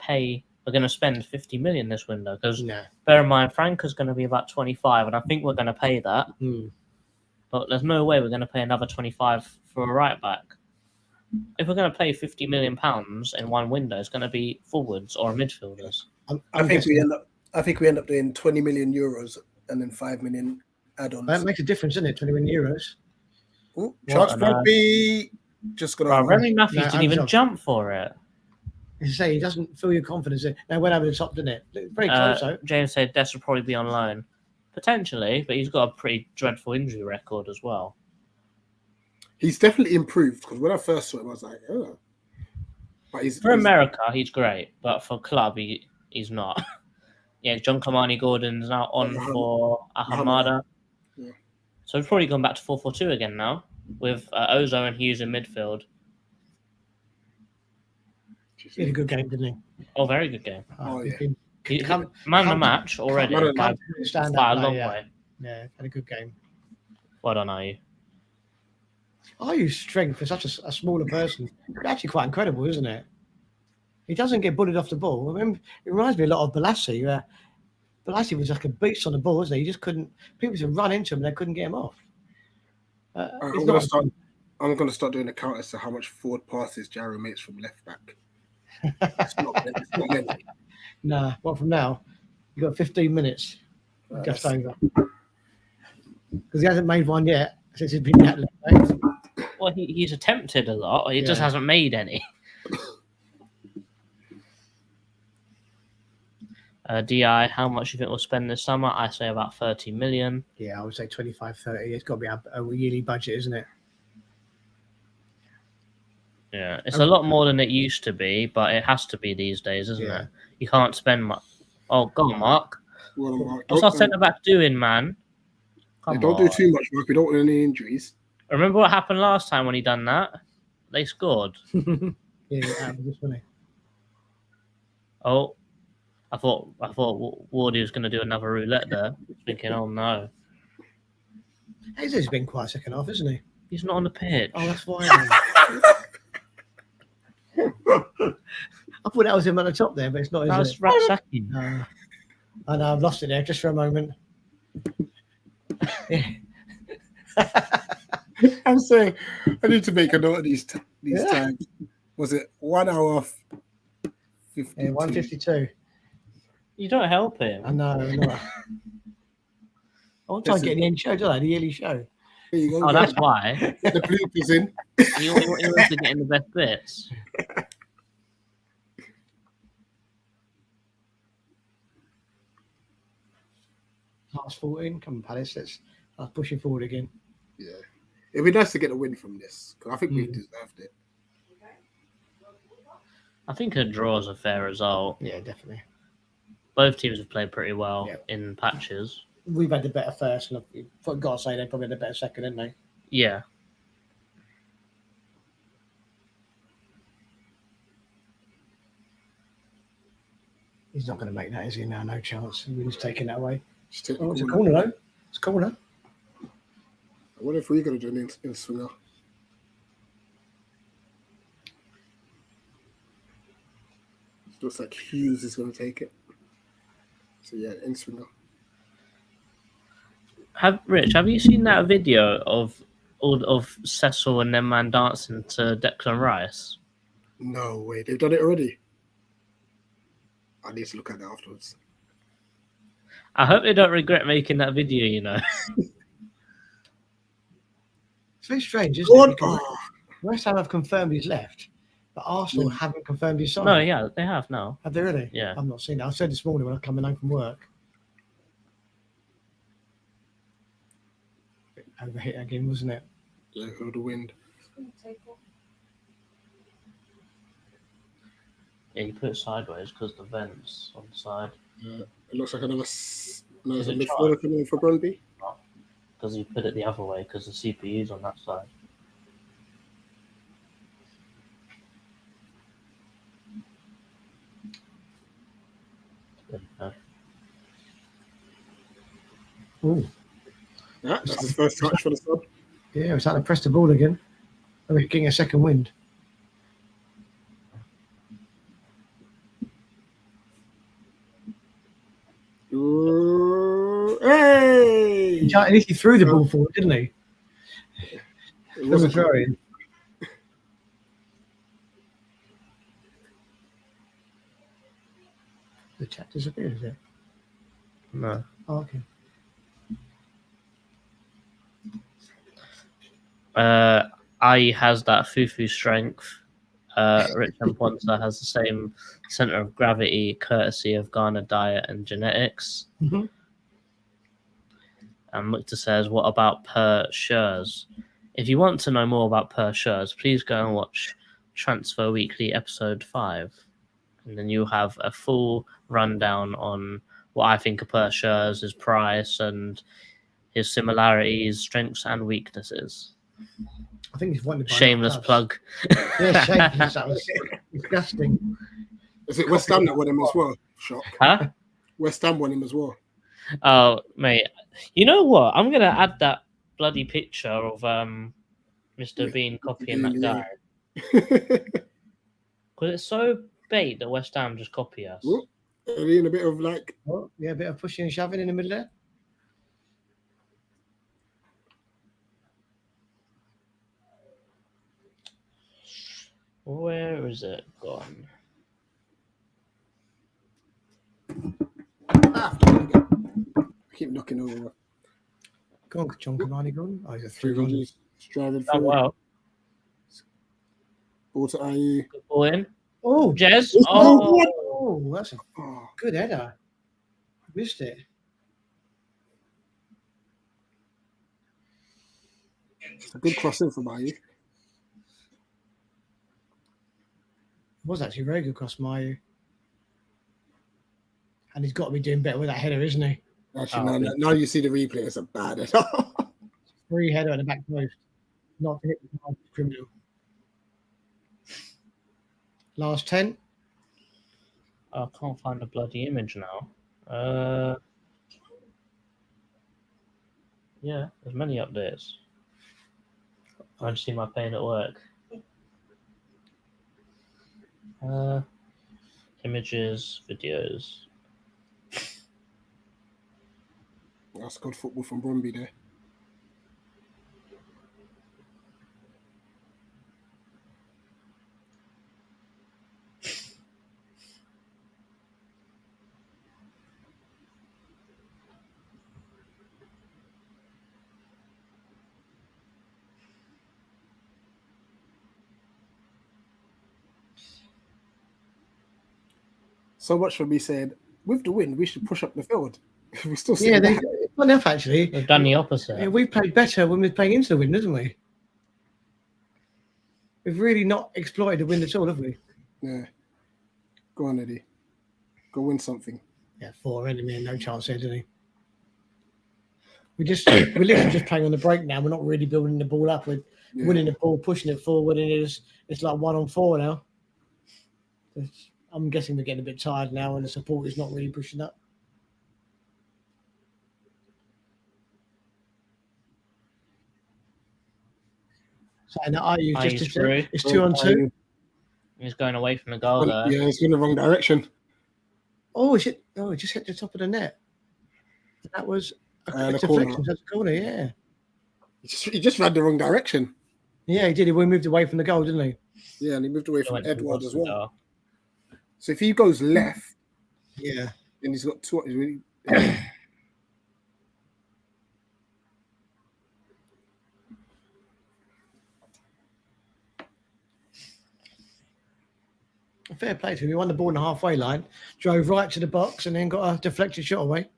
to spend 50 million this window because bear in mind Franca's going to be about 25, and I think we're going to pay that. But there's no way we're going to pay another 25 for a right back. if we're going to pay £50 million in one window, it's going to be forwards or midfielders. I think we end up doing 20 million euros and then 5 million add-ons. That makes a difference, doesn't it? 20 million euros. Ooh, chance Rugby just got on. Remy Matthews didn't even jump for it. As you say, he doesn't feel your confidence. Now went over the top, didn't it? Very close, though. James said Des will probably be on loan. Potentially, but he's got a pretty dreadful injury record as well. He's definitely improved, because when I first saw him, I was like, oh. But for America, he's great, but for club, he's not. Yeah, John Kamani Gordon's now on for Ahamada. Yeah. So we've probably gone back to 4-4-2 again now, with Ozo and Hughes in midfield. He had a good game, didn't he? Oh, very good game. Oh, yeah. Man of the match already. By a long way. Yeah, had a good game. Well done, Ayew. Ayew's strength for such a smaller person, actually quite incredible, isn't it? He doesn't get bullied off the ball. I mean, it reminds me a lot of Balassi. Balassi was like a beast on the ball, wasn't he? He just couldn't. People would run into him and they couldn't get him off. I'm going to start doing a count as to how much forward passes Jarrow makes from left back. It's not many. Nah, what from now? You've got 15 minutes just over. Because he hasn't made one yet since he's been at left back. Well, he's attempted a lot. He just hasn't made any. DI, how much do you think we'll spend this summer? I say about 30 million. Yeah, I would say 25, 30. It's got to be a yearly budget, isn't it? Yeah, it's a lot more than it used to be, but it has to be these days, isn't it? You can't spend much. Oh, go on, Mark. What's our centre back doing, man? Don't do too much, Mark. We don't want any injuries. Remember what happened last time when he done that? They scored. Yeah, that was funny. Oh, I thought Wardy was going to do another roulette there. Thinking, oh no. He's been quite second half, isn't he? He's not on the pitch. Oh, that's why. I thought that was him at the top there, but it's not. That's Ratsaki. I know, I've lost it there just for a moment. Yeah. I'm saying, I need to make a note of these times. Was it 1 hour 52? Yeah, 1:52. You don't help him. I know. I want to try and get the end show, don't I? The yearly show. Oh, that's why. The bloopers in. He wants to get in the best bits. Last 14. Come on, Palace. Let's push it forward again. Yeah. It'd be nice to get a win from this, because I think we deserved it. I think a draw is a fair result. Yeah, definitely. Both teams have played pretty well in patches. We've had the better first, and I've got to say they probably had the better second, didn't they? Yeah. He's not going to make that, is he? Now, no chance. He's taking that away. It's a corner, though. It's a corner. I wonder if we're going to do an in-swinger. Looks like Hughes is going to take it. So, yeah, in-swinger. Rich, have you seen that video of Cecil and them man dancing to Declan Rice? No way. They've done it already? I need to look at that afterwards. I hope they don't regret making that video, you know. It's very strange, isn't it? West Ham have confirmed he's left, but Arsenal haven't confirmed he's signed. No, yeah, they have now. Have they really? Yeah. I've not seen that. I said this morning when I was coming home from work. Overhit again, wasn't it? Yeah, for the wind. Yeah, you put it sideways because the vent's on the side. It looks like another midfielder coming in for Brøndby. Because you put it the other way because the CPU's on that side. Ooh. Yeah, that's the first touch for the sub. Yeah, it's had to press the ball again. We're getting a second wind. Ooh, hey! He threw the ball forward, didn't he? It wasn't throwing. The chat disappeared, is it? No. Oh, okay. IE has that Fufu strength. Richmond Ponta has the same center of gravity, courtesy of Ghana diet and genetics. Mhm. And Mukta says, what about Per Schurz? If you want to know more about Per Schurz, please go and watch Transfer Weekly episode 5. And then you'll have a full rundown on what I think of Per Schurz, his price, and his similarities, strengths, and weaknesses. I think he's wanted by Shameless plug. Yeah, shameless. That was disgusting. Is it West Ham that won him as well? Shock. Huh? West Ham won him as well. Oh, mate. You know what? I'm going to add that bloody picture of Mr. Bean copying that guy. Because it's so bait that West Ham just copy us. Are they in a bit of like... Oh, yeah, a bit of pushing and shoving in the middle there. Where is it gone? I keep knocking over. Go on, John Kamani, go on. Oh, he's a 3-1. Driving Oh, through. wow. Ball to IE. Good ball in. Oh, Jez. oh, that's a Oh, good header. Missed it. it's a good crossing from IE. It was actually a very good cross, Mayu. And he's got to be doing better with that header, isn't he? Actually, now you see the replay. It's a bad header. Free header at the back post. Not to hit the mark, criminal. Last 10. I can't find the bloody image now. Yeah, there's many updates. I just see my pain at work. Images, videos. That's good football from Brøndby there. So much for me saying, with the win, we should push up the field. We still see It's not enough, actually. We've done the opposite. Yeah, we played better when we were playing into the win, didn't we? We've really not exploited the win at all, have we? Yeah. Go on, Eddie. Go win something. Yeah, 4 enemy and no chance there, did he? We're literally just playing on the break now. We're not really building the ball up. We're winning the ball, pushing it forward, and it's like 1-on-4 now. I'm guessing we're getting a bit tired now, and the support is not really pushing up. So now it's 2-on-2. He's going away from the goal there. Yeah, he's in the wrong direction. Oh, it just hit the top of the net. That was a deflection. That's a corner, yeah. He just ran the wrong direction. Yeah, he did. He moved away from the goal, didn't he? Yeah, and he moved away from Edward as well. Goal. So if he goes left, yeah, then he's got 2. He's really, fair play to him. He won the ball in the halfway line, drove right to the box, and then got a deflected shot away,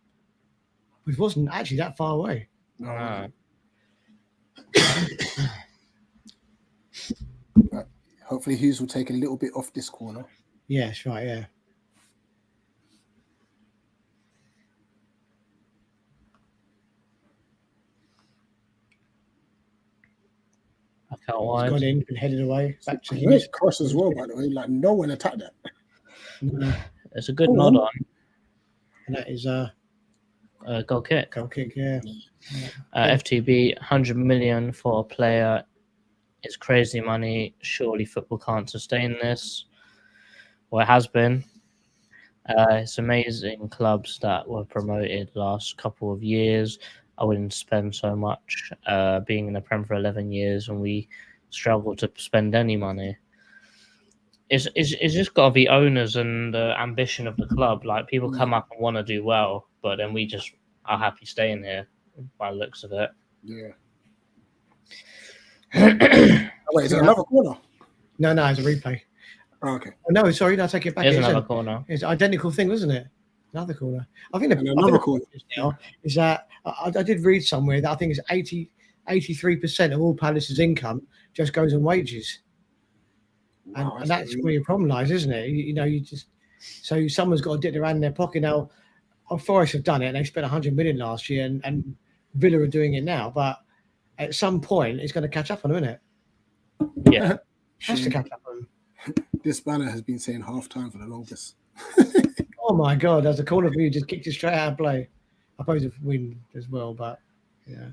which wasn't actually that far away. No. Hopefully Hughes will take a little bit off this corner. Yes, right, yeah. I can't wide. Gone in and headed away. Back to Great cross as well, by the way. Like, no one attacked that. No. It's a good nod on. And that is goal kick. Goal kick, yeah. FTB, 100 million for a player is crazy money. Surely football can't sustain this. Well, it has been. It's amazing clubs that were promoted last couple of years. I wouldn't spend so much being in the Prem for 11 years and we struggle to spend any money. it's just got to be owners and the ambition of the club. Like people come up and want to do well, but then we just are happy staying here by the looks of it. Yeah. Wait, is it another corner? No, it's a replay. Oh, okay. Oh, no, sorry, no, take it back. It's another corner. It's an identical thing, wasn't it? Another corner. I think another corner now is that I did read somewhere that I think it's 83% of all Palace's income just goes on wages. Wow, and that's where your problem lies, isn't it? You just so someone's got to dip their hand in their pocket now. Forest have done it, and they spent 100 million last year, and Villa are doing it now. But at some point, it's going to catch up on them, isn't it? Yeah, has to catch up on them. This banner has been saying half time for the longest. Oh my God! As a corner view, just kicked it straight out of play. I suppose if win as well, but yeah.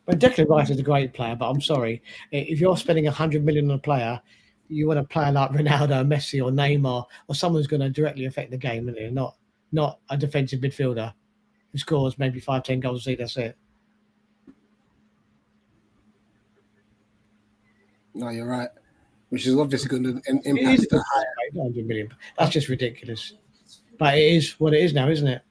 But Declan Rice is a great player, but I'm sorry. If you're spending 100 million on a player, you want a player like Ronaldo, Messi, or Neymar, or someone who's going to directly affect the game, isn't it? Not a defensive midfielder who scores maybe 5-10 goals a season. That's it. No, you're right. Which is obviously going to impact the higher. 100 million. That's just ridiculous. But it is what it is now, isn't it?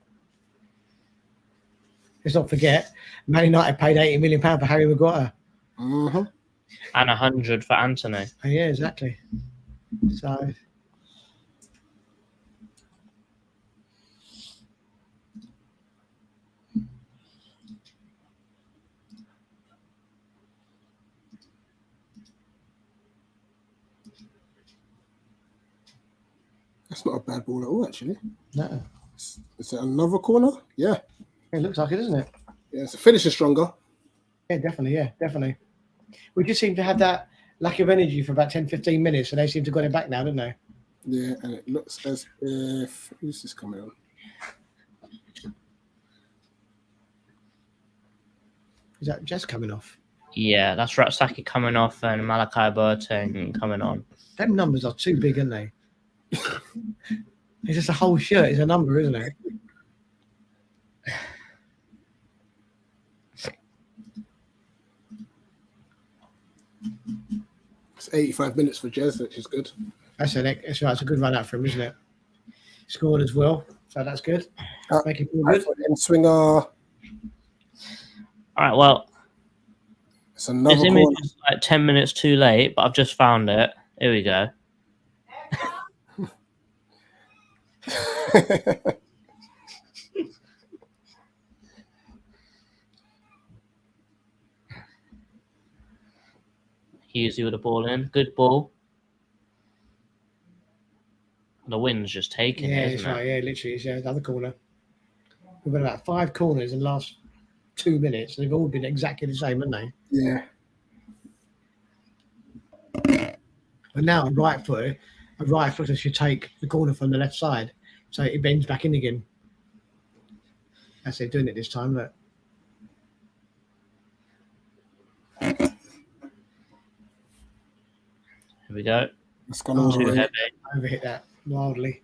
Let's not forget, Man United paid £80 million for Harry Maguire. Mm-hmm. And 100 for Anthony. Oh, yeah, exactly. So that's not a bad ball at all, actually. no. Is it another corner? Yeah. It looks like it, doesn't it? Yeah, it's a finisher stronger. Yeah, definitely. Yeah, definitely. We just seem to have that lack of energy for about 10-15 minutes, and they seem to have got it back now, don't they? Yeah, and it looks as if who's this coming on? Is that just coming off? Yeah, that's Ratsaki coming off and Malachi Berting coming on. Them numbers are too big, aren't they? It's just a whole shirt is a number, isn't it? It's 85 minutes for Jez, which is good. That's a good run out for him, isn't it? Scored as well, so that's good. Make it feel good. And Swinger. All right, well, It's another this image corner. is like 10 minutes too late, but I've just found it. Here we go. Husey with the ball in. Good ball. The wind's just taking Yeah, it, it's isn't right. it? Yeah, literally, it's another corner. We've got about 5 corners in the last 2 minutes, and they've all been exactly the same, haven't they? Yeah. But now a right footer should take the corner from the left side, so it bends back in again. That's it, doing it this time. Look. Here we go. It's gone all the Too way. heavy. Overhit that wildly.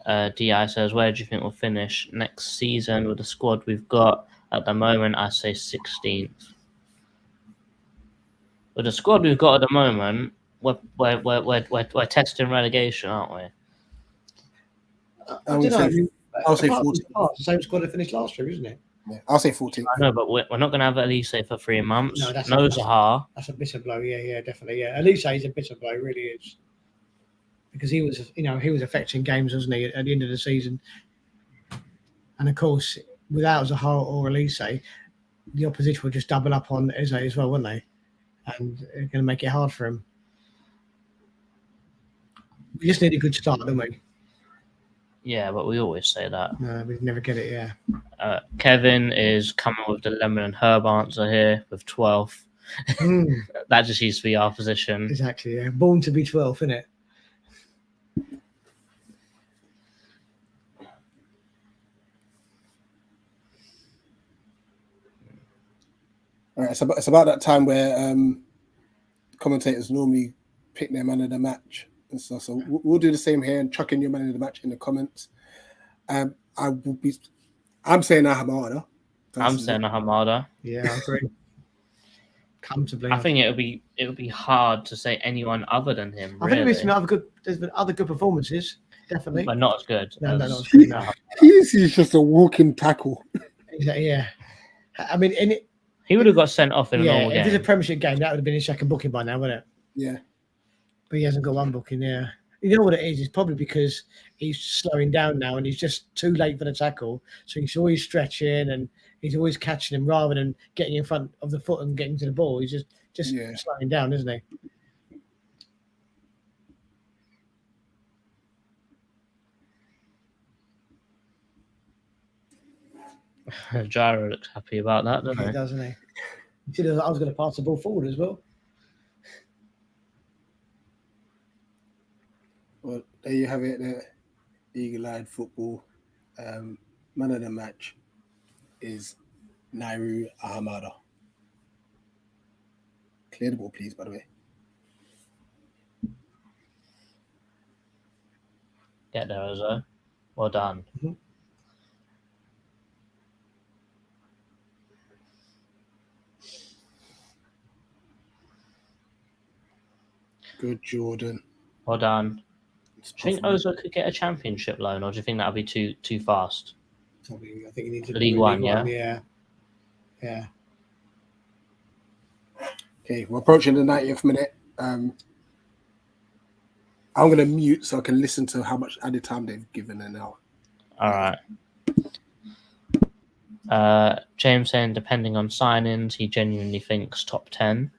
DI says, where do you think we'll finish next season with the squad we've got at the moment? I say 16th. With the squad we've got at the moment, we're testing relegation, aren't we? I don't know. I'll say Apart from 14. the past, the same squad that finished last year, isn't it? Yeah, I'll say 14. I know, but we're not going to have Elise for 3 months. No, that's No not- Zaha. That's a bitter blow. Yeah, definitely. Yeah, Elise is a bitter blow, really is, because he was affecting games, wasn't he, at the end of the season? And of course, without Zaha or Elise, the opposition would just double up on Eze as well, wouldn't they? And it's going to make it hard for him. We just need a good start, don't we? Yeah, but we always say that. No, we never get it. Yeah. Kevin is coming with the lemon and herb answer here with 12. That just used to be our position. Exactly. Yeah. Born to be 12, isn't it? All right, it's about that time where commentators normally pick their man of the match and stuff. So we'll do the same here and chuck in your man of the match in the comments. I'm saying Hammonds. I'm saying a Hamada. Yeah, I agree. Comfortably. I think it would be hard to say anyone other than him. I think there's been other good performances, definitely. But not as good. No, as not as good. No. He's just a walking tackle. Exactly, yeah. I mean, he would have got sent off in a normal game. If it's a Premiership game, that would have been his second booking by now, wouldn't it? Yeah. But he hasn't got one booking, yeah. You know what it is? It's probably because he's slowing down now and he's just too late for the tackle. So he's always stretching and he's always catching him rather than getting in front of the foot and getting to the ball. He's just slowing down, isn't he? Gyro looks happy about that, doesn't he? He does, doesn't he? He said I was going to pass the ball forward as well. Well, there you have it. There, eagle-eyed football. Man of the match is Nairu Ahamada. Clear the ball, please. By the way. Get there, Ozo. Well done. Mm-hmm. Good, Jordan. Well done. Do you think Ozo could get a championship loan, or do you think that would be too fast? I think he needs to League One, yeah. Okay, we're approaching the 90th minute. I'm going to mute so I can listen to how much added time they've given an hour. All right. James saying, depending on signings, he genuinely thinks top 10.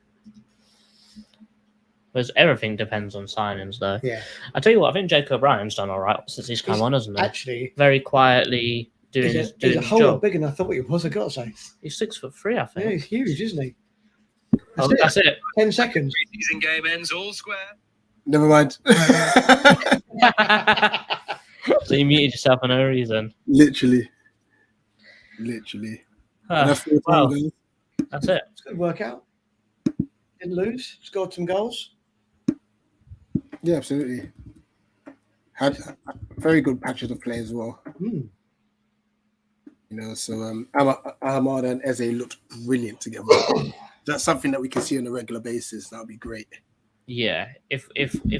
Because everything depends on signings, though. Yeah. I tell you what, I think Jacob Ryan's done all right since he's come on, hasn't he? Actually, very quietly doing his a whole job. lot bigger than I thought he was. I got to say, he's 6'3", I think. Yeah, he's huge, isn't he? That's it. 10 seconds. Preseason game ends all square. Never mind. So you muted yourself for no reason. Literally. Well, that's it. It's a good workout. Didn't lose. Scored some goals. Yeah, absolutely. Had a very good patches of play as well. Mm. You know, so Ahamada and Eze looked brilliant together. That's something that we can see on a regular basis. That would be great. Yeah, if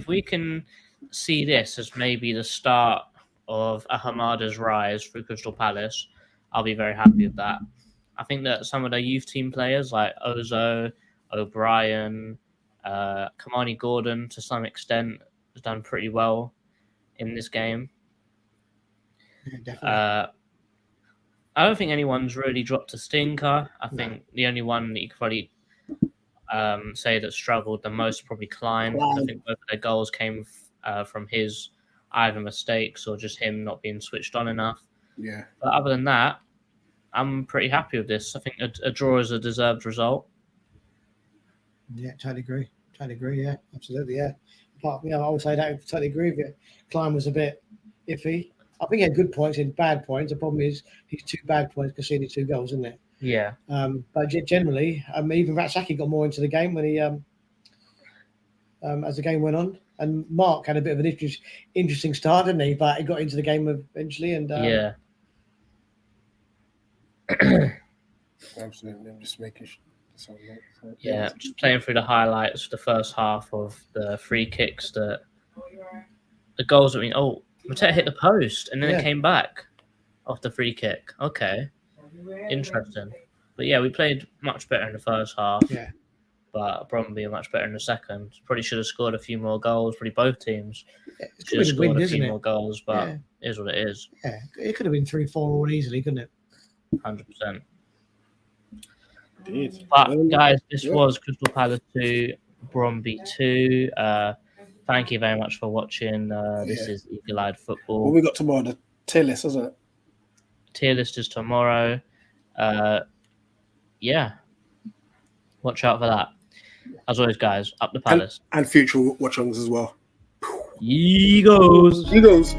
we can see this as maybe the start of Ahamada's rise through Crystal Palace, I'll be very happy with that. I think that some of the youth team players like Ozo, O'Brien, Kamani Gordon to some extent has done pretty well in this game. Yeah, definitely. I don't think anyone's really dropped a stinker. I think the only one that you could probably say that struggled the most probably Klein. I think both of their goals came from his either mistakes or just him not being switched on enough. Yeah. But other than that, I'm pretty happy with this. I think a draw is a deserved result. Yeah, totally agree. Yeah, absolutely. Yeah. But, I would say that I totally agree with you. Klein was a bit iffy. I think he had good points and bad points. The problem is he's 2 bad points conceded 2 goals, isn't it? Yeah. But generally, even Ratsaki got more into the game when he, as the game went on. And Mark had a bit of an interesting start, didn't he? But he got into the game eventually. And yeah. Absolutely. I'm just making sure. Yeah, just playing through the highlights for the first half of the free kicks that the goals. Mateta hit the post and then it came back off the free kick. Okay, interesting. But yeah, we played much better in the first half. Yeah, but Brøndby much better in the second. Probably should have scored a few more goals. Probably both teams should have scored a few more goals. But it is what it is. Yeah, it could have been 3-4 all easily, couldn't it? 100%. But guys, this was Crystal Palace 2, Brøndby 2. Thank you very much for watching. This is Eagle-Eyed Football. Well, we got tomorrow the tier list, isn't it? Tier list is tomorrow. Yeah. Watch out for that. As always, guys, up the Palace. And future watch-alongs as well. Eagles. Eagles.